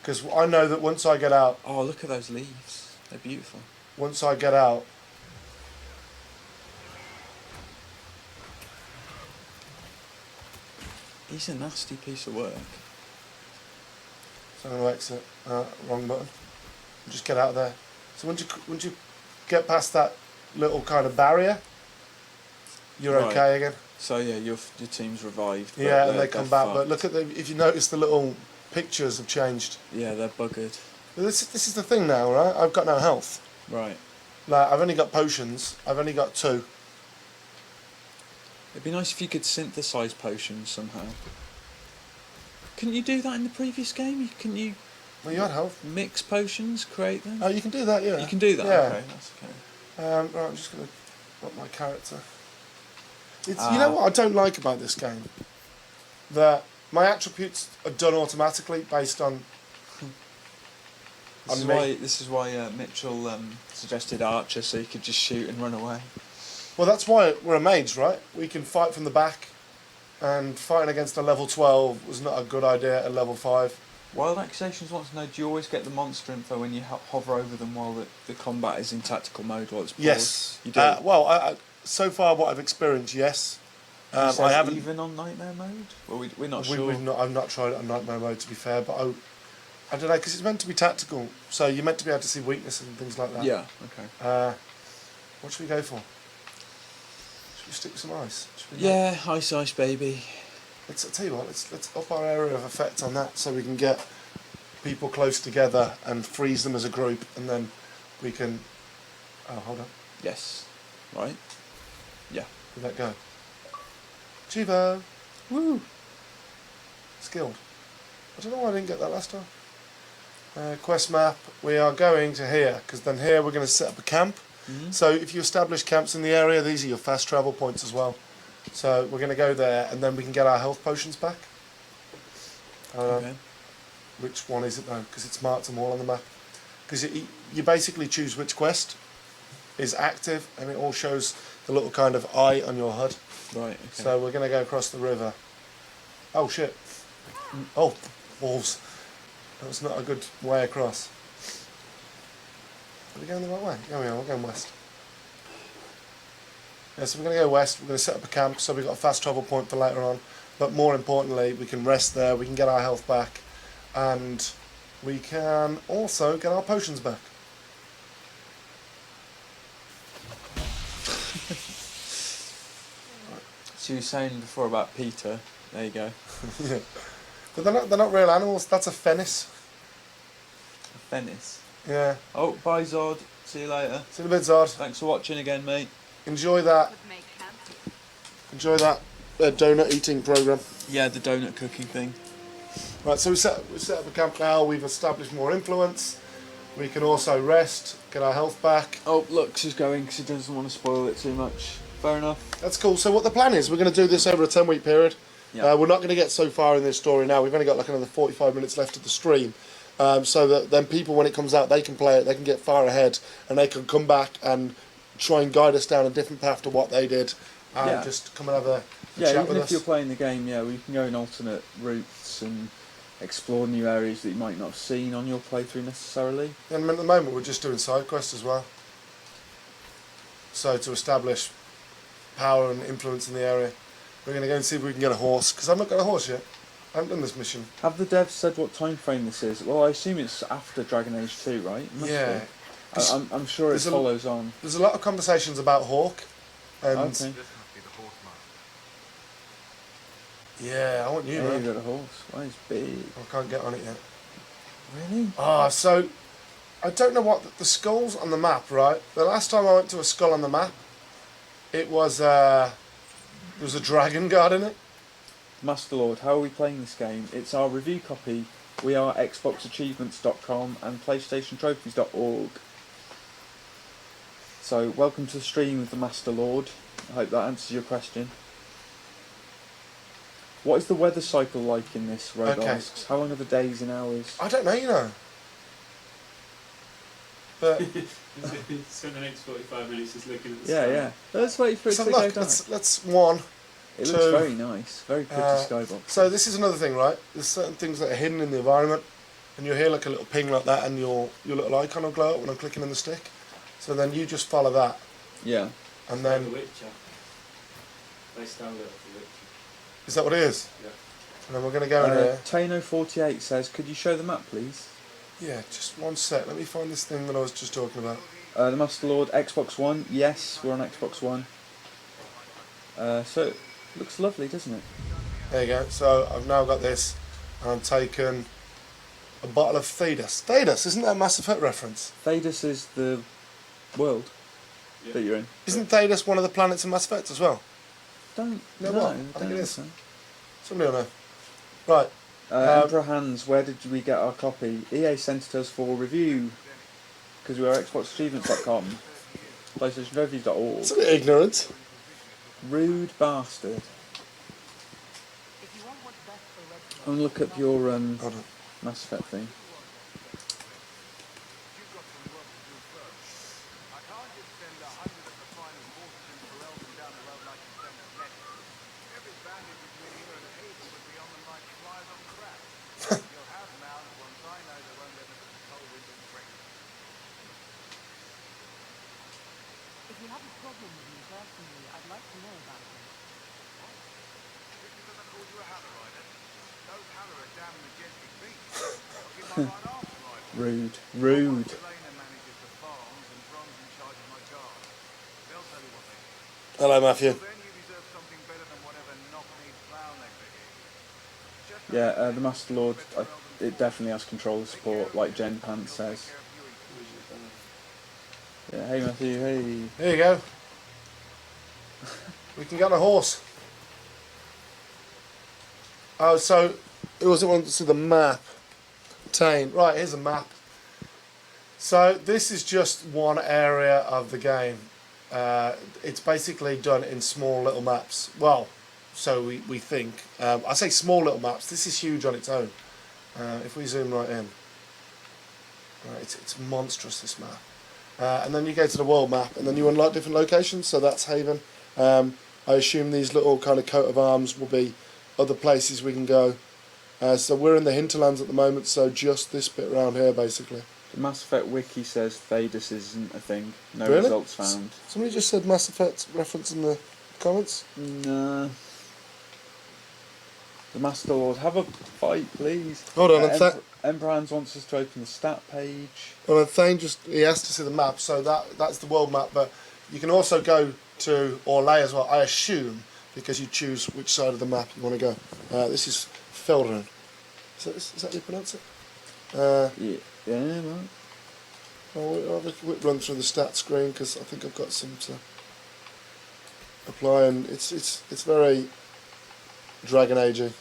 because I know that once I get out. Oh, look at those leaves. They're beautiful. Once I get out. He's a nasty piece of work. So I'm going to exit. Wrong button. Just get out of there. So once you get past that little kind of barrier, you're Right. okay again. So yeah, your team's revived. but Yeah, and they're- they come they're back. But look at if you notice the little pictures have changed. Yeah, they're buggered. But this is the thing now, right? I've got no health. Right. Like I've only got potions. I've only got 2. It'd be nice if you could synthesize potions somehow. Couldn't you do that in the previous game? Couldn't you? Well, you had health. Mix potions, create them. Oh, you can do that. Yeah. You can do that. Yeah. Okay, that's okay. Right, I'm just gonna up my character. It's you know what I don't like about this game? That my attributes are done automatically based on. This is why Mitchell suggested Archer, so you could just shoot and run away. Well, that's why we're a mage, right? We can fight from the back, and fighting against a level 12 was not a good idea at level 5. Wild Accusations wants to know, do you always get the monster info when you hover over them while the combat is in tactical mode while it's paused? Yes. You do? Well, so far what I've experienced, yes. He says I haven't. even on Nightmare mode? Well, we're not I've sure. not tried it on Nightmare mode, to be fair, but I don't know, because it's meant to be tactical, so you're meant to be able to see weaknesses and things like that. Yeah, okay. What should we go for? Should we stick with some ice? Yeah, ice, baby. I'll tell you what, let's up our area of effect on that so we can get people close together and freeze them as a group, and then we can... Oh, hold on. Yes. Right? Yeah. Did that go? Chivo! Woo! Skilled. I don't know why I didn't get that last time. Quest map, we are going to here, because then here we're going to set up a camp. Mm-hmm. So if you establish camps in the area, these are your fast travel points as well. So we're going to go there, and then we can get our health potions back. Okay. Which one is it though? Because it's marked them all on the map. Because you basically choose which quest is active, and it all shows the little kind of eye on your HUD. Right, okay. So we're going to go across the river. Oh shit. Oh, balls. That was not a good way across. Are we going the right way? Yeah, we are. We're going west. Yeah, so we're going to go west. We're going to set up a camp, so we've got a fast travel point for later on. But more importantly, we can rest there, we can get our health back, and we can also get our potions back. So So you were saying before about Peter. There you go. Yeah. But they're not real animals. That's a Fennis. A Fennis. Yeah. Oh, bye Zod. See you later. See you in a bit, Zod. Thanks for watching again, mate. Enjoy that. Enjoy that donut eating program. Yeah, the donut cooking thing. Right, so we set up a camp now. We've established more influence. We can also rest, get our health back. Oh, Lux is going because he doesn't want to spoil it too much. Fair enough. That's cool. So what the plan is, we're going to do this over a 10-week period. Yeah. We're not going to get so far in this story now. We've only got like another 45 minutes left of the stream. So that then people, when it comes out, they can play it, they can get far ahead, and they can come back and try and guide us down a different path to what they did, and just come and have a chat even with if us. you're playing the game, we can go in alternate routes and explore new areas that you might not have seen on your playthrough necessarily. And at the moment we're just doing side quests as well. So to establish power and influence in the area, we're going to go and see if we can get a horse, because I've not got a horse yet. I haven't done this mission. Have the devs said what time frame this is? Well, I assume it's after Dragon Age 2, right? It must Yeah. be. I'm sure it follows on. There's a lot of conversations about Hawk, and Okay. This must be the horse mark. yeah, I want you, Yeah, man. you got a horse. Why it's big? I can't get on it yet. Really? So I don't know what the skulls on the map, right? The last time I went to a skull on the map, it was there was a dragon guard in it. Master Lord, how are we playing this game? It's our review copy. We are xboxachievements.com and playstationtrophies.org. So, welcome to the stream with the Master Lord. I hope that answers your question. What is the weather cycle like in this, Rogue Okay. asks? How long are the days and hours? I don't know, you know. But Spend the next 45 minutes just looking at the yeah, sky. yeah. Let's wait for it so to go look, down. let's one. It two, looks very nice. Very pretty skybox. So this is another thing, right? There's certain things that are hidden in the environment, and you'll hear like a little ping like that, and your little icon will glow up when I'm clicking on the stick. So then you just follow that, Yeah. and The then Witcher. They stole it off the Witcher. is that what it is? Yeah. And then we're going to go in here. Tano48 says, could you show the map, please? Yeah, just one sec. Let me find this thing that I was just talking about. The Master Lord, Xbox One. Yes, we're on Xbox One. So it looks lovely, doesn't it? There you go. So I've now got this, and I'm taking a bottle of Thedas. Thedas, isn't that a Mass Effect reference? Thedas is the world that you're in. Isn't Thedas one of the planets in Mass Effect as well? Don't No, know. what? I don't think it is. so. Somebody will know. Right. Emperor Hans, where did we get our copy? EA sent it us for review because we are xboxachievements.com, playstationreviews.org. It's a bit ignorant. Rude bastard. I'm gonna look up your Hold on. Mass Effect thing. If you have a problem with me personally, I'd like to know about it. Rude. Rude. Hello, Matthew. Yeah, the Master Lord, it definitely has controller support, like Jen Pants says. Yeah, hey Matthew, hey. There you go. We can get on a horse. Oh, so it wasn't wanting to see the map. Tane. Right, here's a map. So this is just one area of the game. It's basically done in small little maps. Well, so we think. I say small little maps. This is huge on its own. If we zoom right in. Right, it's monstrous, this map. And then you go to the world map, and then you unlock different locations. So that's Haven. I assume these little kind of coat of arms will be other places we can go. So we're in the Hinterlands at the moment, so just this bit around here, basically. The Mass Effect wiki says Thedas isn't a thing. No Really? results found. Somebody just said Mass Effect reference in the comments. Nah. The Master Lord, have a fight, please. Hold on, Emperor Hans wants us to open the stat page. Well, Thane he asked to see the map, so that's the world map. But you can also go to Orlais as well. I assume because you choose which side of the map you want to go. This is Feldern. Is that how you pronounce it? Yeah, right. I'll have a quick run through the stat screen because I think I've got some to apply, and it's very Dragon Agey.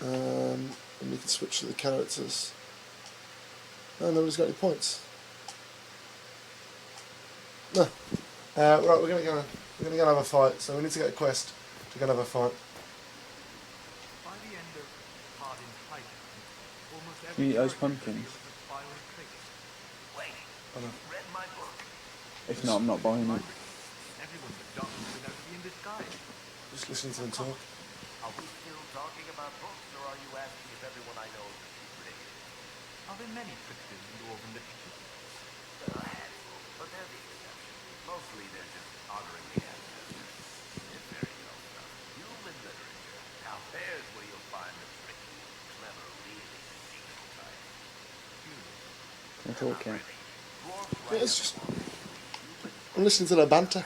And you can switch to the characters. Oh, nobody's got any points. No. Right, we're gonna go and have a fight. So we need to get a quest to go and have a fight. By the end of Hardin's fight, almost Can you eat those every pumpkins? Wait, read my book. If not, I'm not buying it. everyone but Doc knows how to be in disguise. Just listening to them talk. Are we still talking about books, or are you asking if everyone I know is secret? Are there many tricksters in dwarven literature? A handful, but they're the exception. Mostly they're just honoring the ancestors. It's fairy tale stuff. Human literature. Now there's where you'll find the tricky, clever, really evil types. I'm talking. Yeah, it's just. I'm listening to their banter.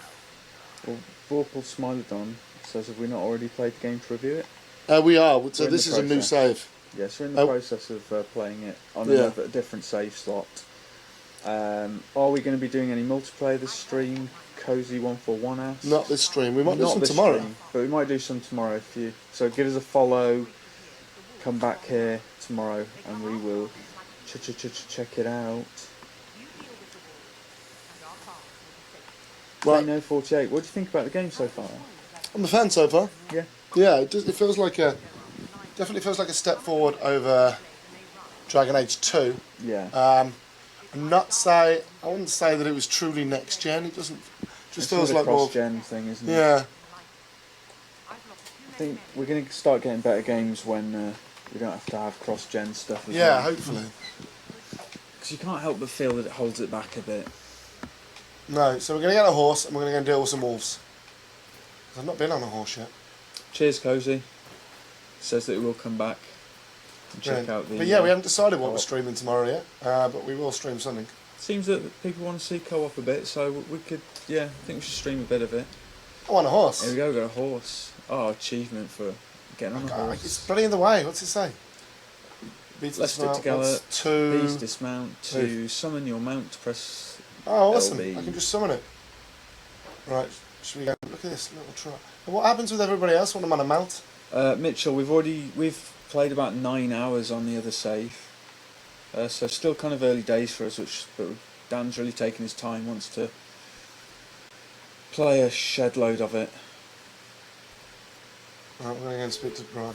Well, Vorpal Smilodon says, have we not already played the game to review it? We are. So We're in this the is a new process. save. Yes, we're in the process of playing it on a different save slot. Are we going to be doing any multiplayer this stream? Cozy 141 asks. Not this stream. We might do Not some this tomorrow. stream, but we might do some tomorrow if you. So give us a follow. Come back here tomorrow, and we will check it out. Right. No 48. What do you think about the game so far? I'm a fan so far. Yeah. Yeah, it feels like definitely feels like a step forward over Dragon Age 2. Yeah. I wouldn't say that it was truly next gen. It doesn't. Just feels like more cross-gen thing, isn't it? Yeah. I think we're going to start getting better games when we don't have to have cross-gen stuff. Yeah, hopefully. Because you can't help but feel that it holds it back a bit. No, so we're going to get a horse and we're going to go and deal with some wolves. 'Cause I've not been on a horse yet. Cheers, Cozy. Says that it will come back and check out the. But yeah, we haven't decided what we're streaming tomorrow yet. But we will stream something. Seems that people want to see co-op a bit, so we could. Yeah, I think we should stream a bit of it. I want a horse. Here we go. We got a horse. Oh, achievement for getting on a horse. It's bloody in the way. What's it say? Let's stick together. Please dismount to summon your mount. Press. Oh, awesome! LB. I can just summon it. Right, should we go? Look at this little truck. And what happens with everybody else when I'm on a mount? Mitchell, we've played about 9 hours on the other save, so still kind of early days for us. But Dan's really taking his time. Wants to play a shed load of it. Right, we're going to go and speak to Brian.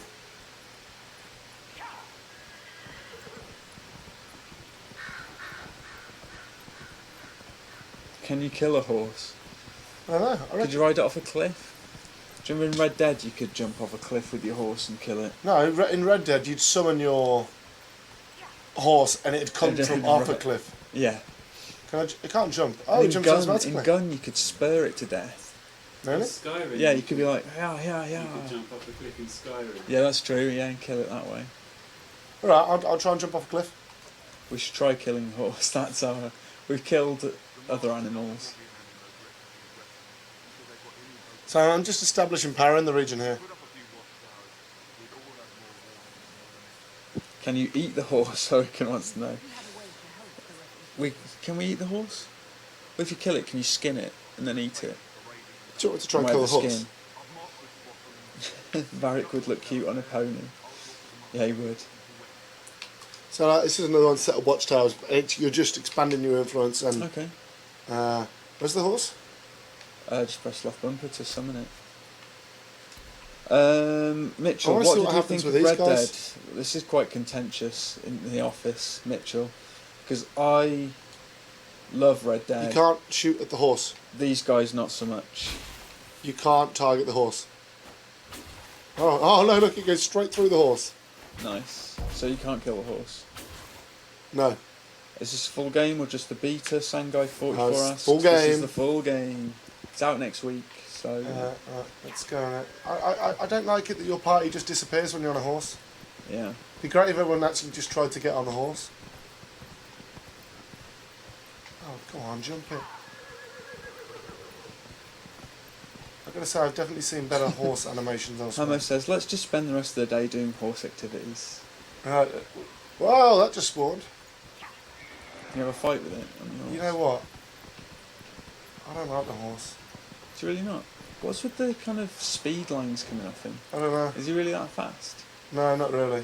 Can you kill a horse? I don't know. Could you ride it off a cliff? Do you remember in Red Dead you could jump off a cliff with your horse and kill it? No, in Red Dead you'd summon your horse and it'd come from off a cliff. Yeah. It can't jump. Oh, it jumps automatically. In Gun you could spur it to death. Really? Skyrim. Yeah, you could be like, yeah. You could jump off a cliff in Skyrim. Yeah, that's true. Yeah, and kill it that way. All right, I'll try and jump off a cliff. We should try killing the horse. That's our. We've killed other animals. So I'm just establishing power in the region here. Can you eat the horse? Hurricane wants to know. Can we eat the horse? Well, if you kill it, can you skin it and then eat it? Do you want to try and kill the horse? Skin. Varric would look cute on a pony. Yeah, he would. So this is another one set of watchtowers. You're just expanding your influence. And okay. Where's the horse? Just press left bumper to summon it. Mitchell, what did you happens think with of these Red guys? Dead? This is quite contentious in the office, Mitchell, because I love Red Dead. You can't shoot at the horse. These guys, not so much. You can't target the horse. Oh no! Look, it goes straight through the horse. Nice. So you can't kill the horse. No. Is this full game or just the beta? Sangai 44 it's asks. full game. This is the full game. It's out next week, so. Right, let's go on it. I don't like it that your party just disappears when you're on a horse. Yeah. It'd be great if everyone actually just tried to get on the horse. Oh, go on, jump it. I've got to say, I've definitely seen better horse animations elsewhere. Hamo says, let's just spend the rest of the day doing horse activities. Wow, that just spawned. You have a fight with it on the horse? You know what? I don't like the horse. Is he really not? What's with the kind of speed lines coming off him? I don't know. Is he really that fast? No, not really.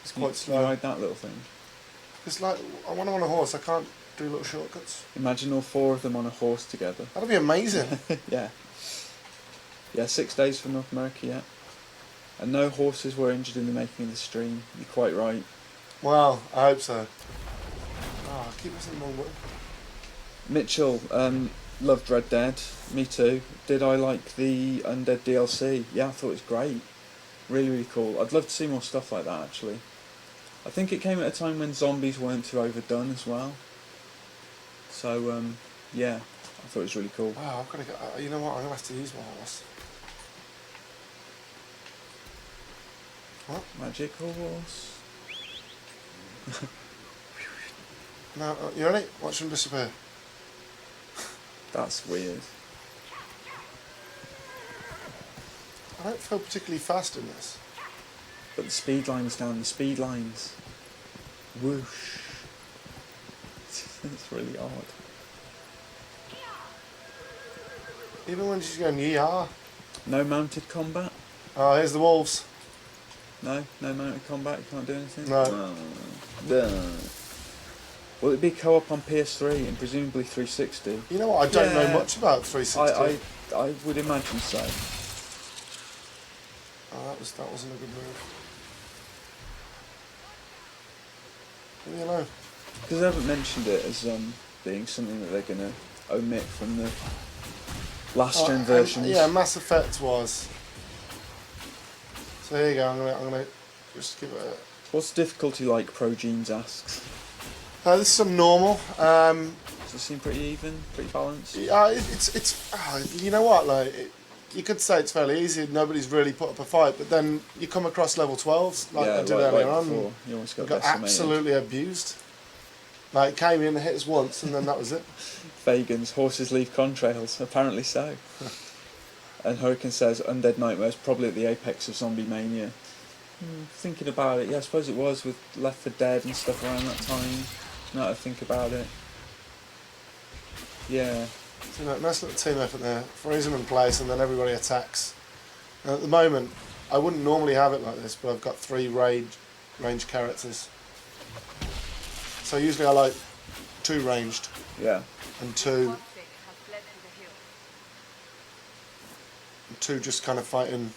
It's quite slow. You ride that little thing? It's like, when I'm on a horse, I can't do little shortcuts. Imagine all 4 of them on a horse together. That'd be amazing. Yeah. Yeah, 6 days from North America yet. And no horses were injured in the making of the stream. You're quite right. Well, I hope so. Oh, I keep missing the wrong button. Mitchell, loved Red Dead. Me too. Did I like the Undead DLC? Yeah, I thought it was great. Really, really cool. I'd love to see more stuff like that, actually. I think it came at a time when zombies weren't too overdone as well. So, yeah, I thought it was really cool. Wow, I've got to go. You know what? I'm going to have to use my horse. What? Magic horse. No, you ready? Watch him disappear. That's weird. I don't feel particularly fast in this. But the speed lines down, the speed lines. Whoosh. It's really odd. Even when she's going, yeah. No mounted combat? Oh, here's the wolves. No mounted combat, you can't do anything? No. No. Will it be co-op on PS3 and presumably 360? You know what, I don't know much about 360. I would imagine so. Oh, that wasn't a good move. Leave me alone. Because they haven't mentioned it as being something that they're going to omit from the last gen versions. Yeah, Mass Effect was. So here you go, I'm gonna just give it a... What's the difficulty like, ProGenes asks? This is some normal. Does it seem pretty even, pretty balanced? It's you know what, like, you could say it's fairly easy, nobody's really put up a fight, but then you come across level 12s, like I did earlier on, before. You almost got absolutely abused. Like, came in and hit us once, and then that was it. Fagans, horses leave contrails, apparently so. And Hurricane says, Undead Nightmare is probably at the apex of zombie mania. Thinking about it, yeah, I suppose it was with Left 4 Dead and stuff around that time. Now that I think about it. Yeah. So, nice little team effort there. Freeze them in place and then everybody attacks. And at the moment, I wouldn't normally have it like this, but I've got 3 range characters. So usually I like 2 ranged. Yeah. And 2 just kind of fighting.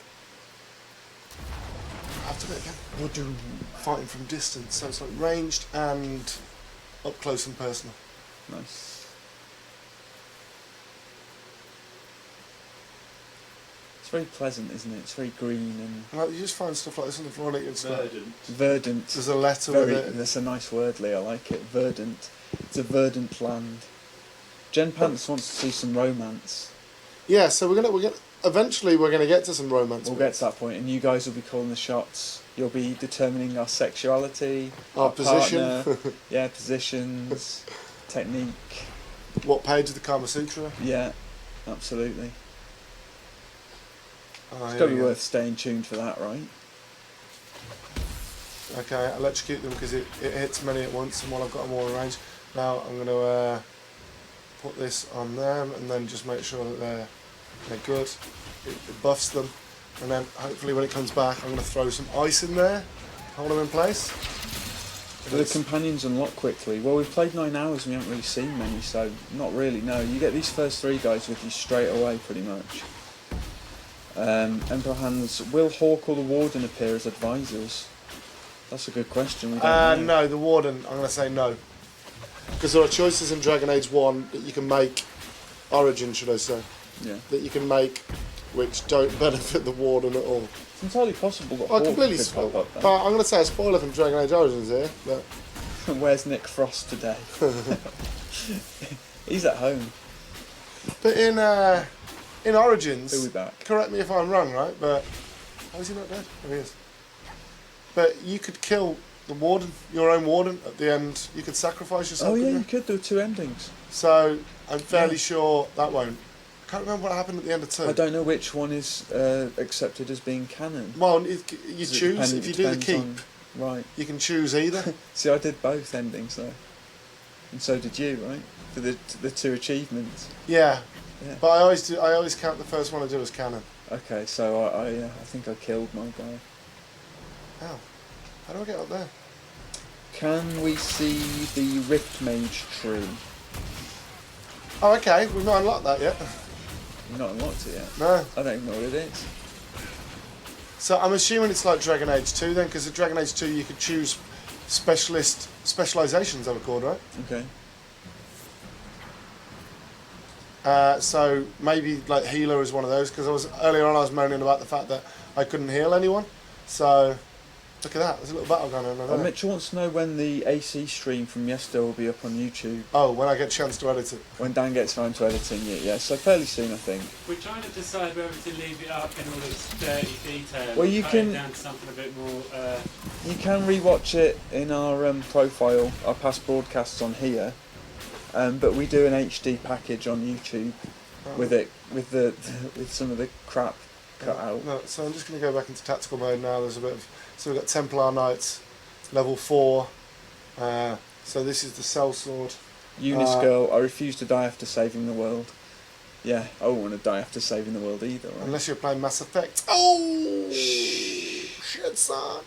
I have to do it again. Fighting from distance, so it's like ranged and up close and personal. Nice. It's very pleasant, isn't it? It's very green and... Like, you just find stuff like this on the floor and it's verdant. There's a letter with it. That's a nice word, Lee, I like it. Verdant. It's a verdant land. Jen Pants wants to see some romance. Yeah, so we're gonna eventually we're gonna get to some romance. We'll get to that point, and you guys will be calling the shots. You'll be determining our sexuality, our position, partner, yeah, positions, technique. What page of the Kama Sutra? Yeah, absolutely. Oh, it's got to be worth staying tuned for that, right? Okay, I'll electrocute them because it hits many at once, and while I've got them all arranged, now I'm going to put this on them and then just make sure that they're good. It buffs them, and then hopefully when it comes back I'm going to throw some ice in there, hold them in place. Do the companions unlock quickly? Well, we've played 9 hours and we haven't really seen many, so not really, no. You get these first 3 guys with you straight away, pretty much. Emperor Hans, will Hawk or the Warden appear as advisors? That's a good question. We don't know. No, the Warden, I'm going to say no. Because there are choices in Dragon Age 1 that you can make, Origin should I say, that you can make which don't benefit the Warden at all. It's entirely possible that I Hawk completely could pop up then. But I'm going to say a spoiler from Dragon Age Origins here. But where's Nick Frost today? He's at home. But in Origins, he'll be back. Correct me if I'm wrong, right? But how is he not dead? Oh, he is. But you could kill the Warden, your own Warden, at the end. You could sacrifice yourself. Oh yeah, you could do 2 endings. So I'm fairly sure that won't. I can't remember what happened at the end of 2. I don't know which one is accepted as being canon. Well, you Does it choose, depend- if you it do the depends keep, on- right. you can choose either. See, I did both endings though, and so did you, right? For the 2 achievements. Yeah. Yeah. But I always count the first one I do as canon. Okay, so I think I killed my guy. How? How do I get up there? Can we see the Rift Mage tree? Oh, okay. We've not unlocked that yet. You've not unlocked it yet? No. I don't even know what it is. So I'm assuming it's like Dragon Age 2 then, because at Dragon Age 2 you could choose specializations, they were called, right? Okay. So maybe like healer is one of those, because earlier on I was moaning about the fact that I couldn't heal anyone. So look at that, there's a little battle going on over there. Mitchell wants to know when the AC stream from yesterday will be up on YouTube. Oh, when I get a chance to edit it. When Dan gets around to editing it, yeah. So fairly soon, I think. We're trying to decide whether to leave it up in all its dirty detail. Well, you cut can- it down to something a bit more. You can rewatch it in our profile, our past broadcasts on here, but we do an HD package on YouTube with it, with some of the crap cut out. No, so I'm just going to go back into tactical mode now. There's a bit of, so we've got Templar Knights, level 4. So this is the Sellsword. Eunice Girl, I refuse to die after saving the world. Yeah, I won't want to die after saving the world either, right? Unless you're playing Mass Effect. Oh, shit, son.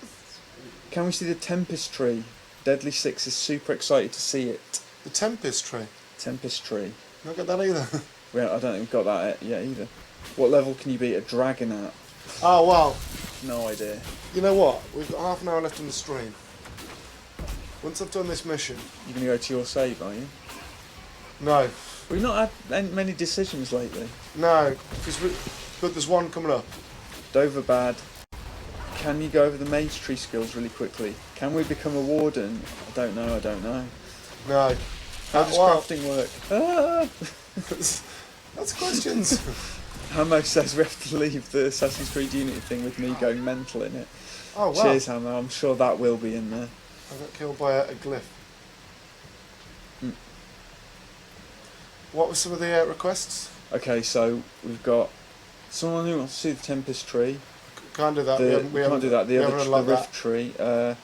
Can we see the Tempest Tree? Deadly Six is super excited to see it. The Tempest Tree. Tempest Tree. Not got that either. Well, I don't think we've got that yet either. What level can you beat a dragon at? Oh, wow. No idea. You know what? We've got half an hour left in the stream. Once I've done this mission... You're going to go to your save, are you? No. We've not had many decisions lately. No, but there's one coming up. Dover Bad. Can you go over the Mage Tree skills really quickly? Can we become a Warden? I don't know. No. How does crafting work? Ah! That's questions. Hamo says we have to leave the Assassin's Creed Unity thing with me going mental in it. Oh, wow. Cheers, Hamo. I'm sure that will be in there. I got killed by a glyph. What were some of the requests? Okay, so we've got someone who wants to see the Tempest Tree. Can't do that. We can't do that. The other the Rift Tree. Can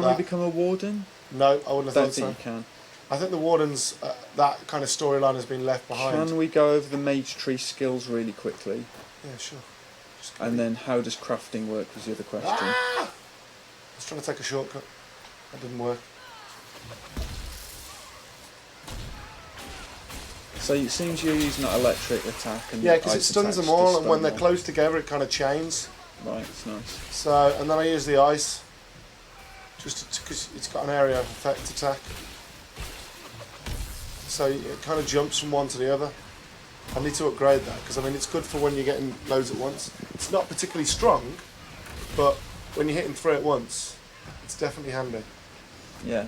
we become a Warden? No, I wouldn't have Don't thought so. think you can. I think the Warden's, that kind of storyline has been left behind. Can we go over the Mage Tree skills really quickly? Yeah, sure. And then how does crafting work was the other question. Ah! I was trying to take a shortcut. That didn't work. So it seems you're using that electric attack and Yeah, because it ice stuns attacks them all, to and when stun they're them. close together, it kind of chains. Right, it's nice. So, and then I use the ice, just because it's got an area of effect attack. So it kind of jumps from one to the other. I need to upgrade that, because I mean it's good for when you're getting loads at once. It's not particularly strong, but when you're hitting 3 at once, it's definitely handy. Yeah.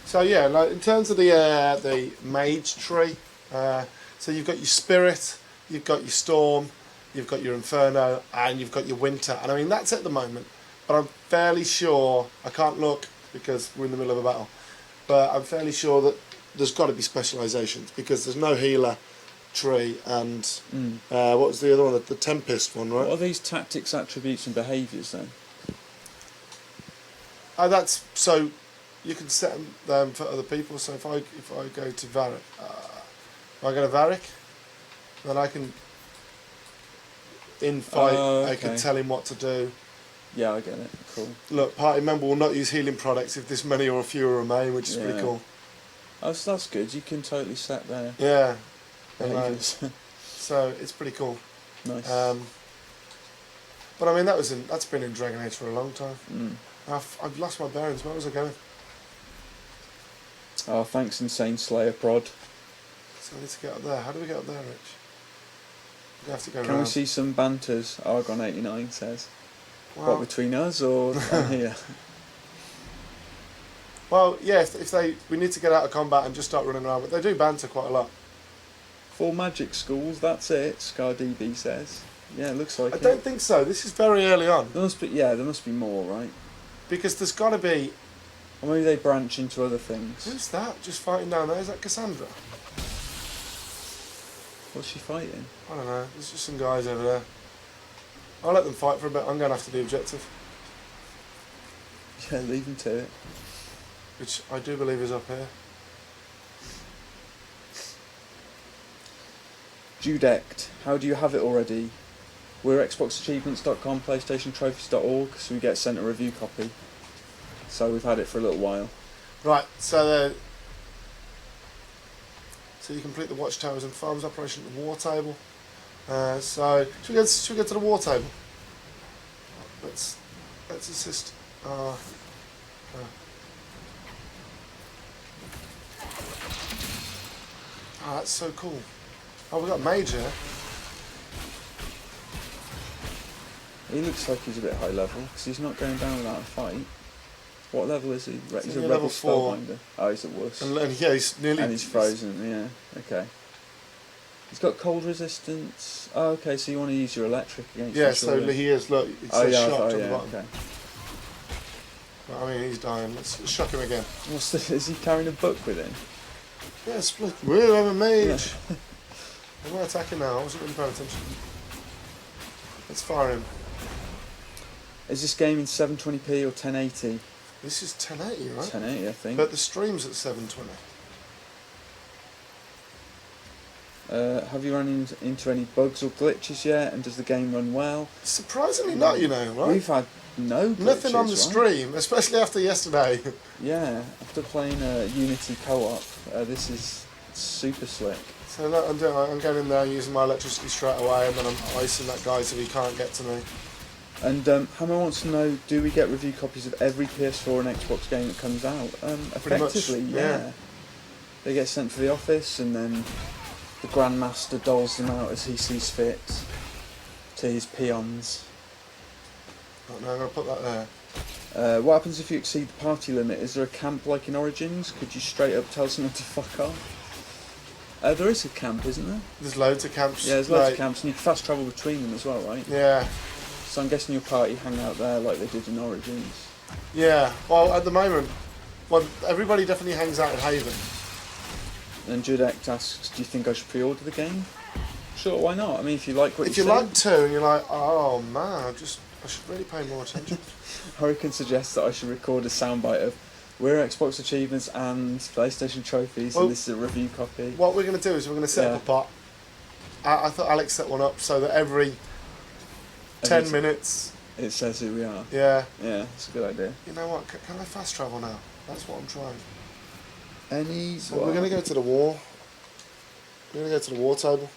So yeah, like in terms of the Mage Tree, so you've got your Spirit, you've got your Storm, you've got your Inferno, and you've got your Winter. And I mean that's at the moment, but I'm fairly sure, I can't look because we're in the middle of a battle, but I'm fairly sure that there's got to be specialisations, because there's no Healer Tree, and what was the other one, the Tempest one, right? What are these tactics, attributes and behaviours then? Oh, that's, so you can set them for other people. So if I go to Varric, if I go to Varric, then I can, in fight, I can tell him what to do. Yeah, I get it. Cool. Look, party member will not use healing products if this many or fewer remain, which is pretty cool. Oh, so that's good. You can totally set there. Yeah. Behaviours. So it's pretty cool. Nice. But I mean, that's been in Dragon Age for a long time. I've lost my bearings. Where was I going? Oh, thanks, Insane Slayer Prod. So I need to get up there. How do we get up there, Rich? We have to go Can around. we see some banters? Argon89 says. Well, What, between us or on here? Well, yeah, if we need to get out of combat and just start running around, but they do banter quite a lot. 4 magic schools, that's it, ScarDB says. Yeah, it looks like I it. don't think so. This is very early on. There must be more, right? Because there's got to be... Or maybe they branch into other things. Who's that? Just fighting down there? Is that Cassandra? What's she fighting? I don't know. There's just some guys over there. I'll let them fight for a bit. I'm going after the objective, Yeah, leave him to it. which I do believe is up here. Judect, how do you have it already? We're xboxachievements.com, playstationtrophies.org, so we get sent a review copy. So we've had it for a little while. Right, so you complete the watchtowers and farms operation at the war table. So should we go to the war table? Let's assist. Oh, that's so cool. Oh, we got Mage here. He looks like he's a bit high level, because he's not going down without a fight. What level is he? He's a only rebel level 4. spellbinder. Oh, he's a wuss. And yeah, he's nearly. And he's frozen, yeah. Okay. He's got cold resistance. Oh, okay, so you want to use your electric against him. Yeah, so he is, look, it says shocked on the bottom. Okay. Well, I mean, he's dying. Let's shock him again. Is he carrying a book with him? Yeah, split. Woo, I'm a mage. I'm not attacking now, I wasn't really paying attention. Let's fire him. Is this game in 720p or 1080? This is 1080, right? 1080, I think. But the stream's at 720. Have you run into any bugs or glitches yet? And does the game run well? Surprisingly not, you know, right? We've had no glitches, nothing on the right? stream, especially after yesterday. Yeah, after playing Unity co-op, this is super slick. So look, I'm going in there using my electricity straight away, and then I'm icing that guy so he can't get to me. And Hammer wants to know, do we get review copies of every PS4 and Xbox game that comes out? Effectively, much, yeah. They get sent to the office, and then the Grandmaster doles them out as he sees fit to his peons. Oh, no, I'm going to put that there. What happens if you exceed the party limit? Is there a camp like in Origins? Could you straight up tell someone to fuck off? There is a camp, isn't there? There's loads of camps. Yeah, there's loads of camps, and you can fast travel between them as well, right? Yeah. So I'm guessing your party hang out there like they did in Origins. Yeah, well, at the moment, everybody definitely hangs out in Haven. And Judect asks, do you think I should pre-order the game? Sure, why not? I mean, if you like what If you you see. like 2 and you're like, oh man, I should really pay more attention. Hurricane suggests that I should record a soundbite of We're Xbox Achievements and PlayStation Trophies, and this is a review copy. What we're going to do is we're going to set up a bot. I thought Alex set one up so that every 10 minutes... It says who we are. Yeah. Yeah, it's a good idea. You know what, can I fast travel now? That's what I'm trying. So What? we're going to go to the war. We're going to go to the war table.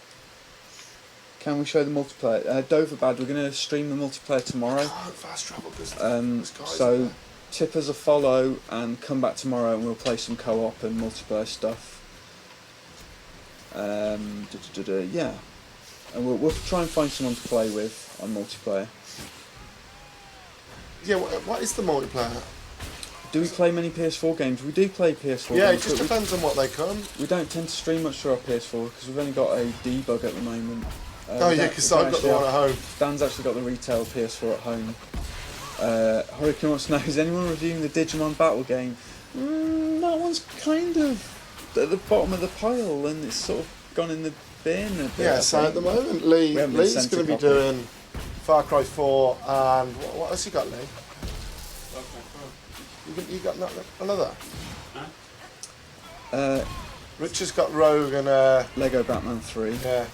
Can we show the multiplayer? Doverbad, we're going to stream the multiplayer tomorrow. I can't fast travel because there's guys so there. tip us a follow and come back tomorrow and we'll play some co-op and multiplayer stuff. Yeah. And we'll try and find someone to play with on multiplayer. Yeah, what is the multiplayer? Do we play many PS4 games? We do play PS4 Yeah, games. it just depends on what they come. We don't tend to stream much through our PS4 because we've only got a debug at the moment. Oh yeah, because I've got the one at home. Dan's actually got the retail PS4 at home. Hurricane wants to know, is anyone reviewing the Digimon battle game? That one's kind of at the bottom of the pile and it's sort of gone in the bin a bit. Yeah, so at the moment Lee's going to be doing Far Cry 4 and what else you got, Lee? You got another? Richard's got Rogue and Lego Batman 3. Yeah.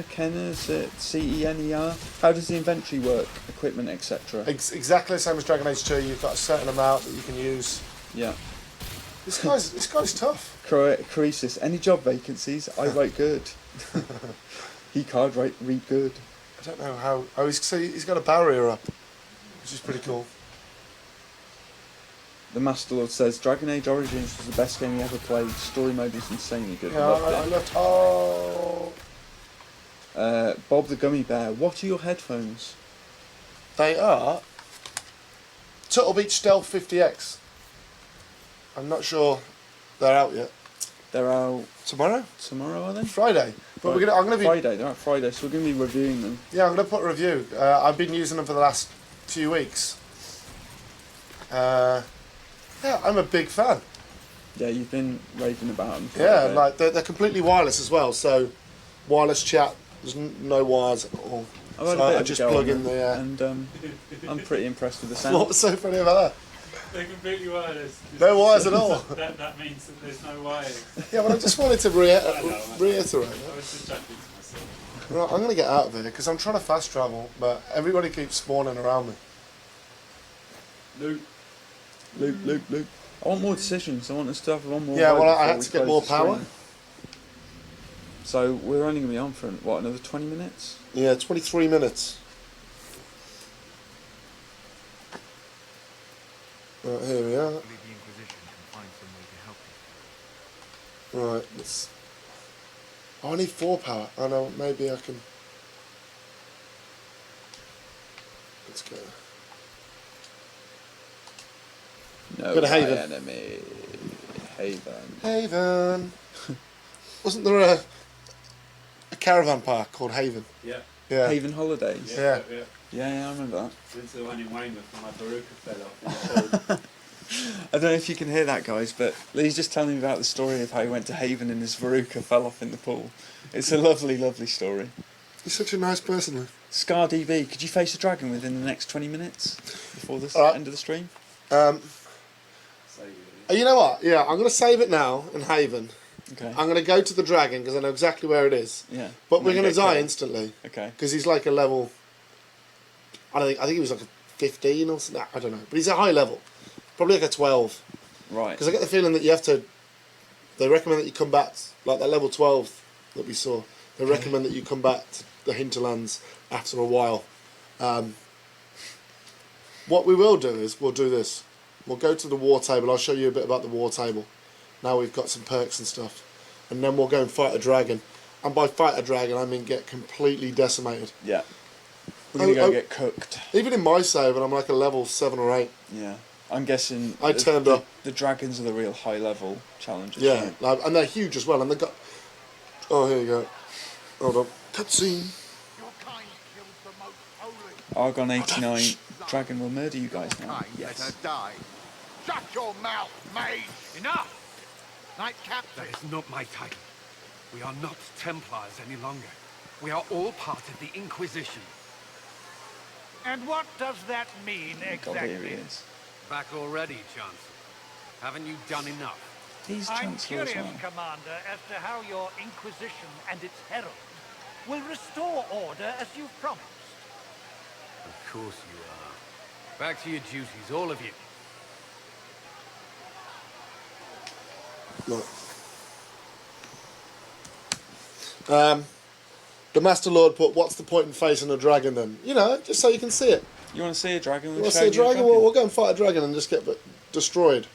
Kenner, is it C-E-N-E-R? How does the inventory work? Equipment, etc. Exactly the same as Dragon Age 2. You've got a certain amount that you can use. Yeah. This guy's tough. Croesus, any job vacancies? I write good. He can't read good. I don't know how. Oh, he's got a barrier up, which is pretty cool. The Master Lord says Dragon Age Origins was the best game he ever played. Story mode is insanely good. Yeah, I loved. Oh. Bob the Gummy Bear. What are your headphones? They are Turtle Beach Stealth 50X. I'm not sure they're out yet. They're out tomorrow. Tomorrow, are they? Friday. But I'm gonna be Friday. They're out Friday, so we're gonna be reviewing them. Yeah, I'm gonna put a review. I've been using them for the last few weeks. Yeah, I'm a big fan. Yeah, you've been raving about them. Yeah, like they're completely wireless as well. So wireless chat. There's no wires at all. I've had So a bit I of just a go plug on in them, the. and I'm pretty impressed with the sound. What was so funny about They're completely wireless. No wires at all. That means that there's no wires. that? Yeah, but I just wanted to reiterate I that. was just chatting to myself. Right, I'm gonna get out of here because I'm trying to fast travel, but everybody keeps spawning around me. Luke. I want more decisions. I want us to have one more. Yeah, vote well, I before had we to get close more the power. stream. So we're only going to be on for what, another 20 minutes? Yeah, 23 minutes. Right, here we are. Hopefully the Inquisition can find some way to help you. Right, let's. Oh, I need 4 power. I know, maybe I can. Let's go. No, Go to my Haven. enemy. Haven. Haven. Wasn't there a caravan park called Haven? Yeah. Yeah. Haven Holidays. Yeah. Yeah, I remember that. Went to the one in Weymouth and my baruka fell off in the pool. I don't know if you can hear that, guys, but Lee's just telling me about the story of how he went to Haven and his Veruca fell off in the pool. It's a lovely, lovely story. You're such a nice person, Lou. Scar DB, could you face a dragon within the next 20 minutes before the end of the stream? You know what? Yeah, I'm going to save it now in Haven. Okay. I'm going to go to the dragon because I know exactly where it is. Yeah. But And we're then going to get die killed. instantly. Okay. Because he's like a level. I think he was like a 15 or something. I don't know. But he's a high level. Probably like a 12. Right. Because I get the feeling that you have to. They recommend that you come back, like that level 12 that we saw. They recommend that you come back to the Hinterlands after a while. What we will do is we'll do this. We'll go to the war table. I'll show you a bit about the war table. Now we've got some perks and stuff. And then we'll go and fight a dragon. And by fight a dragon, I mean get completely decimated. Yeah. We're going to go get cooked. Even in my save, and I'm like a level 7 or 8. Yeah. I'm guessing I turned up. The dragons are the real high level challenges. Yeah, right? like, and they're huge as well. And they got. Oh, here you go. Hold on. Cutscene. Argon 89. Dragon will murder you guys now. Yes. Die. Shut your mouth, mage! Enough! Knight Captain! That is not my title. We are not Templars any longer. We are all part of the Inquisition. And what does that mean God, here he is. Back already, Chancellor. Haven't you done enough? He's I'm Chancellor as curious, well. Commander, as to how your Inquisition and its herald will restore order as you've promised. Of course you are. Back to your duties, all of you. Look. The Master Lord put, what's the point in facing a dragon then? You know, just so you can see it. You want to see a dragon? You want to see a dragon? We'll go and fight a dragon and just get destroyed.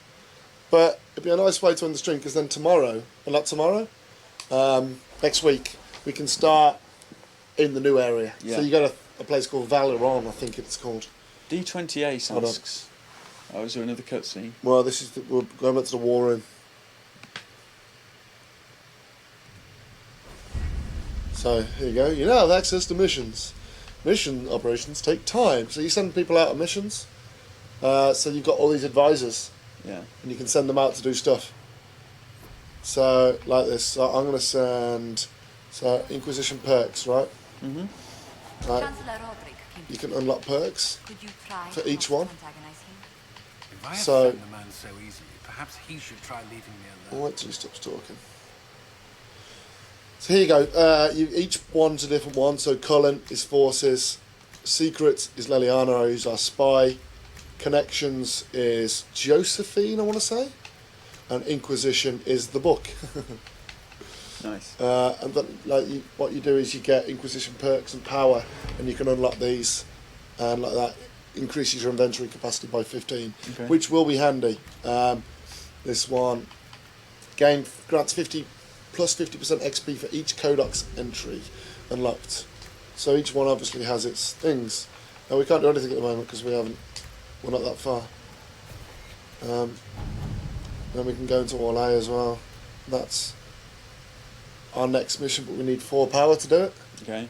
But it'd be a nice way to end the stream because then tomorrow, well not tomorrow, next week, we can start in the new area. Yeah. So you go to a place called Valeron, I think it's called. D28 Hold on. asks. Oh, is there another cutscene? Well, this is we're going back to the war room. So here you go. You now have access to missions. Mission operations take time, so you send people out on missions. So you've got all these advisors, Yeah. and you can send them out to do stuff. So like this. So I'm going to send Inquisition perks, right? Mhm. Right. Chancellor Roderick came You can unlock perks Could you try for not each to one. antagonize him? If I have So- found the man so easily, perhaps he should try leaving me I'll alone. wait till he stops talking. So here you go. Each one's a different one. So Cullen is forces, Secrets is Leliana, who's our spy, Connections is Josephine, I want to say, and Inquisition is the book. Nice. And then, what you do is you get Inquisition perks and power, and you can unlock these, and like that increases your inventory capacity by 15, Okay. which will be handy. This one grants 50% XP for each Codex entry unlocked. So each one obviously has its things. Now we can't do anything at the moment because we're not that far. Then we can go into Orlais as well. That's our next mission, but we need 4 power to do it. Okay.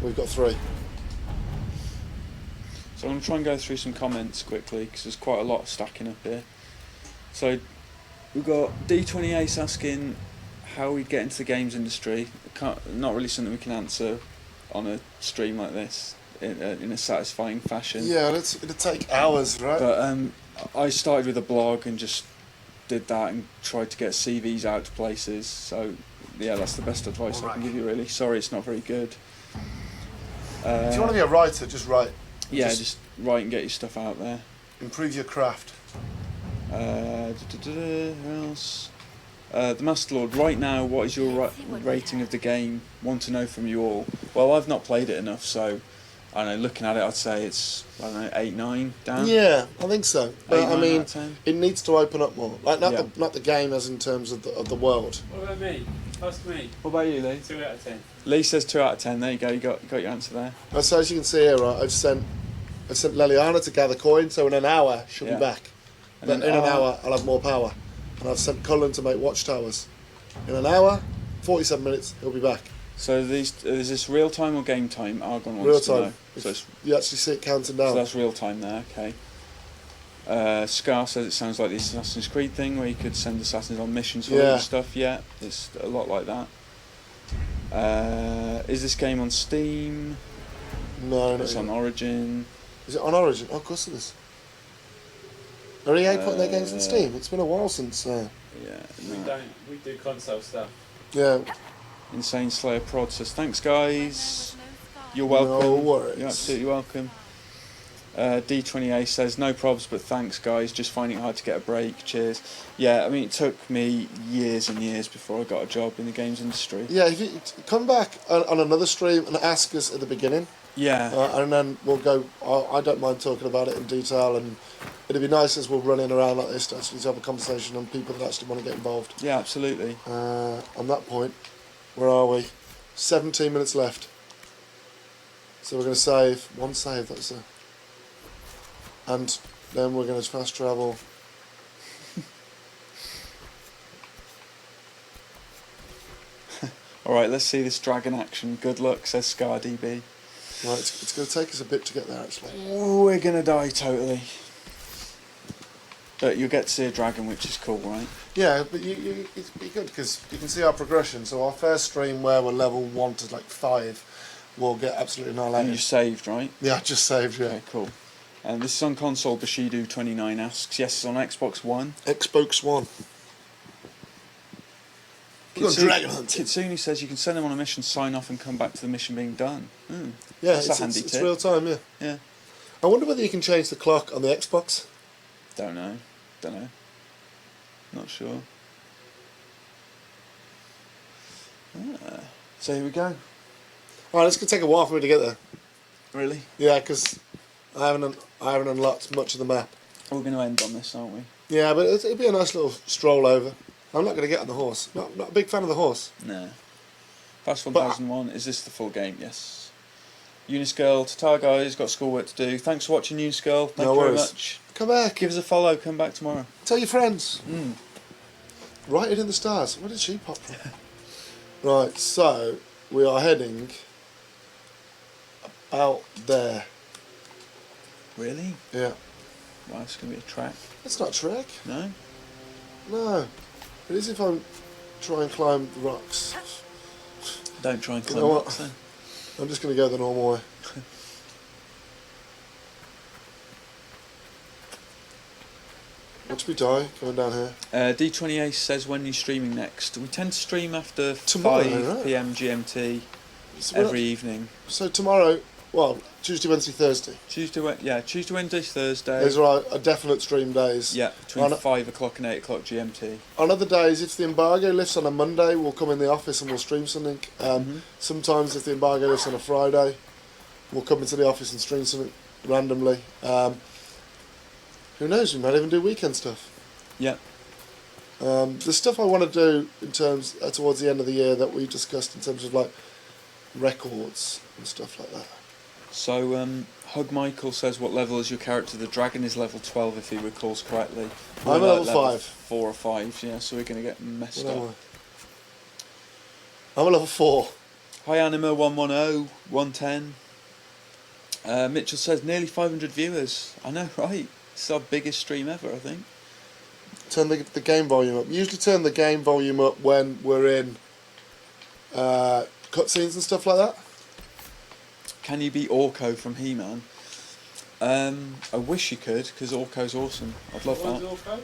We've got 3. So I'm going to try and go through some comments quickly because there's quite a lot stacking up here. So We've got D20 Ace asking how we get into the games industry. Not really something we can answer on a stream like this in a satisfying fashion. Yeah, it'll take hours, right? But I started with a blog and just did that and tried to get CVs out to places. So yeah, that's the best advice I can give you, really. Sorry, it's not very good. If you want to be a writer, just write. Yeah, just write and get your stuff out there. Improve your craft. Who else? The Master Lord, right now, what is your rating of the game? Want to know from you all. Well, I've not played it enough, so I don't know. Looking at it, I'd say it's 8, 9 down. Yeah, I think so. But 8, 9 I mean, out of 10. it needs to open up more. Like not the game as in terms of the world. What about me? Ask me. What about you, Lee? 2 out of 10. Lee says 2 out of 10. There you go. You got your answer there. So as you can see here, right, I've sent Leliana to gather coin. So in an hour she'll be back. And But then in an hour I'll have more power. And I've sent Cullen to make watchtowers. In an hour, 47 minutes, he'll be back. So is this real time or game time? Argon wants Real to know. time. So it's You actually see it counting down. So that's real time there, okay. Scar says it sounds like the Assassin's Creed thing where you could send assassins on missions for little stuff. Yeah, it's a lot like that. Is this game on Steam? No, it's on Origin. Is it on Origin? Oh, of course it is. Are EA putting their games on Steam? It's been a while since. Yeah. We do console stuff. Yeah. Insane Slayer Prod says thanks guys. You're welcome. No worries. You're absolutely welcome. D20A says no probs, but thanks guys. Just finding it hard to get a break. Cheers. Yeah, I mean it took me years and years before I got a job in the games industry. Yeah, if you come back on another stream and ask us at the beginning. Yeah. And then we'll go. I don't mind talking about it in detail, and it'd be nice as we're running around like this to actually have a conversation on people that actually want to get involved. Yeah, absolutely. On that point, where are we? 17 minutes left. So we're going to save one save. That's a. And then we're going to fast travel. Alright, let's see this dragon action. Good luck, says Scar DB. Right, it's going to take us a bit to get there actually. We're going to die totally. But you'll get to see a dragon, which is cool, right? Yeah, but it's be good because you can see our progression. So our first stream where we're level 1 to like 5, we'll get absolutely annihilated. And you saved, right? Yeah, I just saved, yeah. Okay, cool. And this is on console, Bushido29 asks. Yes, it's on Xbox One. Xbox One. Kitsune says you can send them on a mission, sign off and come back to the mission being done. Yeah, that's a handy tip. It's real time, yeah. Yeah. I wonder whether you can change the clock on the Xbox. Don't know. Not sure. So here we go. Alright, it's going to take a while for me to get there. Really? Yeah, because I haven't unlocked much of the map. We're going to end on this, aren't we? Yeah, but it'll be a nice little stroll over. I'm not going to get on the horse. Not a big fan of the horse. No. Fast 1001, is this the full game? Yes. Eunice Girl, Tatar guys, got schoolwork to do. Thanks for watching, Eunice Girl. Thank you very much. Come back. Give us a follow, come back tomorrow. Tell your friends. Write it in the stars. Where did she pop from? Right, so we are heading out there. Really? Yeah. Wow, it's going to be a track. It's not a trek. No? No. It is if I try and climb the rocks. Don't try and climb You know rocks then. I'm just going to go the normal way. Watch me die, coming down here. D28 says when you're streaming next. We tend to stream after Tomorrow, 5 right? PM GMT So every evening. So tomorrow, well, Tuesday, Wednesday, Thursday. Tuesday, Wednesday, Thursday. Those are our definite stream days. Yeah, between 5 o'clock and 8 o'clock GMT. On other days, if the embargo lifts on a Monday, we'll come in the office and we'll stream something. Sometimes if the embargo lifts on a Friday, we'll come into the office and stream something randomly. Who knows, we might even do weekend stuff. Yeah. The stuff I want to do in terms towards the end of the year that we discussed in terms of like records and stuff like that. So, Hug Michael says, what level is your character? The dragon is level 12 if he recalls correctly. I'm We're level 5. 4 or 5, yeah, so we're going to get messed What am up. I'm a level 4. Hi Anima 110, 110. Mitchell says, nearly 500 viewers. I know, right? It's our biggest stream ever, I think. Turn the game volume up. Usually turn the game volume up when we're in cutscenes and stuff like that. Can you beat Orko from He-Man? I wish you could, because Orko's awesome. I'd love that.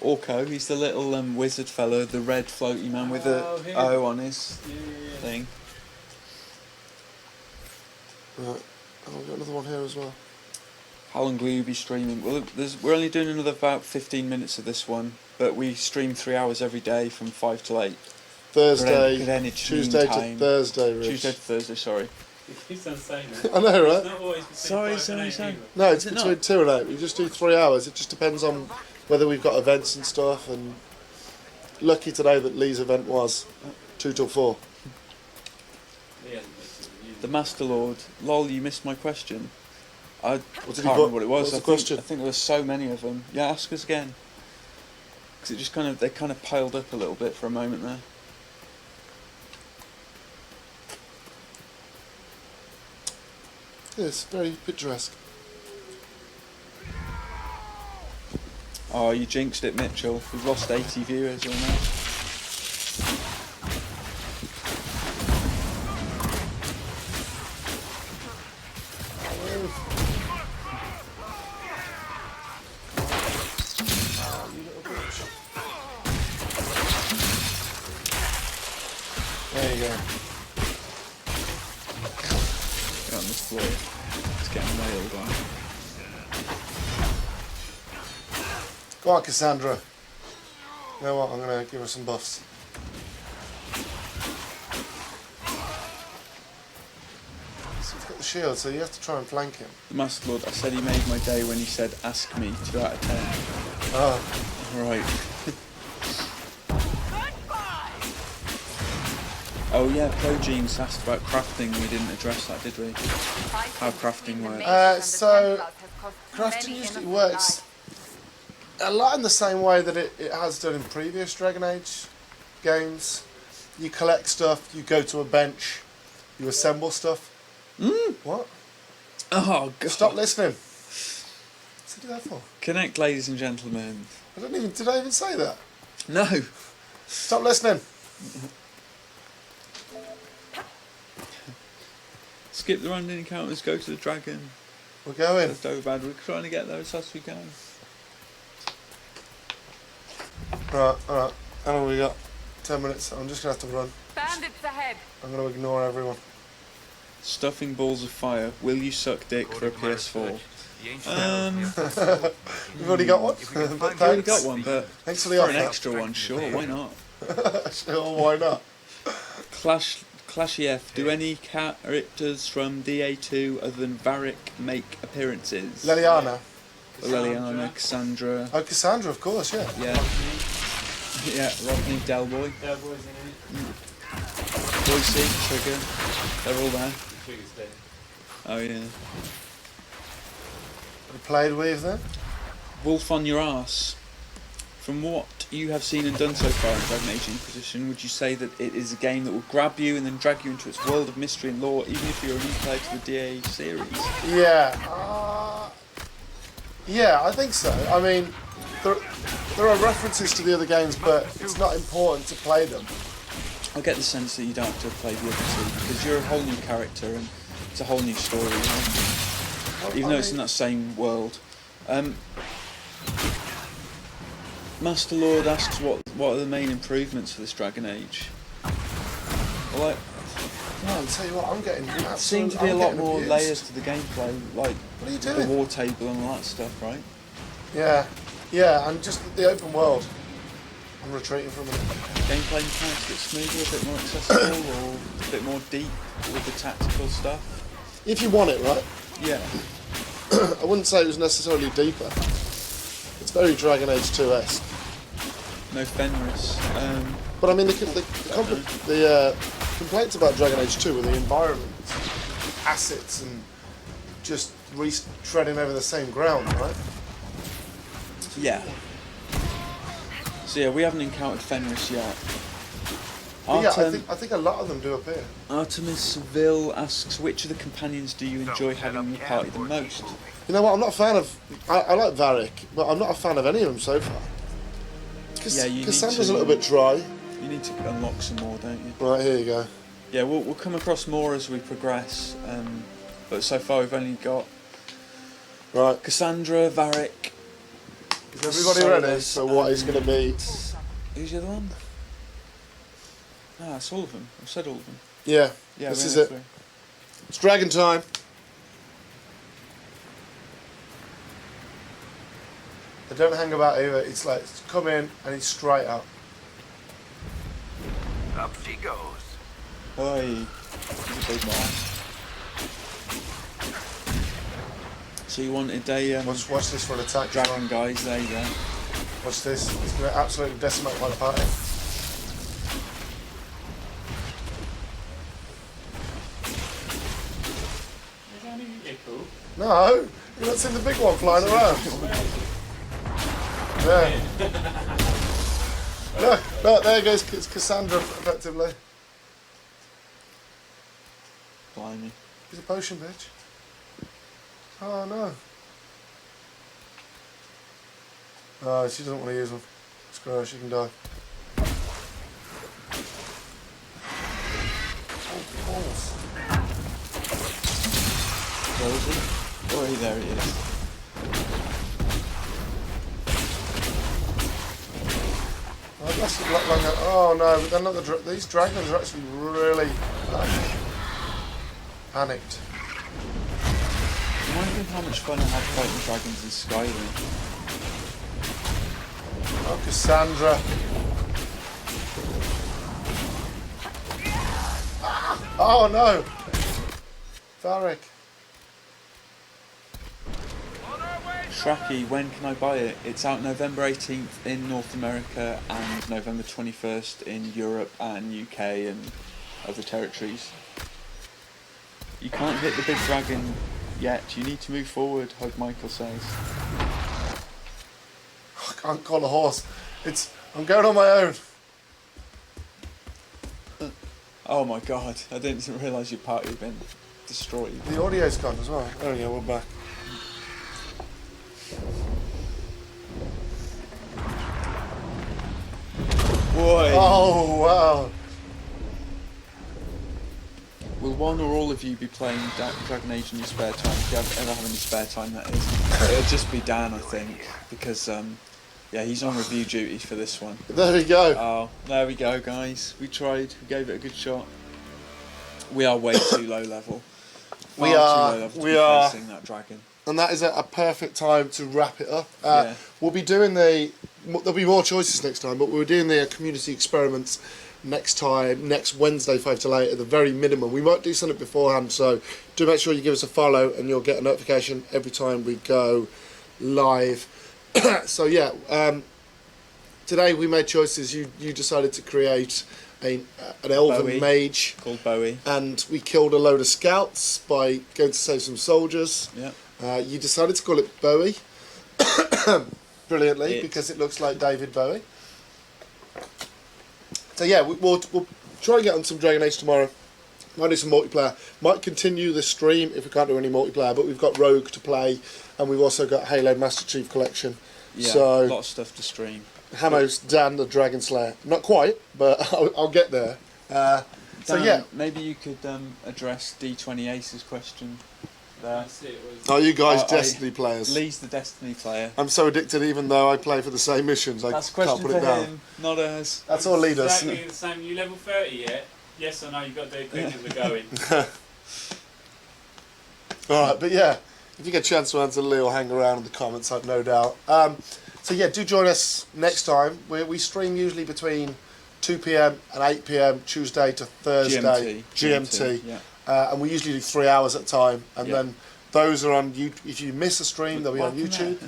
Orko, he's the little wizard fellow, the red floaty man with the O on his thing. Right. Oh, we've got another one here as well. How long will you be streaming? Well, we're only doing another about 15 minutes of this one, but we stream 3 hours every day from 5 till 8. Thursday, good energy Tuesday time. to Thursday, Rich. Tuesday to Thursday, sorry. He keeps on saying that. I know, right? It's not always between 5 and 8 either. No, it's Is it between not? 2 and 8. We just do 3 hours. It just depends on whether we've got events and stuff. And lucky today that Lee's event was 2 till 4. He hasn't listened. The Master Lord. Lol, you missed my question. I What did can't you remember what it was. What's the I question? think there were so many of them. Yeah, ask us again. Because it just they kind of piled up a little bit for a moment there. Yes, very picturesque. Oh, you jinxed it, Mitchell. We've lost 80 viewers almost. There you go. Get on this floor. It's getting nailed on. Go on, Cassandra. You know what? I'm going to give her some buffs. So he's got the shield, so you have to try and flank him. The Master Lord, I said he made my day when he said, ask me, 2 out of 10. Oh. Right. Oh yeah, Progenes asked about crafting. We didn't address that, did we? How crafting works. So, crafting usually works a lot in the same way that it has done in previous Dragon Age games. You collect stuff, you go to a bench, you assemble stuff. What? Oh god. Stop listening. What's he do that for? Connect, ladies and gentlemen. Did I even say that? No. Stop listening. Skip the random encounters, go to the dragon. We're going. So bad. We're trying to get there as fast as we can. Right, alright. How long have we got? 10 minutes. I'm just going to have to run. Bandits ahead. I'm going to ignore everyone. Stuffing balls of fire. Will you suck dick for a PS4? You've already got one? I've already got one, but thanks for the for offer. an extra one, sure, why not? Sure, why not? Clashy F, do any characters from DA2 other than Varric make appearances? Leliana. Leliana, Cassandra. Oh, Cassandra, of course, yeah. Yeah. Yeah, Rodney, Delboy. Delboy's in it. Boise, Trigger. They're all there. Trigger's dead. Oh yeah. Have you played with then? Wolf on your ass. From what you have seen and done so far in Dragon Age Inquisition, would you say that it is a game that will grab you and then drag you into its world of mystery and lore, even if you're a new player to the DA series? Yeah. Yeah, I think so. I mean, there are references to the other games, but it's not important to play them. I get the sense that you don't have to play the other two, because you're a whole new character and it's a whole new story, you know? Even though it's in that same world. Master Lord asks what are the main improvements for this Dragon Age? Well, I'll tell you what, I'm getting. It seems to be a lot more layers to the gameplay, like what are you the doing? war table and all that stuff, right? Yeah, and just the open world. I'm retreating from it. Gameplay mechanics a bit smoother, a bit more accessible, or a bit more deep with the tactical stuff. If you want it, right? Yeah. I wouldn't say it was necessarily deeper. It's very Dragon Age 2-esque. No Fenris. But I mean, the complaints about Dragon Age 2 were the environment, assets, and just treading over the same ground, right? Yeah. So yeah, we haven't encountered Fenris yet. But yeah, I think a lot of them do appear. Artemis Seville asks, which of the companions do you enjoy having in your party the most? You know what? I'm not a fan of. I like Varric, but I'm not a fan of any of them so far. Cassandra's a little bit dry. You need to unlock some more, don't you? Right, here you go. Yeah, we'll come across more as we progress. But so far we've only got Cassandra, Varric. Is everybody ready? So what is going to be? Who's the other one? Ah, it's all of them. I've said all of them. Yeah, this is it. It's dragon time. They don't hang about either. It's like, come in and it's straight up. Up she goes. Oi. He's a big man. So you wanted a... watch this for an attack. Dragon guys, there you go. Watch this. It's going to absolutely decimate my party. Is that any echo? No, you've not seen the big one flying around. Yeah. Look, there goes Cassandra, effectively. Blimey. He's a potion bitch. Oh no. Oh, she doesn't want to use them. Screw her, she can die. Oh, balls. Where is he? Oh, there he is. Oh, that's like that. Oh no, but they're not these dragons are actually really panicked. I'm wondering how much fun I had fighting dragons in Skyrim. Oh, Cassandra. Oh no! Varric. Shraki, when can I buy it? It's out November 18th in North America and November 21st in Europe and UK and other territories. You can't hit the big dragon yet, you need to move forward, Hug Michael says. I can't call a horse. I'm going on my own. Oh my god, I didn't realise your party had been destroyed. The audio's gone as well. Oh yeah, we're back. Boy. Oh wow. Will one or all of you be playing Dragon Age in your spare time? If you ever have any spare time, that is. It'll just be Dan, I think, because yeah, he's on review duty for this one. There we go. Oh, there we go, guys. We tried. We gave it a good shot. We are way too low level. We are facing that dragon. And that is a perfect time to wrap it up. Yeah. We'll be doing there'll be more choices next time, but we're doing the community experiments next Wednesday 5 to 8 at the very minimum. We might do something beforehand, so do make sure you give us a follow and you'll get a notification every time we go live. So yeah, today we made choices. You decided to create an elven Bowie, mage called Bowie, and we killed a load of scouts by going to save some soldiers. Yeah. You decided to call it Bowie brilliantly because it looks like David Bowie. So yeah, we'll try and get on some Dragon Age tomorrow. Might do some multiplayer. Might continue the stream if we can't do any multiplayer, but we've got Rogue to play and we've also got Halo Master Chief Collection. Yeah, so a lot of stuff to stream. Hamo's Dan the Dragon Slayer. Not quite, but I'll get there. So Dan, yeah. Maybe you could address D20 Ace's question there. Are you guys Destiny players? Lee's the Destiny player. I'm so addicted even though I play for the same missions. That's a can't question put it for down. him, not us. That's all Lee does. Exactly the same. You level 30 yet? Yes or no? You've got to do it quick as we're going. Alright, but yeah, if you get a chance to answer Lee or hang around in the comments, I've no doubt. So yeah, do join us next time. We stream usually between 2 PM and 8 PM Tuesday to Thursday. GMT. Yeah. And we usually do 3 hours at a time. And then those are on YouTube. If you miss a stream, they'll be on YouTube.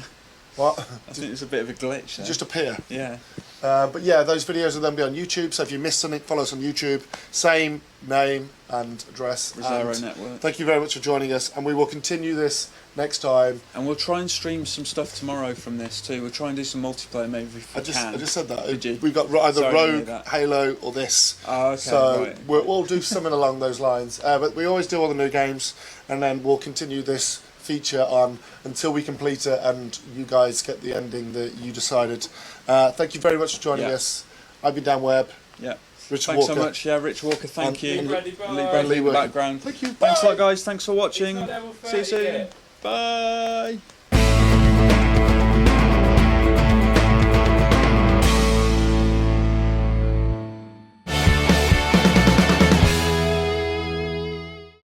What? I think there's a bit of a glitch there. Just appear. Yeah. But yeah, those videos will then be on YouTube. So if you missed something, follow us on YouTube. Same name and address. Rosero and Network. Thank you very much for joining us. And we will continue this next time. And we'll try and stream some stuff tomorrow from this too. We'll try and do some multiplayer maybe if we can. I just said that. Did you? We've got either Sorry, Rogue, that. Halo, or this. Oh, okay. So right. we'll do something along those lines. But we always do all the new games, and then we'll continue this feature on until we complete it and you guys get the ending that you decided. Thank you very much for joining us. I've been Dan Webb. Yeah. Rich Thanks Walker. so much. Yeah, Rich Walker. Thank you. And Lee Bradley in the background. Thank you. Thanks a Bye. lot, guys. Thanks for watching. See you soon. Bye.